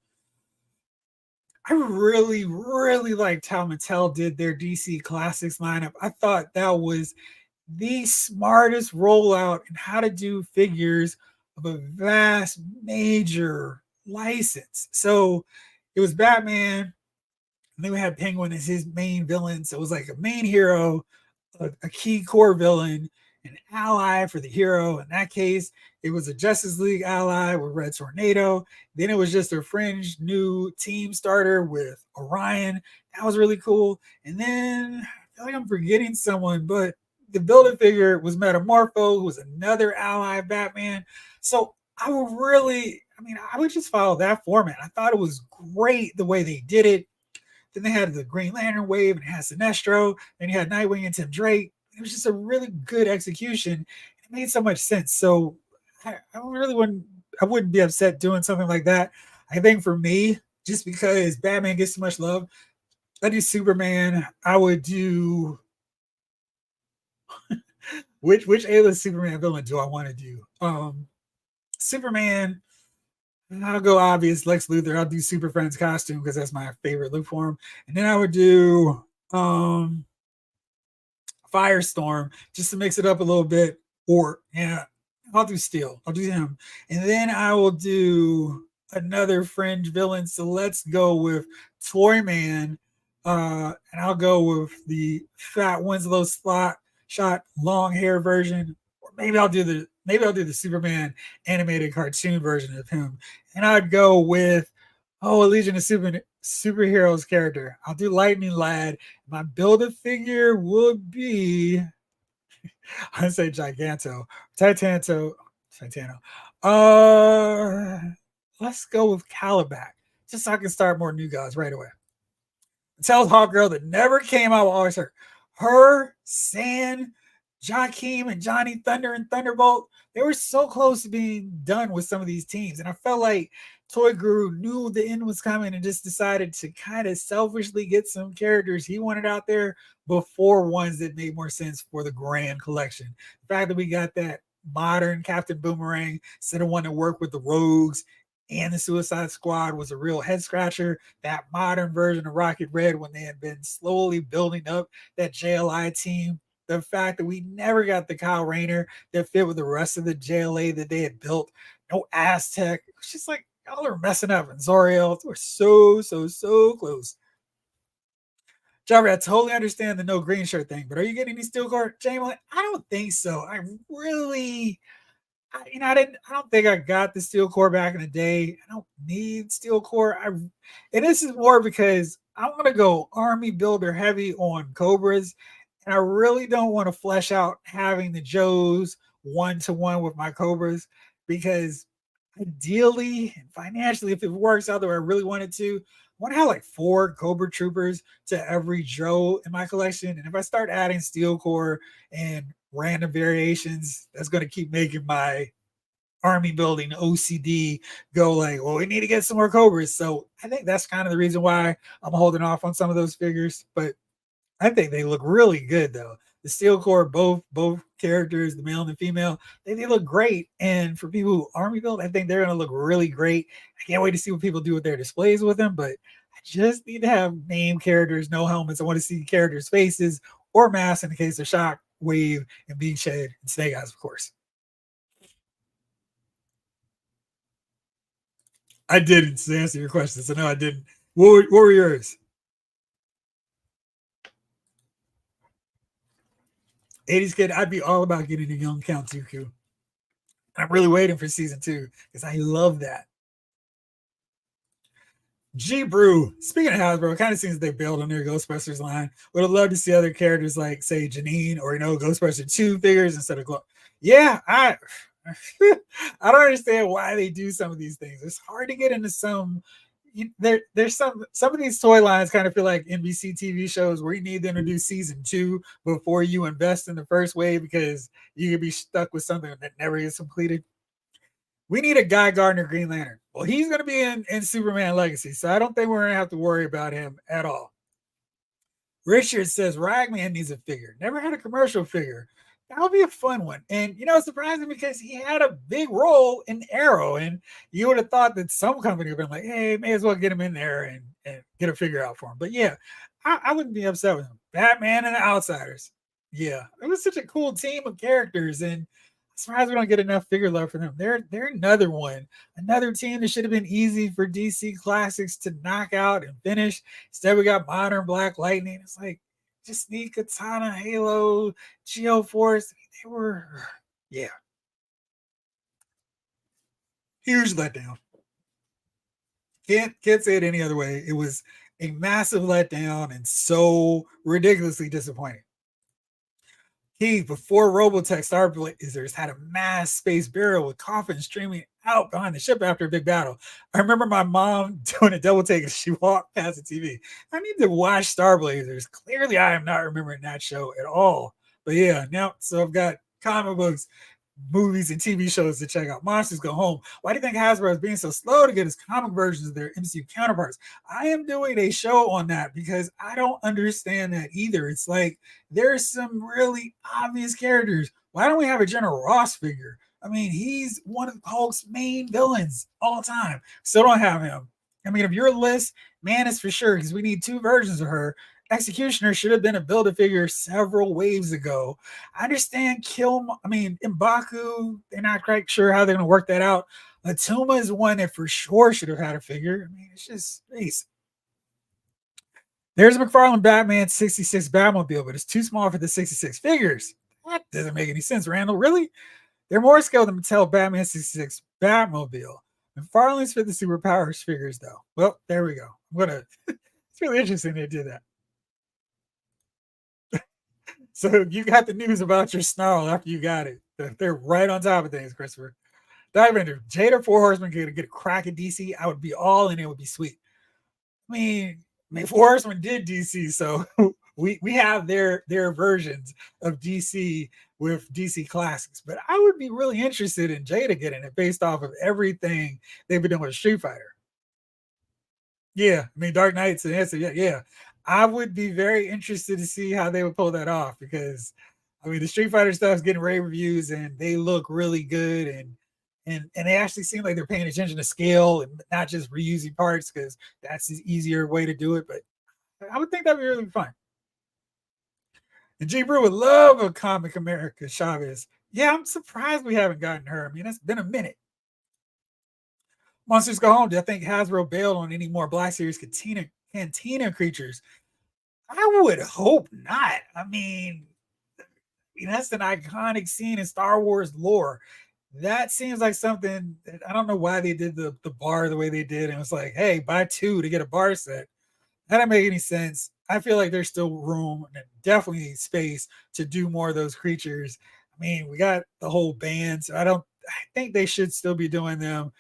I really, really liked how Mattel did their DC Classics lineup. I thought that was the smartest rollout in how to do figures of a vast, major license. So it was Batman, and then we had Penguin as his main villain. So it was like a main hero, a key core villain, an ally for the hero. In that case, it was a Justice League ally with Red Tornado. Then it was just a fringe new team starter with Orion. That was really cool. And then I feel like I'm forgetting someone, but the builder figure was Metamorpho, who was another ally of Batman. So I would just follow that format. I thought it was great the way they did it. Then they had the Green Lantern wave, and it had Sinestro. Then you had Nightwing and Tim Drake. It was just a really good execution. And it made so much sense. So I really wouldn't be upset doing something like that. I think for me, just because Batman gets so much love, I do Superman. I would do which A-list Superman villain do I want to do? Superman. I'll go obvious Lex Luthor. I'll do Super Friends costume because that's my favorite look for him. And then I would do Firestorm just to mix it up a little bit. Or yeah, I'll do Steel. I'll do him. And then I will do another fringe villain. So let's go with Toyman. And I'll go with the Fat Winslow shot long hair version. Or maybe I'll do the Superman animated cartoon version of him. And I'd go with a Legion of Superheroes character. I'll do Lightning Lad. My build-a-figure would be I say Titano. Let's go with Calabac, just so I can start more new gods right away. Tells Hawk Girl that never came out with always her, Sand, Joaquin, and Johnny Thunder and Thunderbolt. They were so close to being done with some of these teams, and I felt like Toy Guru knew the end was coming and just decided to kind of selfishly get some characters he wanted out there before ones that made more sense for the grand collection. The fact that we got that modern Captain Boomerang instead of one that worked with the Rogues and the Suicide Squad was a real head scratcher. That modern version of Rocket Red, when they had been slowly building up that JLI team, the fact that we never got the Kyle Rayner that fit with the rest of the JLA that they had built, no Aztec. It was just like, y'all are messing up. And Zoriel, we're so close. Jabber, I totally understand the no green shirt thing, but are you getting any steel core, Jamie? I don't think so. I don't think I got the steel core back in the day. I don't need steel core. And this is more because I want to go army builder heavy on Cobras, and I really don't want to flesh out having the Joes 1-to-1 with my Cobras because ideally and financially, if it works out the way I really wanted to, I want to have like 4 Cobra Troopers to every Joe in my collection. And if I start adding steel core and random variations, that's going to keep making my army building OCD go like, well, we need to get some more Cobras. So I think that's kind of the reason why I'm holding off on some of those figures. But I think they look really good though. The steel core, both characters, the male and the female, they look great. And for people who army build, I think they're going to look really great. I can't wait to see what people do with their displays with them. But I just need to have name characters, no helmets. I want to see characters' faces or masks in the case of Shock, Wave, and Beachhead and Snake Eyes, of course. I didn't answer your question, so no, I didn't. What were yours? 80s kid, I'd be all about getting a young Count Dooku. I'm really waiting for season 2 because I love that. G Brew, speaking of Hasbro, it kind of seems they bailed on their Ghostbusters line. Would have loved to see other characters like, say, Janine or, Ghostbusters 2 figures instead of Yeah, I don't understand why they do some of these things. It's hard to get into some. There's some of these toy lines kind of feel like NBC TV shows where you need to introduce season 2 before you invest in the first wave because you could be stuck with something that never gets completed. We need a Guy Gardner Green Lantern. Well, he's going to be in Superman Legacy, so I don't think we're going to have to worry about him at all. Richard says Ragman needs a figure. Never had a commercial figure. That would be a fun one. And, surprising because he had a big role in Arrow. And you would have thought that some company would have been like, hey, may as well get him in there and get a figure out for him. But yeah, I wouldn't be upset with him. Batman and the Outsiders. Yeah, it was such a cool team of characters. And I'm surprised we don't get enough figure love for them. They're another one. Another team that should have been easy for DC Classics to knock out and finish. Instead, we got Modern Black Lightning. It's like, just need Katana, Halo, Geoforce. They were, yeah. Huge letdown. Can't say it any other way. It was a massive letdown and so ridiculously disappointing. Keith, before Robotech, Starblazers had a mass space burial with coffins streaming out behind the ship after a big battle. I remember my mom doing a double take as she walked past the TV. I need to watch Starblazers. Clearly, I am not remembering that show at all. But yeah, now, so I've got comic books, movies and TV shows to check out. Monsters Go Home. Why do you think Hasbro is being so slow to get its comic versions of their MCU counterparts? I am doing a show on that because I don't understand that either. It's like there's some really obvious characters. Why don't we have a General Ross figure? I mean, he's one of Hulk's main villains all time. Still don't have him. I mean, if your list, man, is for sure because we need two versions of her. Executioner should have been a Build-A-Figure several waves ago. I understand M'Baku, they're not quite sure how they're going to work that out. Atuma is one that for sure should have had a figure. I mean, it's just space. There's a McFarlane Batman 66 Batmobile, but it's too small for the 66 figures. That doesn't make any sense, Randall. Really? They're more scaled than Mattel Batman 66 Batmobile. McFarlane's for the superpowers figures, though. Well, there we go. It's really interesting they did that. So you got the news about your snarl after you got it. They're right on top of things, Christopher. Dive into Jada 4 Horsemen get a crack at DC. I would be all in. It would be sweet. I mean 4 Horsemen did DC, so we have their versions of DC with DC classics. But I would be really interested in Jada getting it based off of everything they've been doing with Street Fighter. Yeah, I mean Dark Knights and answer. Yeah. I would be very interested to see how they would pull that off because I mean the Street Fighter stuff is getting rave reviews and they look really good and they actually seem like they're paying attention to scale and not just reusing parts because that's the easier way to do it. But I would think that'd be really fun. And G Brew would love a Comic America Chavez. Yeah, I'm surprised we haven't gotten her. I mean, that's been a minute. Monsters Go Home. Do I think Hasbro bailed on any more Black Series Cantina creatures? I would hope not. I mean, that's an iconic scene in Star Wars lore. That seems like something that I don't know why they did the bar the way they did. And it was like, hey, buy 2 to get a bar set. That doesn't make any sense. I feel like there's still room and definitely space to do more of those creatures. I mean, we got the whole band, so I think they should still be doing them.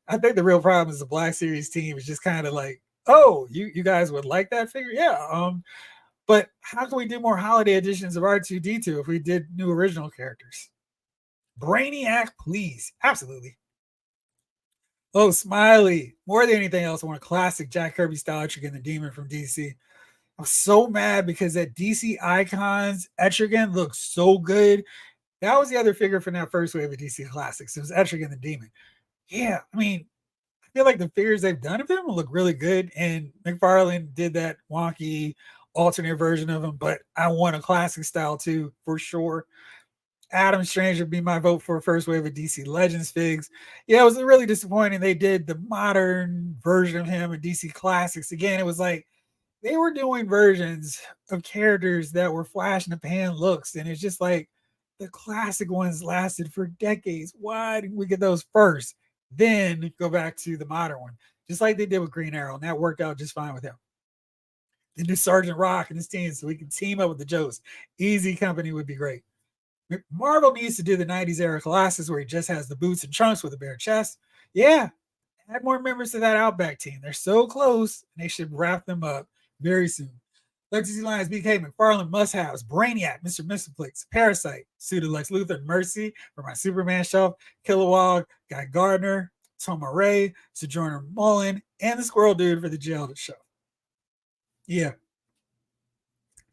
I think the real problem is the Black Series team is just kind of like, oh, you guys would like that figure? Yeah. But how can we do more holiday editions of R2D2 if we did new original characters? Brainiac, please. Absolutely. Oh, Smiley. More than anything else, I want a classic Jack Kirby style Etrigan the Demon from DC. I'm so mad because that DC Icons Etrigan looks so good. That was the other figure from that first wave of DC Classics. It was Etrigan the Demon. Yeah, I mean, I feel like the figures they've done of him will look really good. And McFarlane did that wonky alternate version of him, but I want a classic style too, for sure. Adam Strange would be my vote for first wave of DC Legends figs. Yeah, it was really disappointing. They did the modern version of him in DC Classics. Again, it was like they were doing versions of characters that were flash in the pan looks. And it's just like the classic ones lasted for decades. Why didn't we get those first? Then go back to the modern one, just like they did with Green Arrow, and that worked out just fine with him. Then do Sergeant Rock and his team so we can team up with the Joes. Easy Company would be great. Marvel needs to do the 90s era classics where he just has the boots and trunks with a bare chest. Yeah, add more members to that Outback team. They're so close, and they should wrap them up very soon. Legacy Lions, BK, McFarlane must-haves, Brainiac, Mr. Mistleplex, Parasite, suited Lex Luthor, Mercy for my Superman shelf, Kilowog, Guy Gardner, Tom Ray, Sojourner Mullen, and the Squirrel Dude for the jail shelf. Yeah.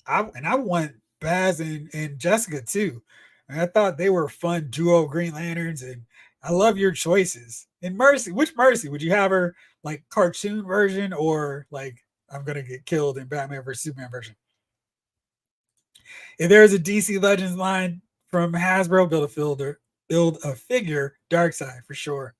I want Baz and Jessica too. And I thought they were fun duo Green Lanterns, and I love your choices. And Mercy, which Mercy? Would you have her like cartoon version or like I'm gonna get killed in Batman vs Superman version? If there's a DC Legends line from Hasbro, build a figure, Darkseid for sure.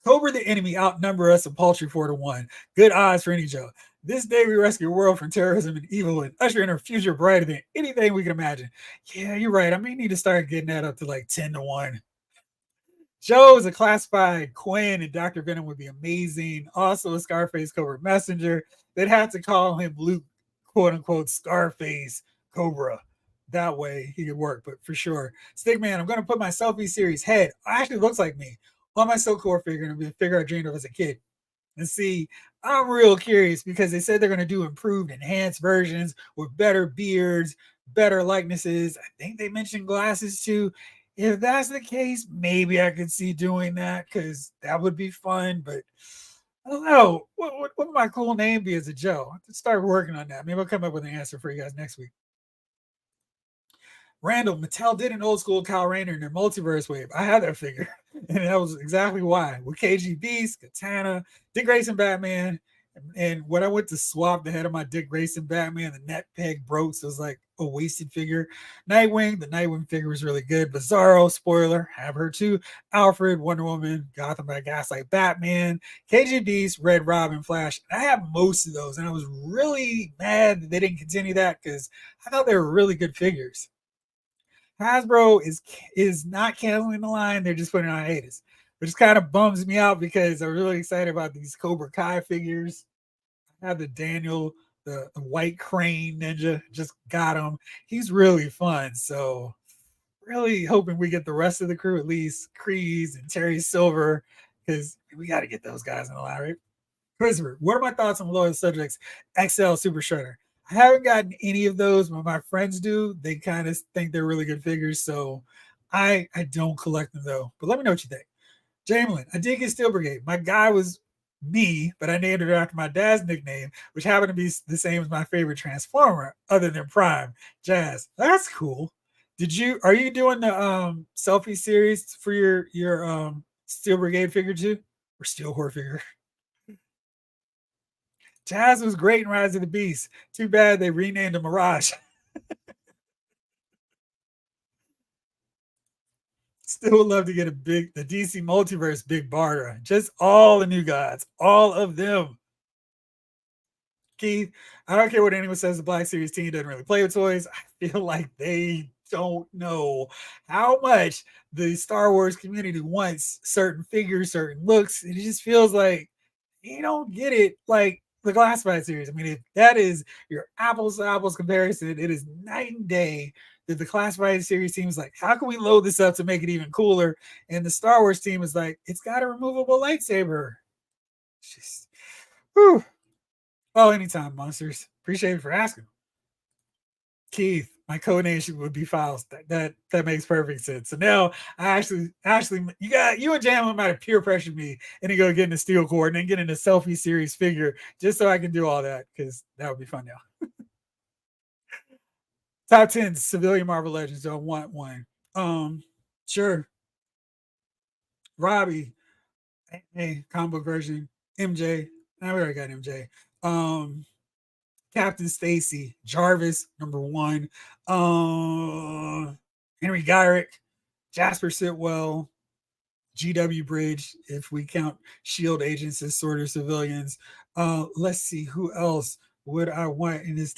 Cobra the enemy outnumber us a paltry 4-1. Good odds for any Joe. This day we rescue the world from terrorism and evil and usher in a future brighter than anything we can imagine. Yeah, you're right. I may need to start getting that up to like 10-1. Joe is a classified Quinn and Dr. Venom would be amazing. Also a Scarface Cobra messenger. They'd have to call him Luke, quote unquote, Scarface Cobra. That way he could work, but for sure. Stickman, I'm going to put my selfie series head, actually looks like me, on my SoCore figure and be a figure I dreamed of as a kid. And see, I'm real curious because they said they're going to do improved, enhanced versions with better beards, better likenesses. I think they mentioned glasses too. If that's the case, maybe I could see doing that because that would be fun. But I don't know. What would my cool name be as a Joe? I have to start working on that. Maybe I'll come up with an answer for you guys next week. Randall, Mattel did an old school Kyle Rayner in their multiverse wave. I had that figure, and that was exactly why. With KG Beast, Katana, Dick Grayson Batman, and when I went to swap the head of my Dick Grayson Batman, the neck peg broke, so it was like a wasted figure. Nightwing, the Nightwing figure was really good. Bizarro, spoiler, have her too. Alfred, Wonder Woman, Gotham by Gaslight Batman, KG Beast, Red Robin, Flash. And I have most of those, and I was really mad that they didn't continue that because I thought they were really good figures. Hasbro is not canceling the line; they're just putting on hiatus, which kind of bums me out because I'm really excited about these Cobra Kai figures. I have the Daniel, the White Crane Ninja, just got him. He's really fun, so really hoping we get the rest of the crew, at least Kreese and Terry Silver, because we got to get those guys in the line, right? Christopher, what are my thoughts on Loyal Subjects XL Super Shredder? I haven't gotten any of those, but my friends do. They kind of think they're really good figures, so I don't collect them though. But let me know what you think. Jamelin, I did get Steel Brigade. My guy was me, but I named it after my dad's nickname, which happened to be the same as my favorite Transformer, other than Prime. Jazz, that's cool. Are you doing the selfie series for your Steel Brigade figure too? Or Steel Horror figure? Jazz was great in Rise of the Beast. Too bad they renamed him Mirage. Still would love to get the DC Multiverse Big Barter. Just all the new gods, all of them. Keith, I don't care what anyone says. The Black Series team doesn't really play with toys. I feel like they don't know how much the Star Wars community wants certain figures, certain looks. It just feels like you don't get it like the classified series. I mean, if that is your apples to apples comparison, it is night and day that the classified series team is like, how can we load this up to make it even cooler? And the Star Wars team is like, it's got a removable lightsaber. Just, whew. Oh, anytime, monsters. Appreciate it for asking. Keith, my code name would be Files. That makes perfect sense. So now I actually you and Jamlin might have peer pressured me and then go get in the steel cord and then get in the selfie series figure just so I can do all that because that would be fun now. Top 10 civilian Marvel Legends. Don't want one. Sure. Robbie, hey, comic book version. MJ. I already got MJ. Captain Stacy, Jarvis, number one. Henry Gyrick, Jasper Sitwell, GW Bridge, if we count Shield agents as sort of civilians. Let's see who else would I want in this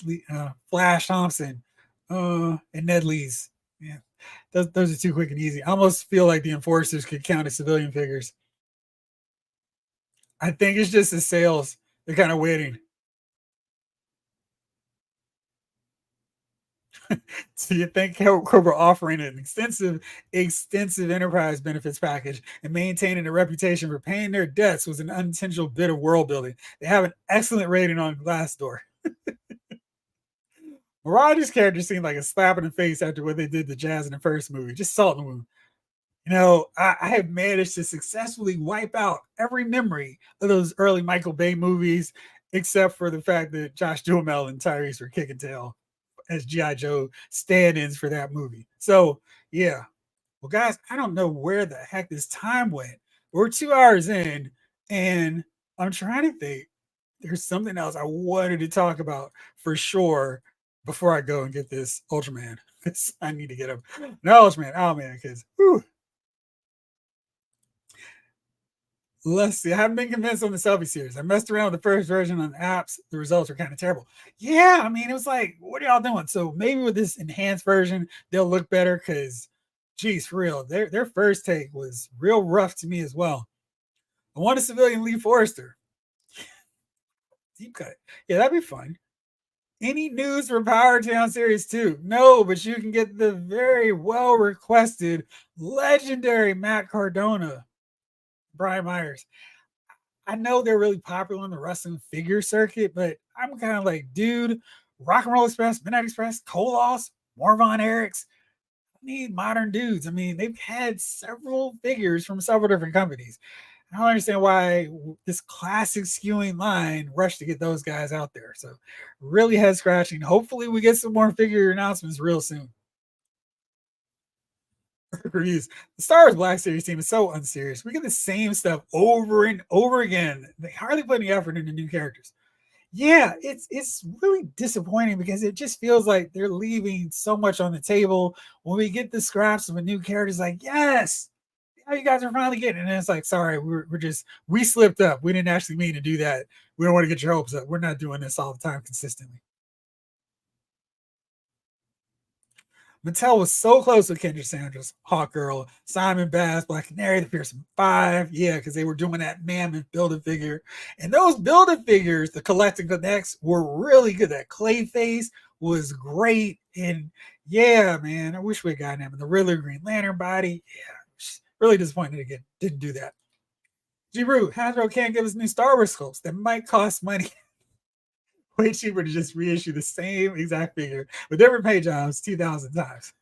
Flash Thompson, and Ned Lees. Yeah, those are too quick and easy. I almost feel like the Enforcers could count as civilian figures. I think it's just the sales. They're kind of waiting. So you think Cobra offering an extensive enterprise benefits package and maintaining a reputation for paying their debts was an unintentional bit of world building. They have an excellent rating on Glassdoor. Mirage's character seemed like a slap in the face after what they did to Jazz in the first movie. Just salt in the wound. You know, I have managed to successfully wipe out every memory of those early Michael Bay movies, except for the fact that Josh Duhamel and Tyrese were kicking tail as G.I. Joe stand-ins for that movie. So, yeah. Well, guys, I don't know where the heck this time went. We're 2 hours in, and I'm trying to think. There's something else I wanted to talk about for sure before I go and get this Ultraman. Because I need to get him. No, Ultraman. Oh, man, because, let's see. I haven't been convinced on the selfie series. I messed around with the first version on the apps. The results were kind of terrible. Yeah, I mean, it was like, what are y'all doing? So maybe with this enhanced version, they'll look better because, geez, for real, their first take was real rough to me as well. I want a civilian Lee Forrester. Deep cut. Yeah, that'd be fun. Any news for Power Town Series 2? No, but you can get the very well requested legendary Matt Cardona. Brian Myers. I know they're really popular in the wrestling figure circuit, but I'm kind of like, dude, Rock and Roll Express, Midnight Express, Koloss, more Von Erichs. need modern dudes. I mean, they've had several figures from several different companies. I don't understand why this classic skewing line rushed to get those guys out there. So really head scratching. Hopefully we get some more figure announcements real soon. Reviews. The Star Wars Black Series team is so unserious. We get the same stuff over and over again. They hardly put any effort into new characters. Yeah, it's really disappointing because it just feels like they're leaving so much on the table. When we get the scraps of a new character, it's like, yes, how you guys are finally getting it. And it's like, sorry, we slipped up. We didn't actually mean to do that. We don't want to get your hopes up. We're not doing this all the time consistently. Mattel was so close with Kendra Sanders, Hawk Girl, Simon Bass, Black Canary, the Fearsome Five. Yeah, because they were doing that mammoth build-a-figure. And those build-a-figures, the Collect and Connects, were really good. That Clayface was great. And yeah, man, I wish we had gotten him. And the Riddler Green Lantern body, yeah, really disappointed again. Didn't do that. G-Root, Hasbro can't give us new Star Wars sculpts that might cost money. Way cheaper to just reissue the same exact figure with different paint jobs 2,000 times.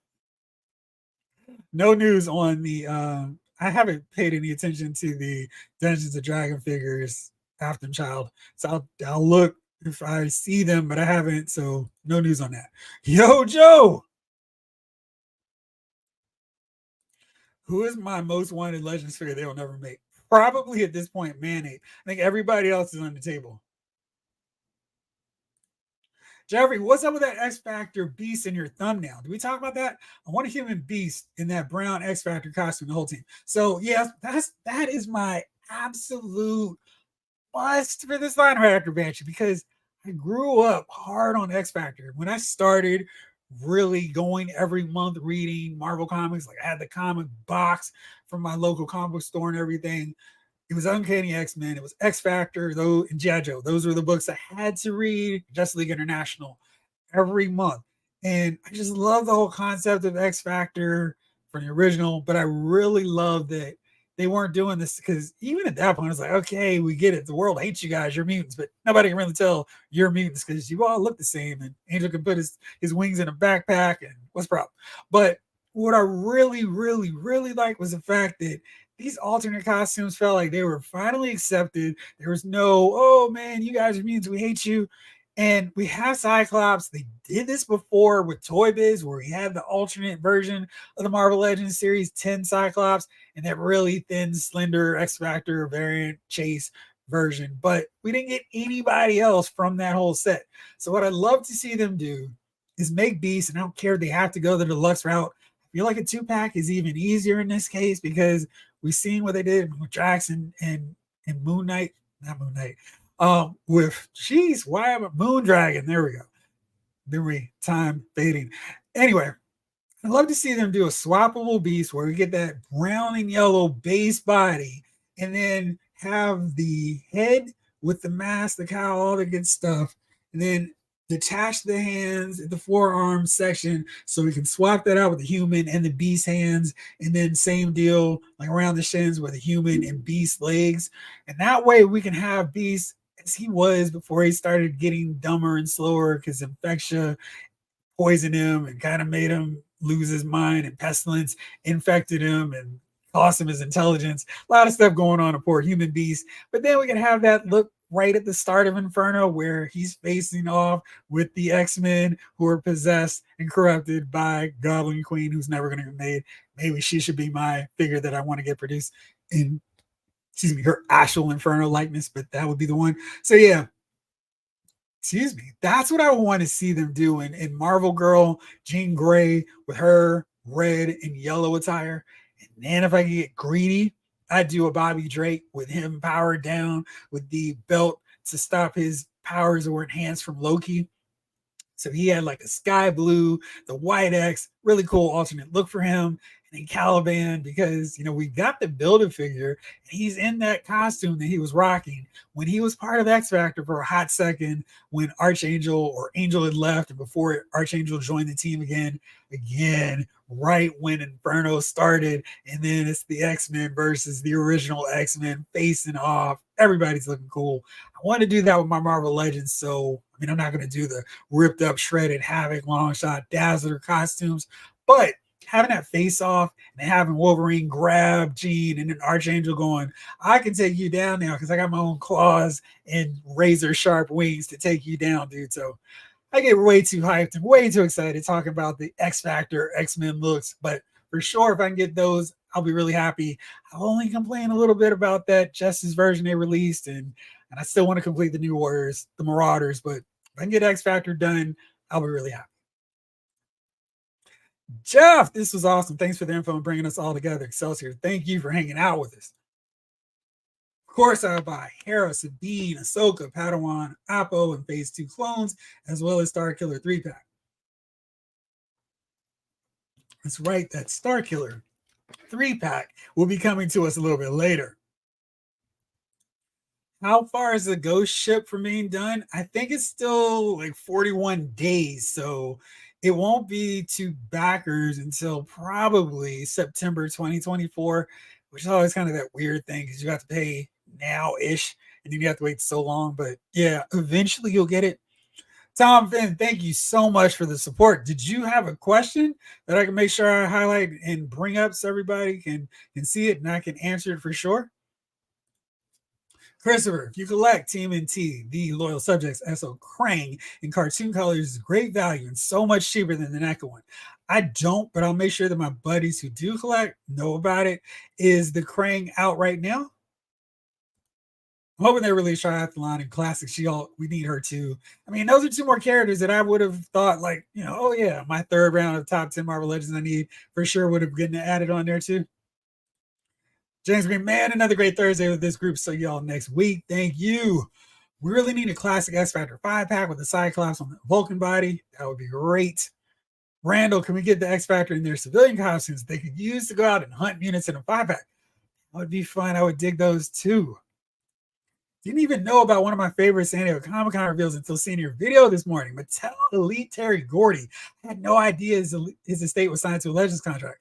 No news on the. I haven't paid any attention to the Dungeons and Dragon figures after Child, so I'll look if I see them, but I haven't. So no news on that. Yo, Joe, who is my most wanted Legends figure they will never make? Probably at this point, Mayonnaise. I think everybody else is on the table. Jeffrey, what's up with that X Factor beast in your thumbnail? Did we talk about that? I want a human beast in that brown X Factor costume, the whole team. So yes, that is my absolute must for this line right after Banshee because I grew up hard on X Factor. When I started really going every month reading Marvel comics, like I had the comic box from my local comic book store and everything. It was Uncanny X-Men. It was X Factor, though, and G.I. Joe. Those were the books I had to read. Justice League International every month. And I just love the whole concept of X Factor from the original, but I really love that they weren't doing this because even at that point, it's like, okay, we get it. The world hates you guys. You're mutants, but nobody can really tell you're mutants because you all look the same. And Angel can put his wings in a backpack, and what's the problem? But what I really, really, really like was the fact that these alternate costumes felt like they were finally accepted. There was no, oh man, you guys are mutants, we hate you. And we have Cyclops. They did this before with Toy Biz, where we had the alternate version of the Marvel Legends series 10 Cyclops and that really thin, slender X Factor variant Chase version. But we didn't get anybody else from that whole set. So what I'd love to see them do is make Beast, and I don't care if they have to go the deluxe route. I feel like a 2-pack is even easier in this case because we've seen what they did with Drax and Moon Knight, not Moon Knight. With why am I Moon Dragon? There we go. Memory time fading. Anyway, I'd love to see them do a swappable beast where we get that brown and yellow base body and then have the head with the mask, the cowl, all the good stuff, and then detach the hands at the forearm section so we can swap that out with the human and the beast hands, and then same deal like around the shins with the human and beast legs. And that way we can have Beast as he was before he started getting dumber and slower because Infectia poisoned him and kind of made him lose his mind, and Pestilence infected him and cost him his intelligence. A lot of stuff going on a poor human Beast. But then we can have that look right at the start of Inferno where he's facing off with the X-Men who are possessed and corrupted by Goblin Queen, who's never going to be made. Maybe she should be my figure that I want to get produced in, her actual Inferno likeness, but that would be the one. So yeah, that's what I want to see them do in Marvel Girl, Jean Grey with her red and yellow attire. And then if I could get greedy, I'd do a Bobby Drake with him powered down with the belt to stop his powers that were enhanced from Loki. So he had like a sky blue, the white X, really cool alternate look for him. And then Caliban, because, we got the Build-A-Figure, and he's in that costume that he was rocking when he was part of X Factor for a hot second when Archangel or Angel had left, and before Archangel joined the team again, right when Inferno started. And then it's the X-Men versus the original X-Men facing off. Everybody's looking cool. I want to do that with my Marvel Legends. So, I'm not going to do the ripped up, shredded Havoc, long shot, Dazzler costumes, but having that face off and having Wolverine grab Jean and then Archangel going, I can take you down now because I got my own claws and razor sharp wings to take you down, dude. So I get way too hyped and way too excited talking about the X Factor X-Men looks. But for sure, if I can get those, I'll be really happy. I'll only complain a little bit about that Justice version they released, and I still want to complete the New Warriors, the Marauders. But if I can get X Factor done, I'll be really happy. Jeff, this was awesome. Thanks for the info and bringing us all together. Excelsior, thank you for hanging out with us. Of course, I buy Hera, Sabine, Ahsoka, Padawan, Appo, and Phase 2 clones, as well as Starkiller 3-pack. That's right, that Starkiller 3-pack will be coming to us a little bit later. How far is the ghost ship from being done? I think it's still like 41 days, so it won't be to backers until probably September 2024, which is always kind of that weird thing because you have to pay now-ish and then you have to wait so long. But yeah, eventually you'll get it. Tom Finn, thank you so much for the support. Did you have a question that I can make sure I highlight and bring up so everybody can see it and I can answer it for sure? Christopher, if you collect TMNT, the Loyal Subjects SO Krang in cartoon colors is great value and so much cheaper than the NECA one. I don't, but I'll make sure that my buddies who do collect know about it. Is the Krang out right now? I'm hoping they release Triathlon and Classic She-Hulk. We need her too. I mean, those are two more characters that I would have thought like, oh yeah, my third round of top 10 Marvel Legends I need for sure would have gotten added on there too. James Green, man, another great Thursday with this group. So y'all next week. Thank you. We really need a classic X Factor 5-pack with the Cyclops on the Vulcan body. That would be great. Randall, can we get the X Factor in their civilian costumes they could use to go out and hunt units in a 5-pack? That would be fun. I would dig those too. Didn't even know about one of my favorite San Diego Comic-Con reveals until seeing your video this morning. Mattel Elite Terry Gordy. I had no idea his estate was signed to a Legends contract.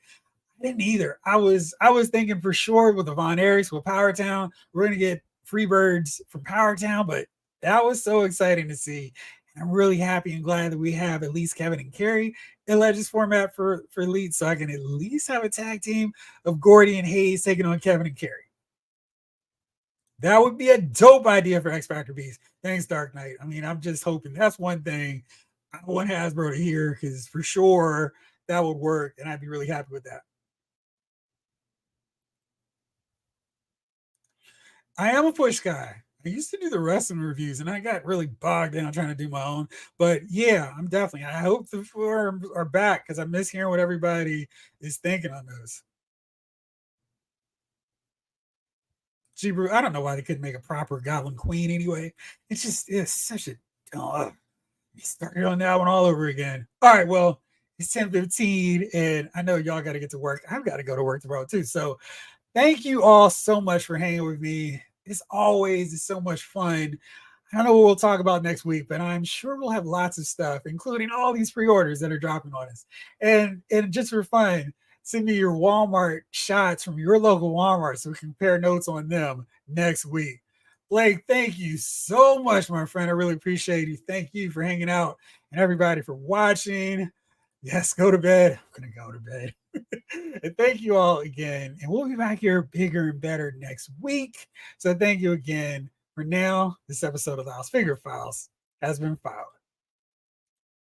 I didn't either. I was thinking for sure with the Von Erichs with Power Town, we're gonna get Freebirds from Power Town, but that was so exciting to see. And I'm really happy and glad that we have at least Kevin and Carrie in Legends format for Elite, so I can at least have a tag team of Gordy and Hayes taking on Kevin and Carrie. That would be a dope idea for X Factor Beast. Thanks, Dark Knight. I mean, I'm just hoping that's one thing I want Hasbro to hear because for sure that would work, and I'd be really happy with that. I am a push guy. I used to do the wrestling reviews and I got really bogged down trying to do my own. But yeah, I'm definitely, I hope the forums are back because I miss hearing what everybody is thinking on those. G-Brew, I don't know why they couldn't make a proper Goblin Queen anyway. It's such a, you started on that one all over again. All right, well, it's 10:15 and I know y'all got to get to work. I've got to go to work tomorrow too. So thank you all so much for hanging with me. It's so much fun. I don't know what we'll talk about next week, but I'm sure we'll have lots of stuff, including all these pre-orders that are dropping on us. And just for fun, send me your Walmart shots from your local Walmart so we can compare notes on them next week. Blake, thank you so much, my friend. I really appreciate you. Thank you for hanging out and everybody for watching. Yes, go to bed. I'm going to go to bed. And thank you all again. And we'll be back here bigger and better next week. So thank you again. For now, this episode of the House Figure Files has been filed.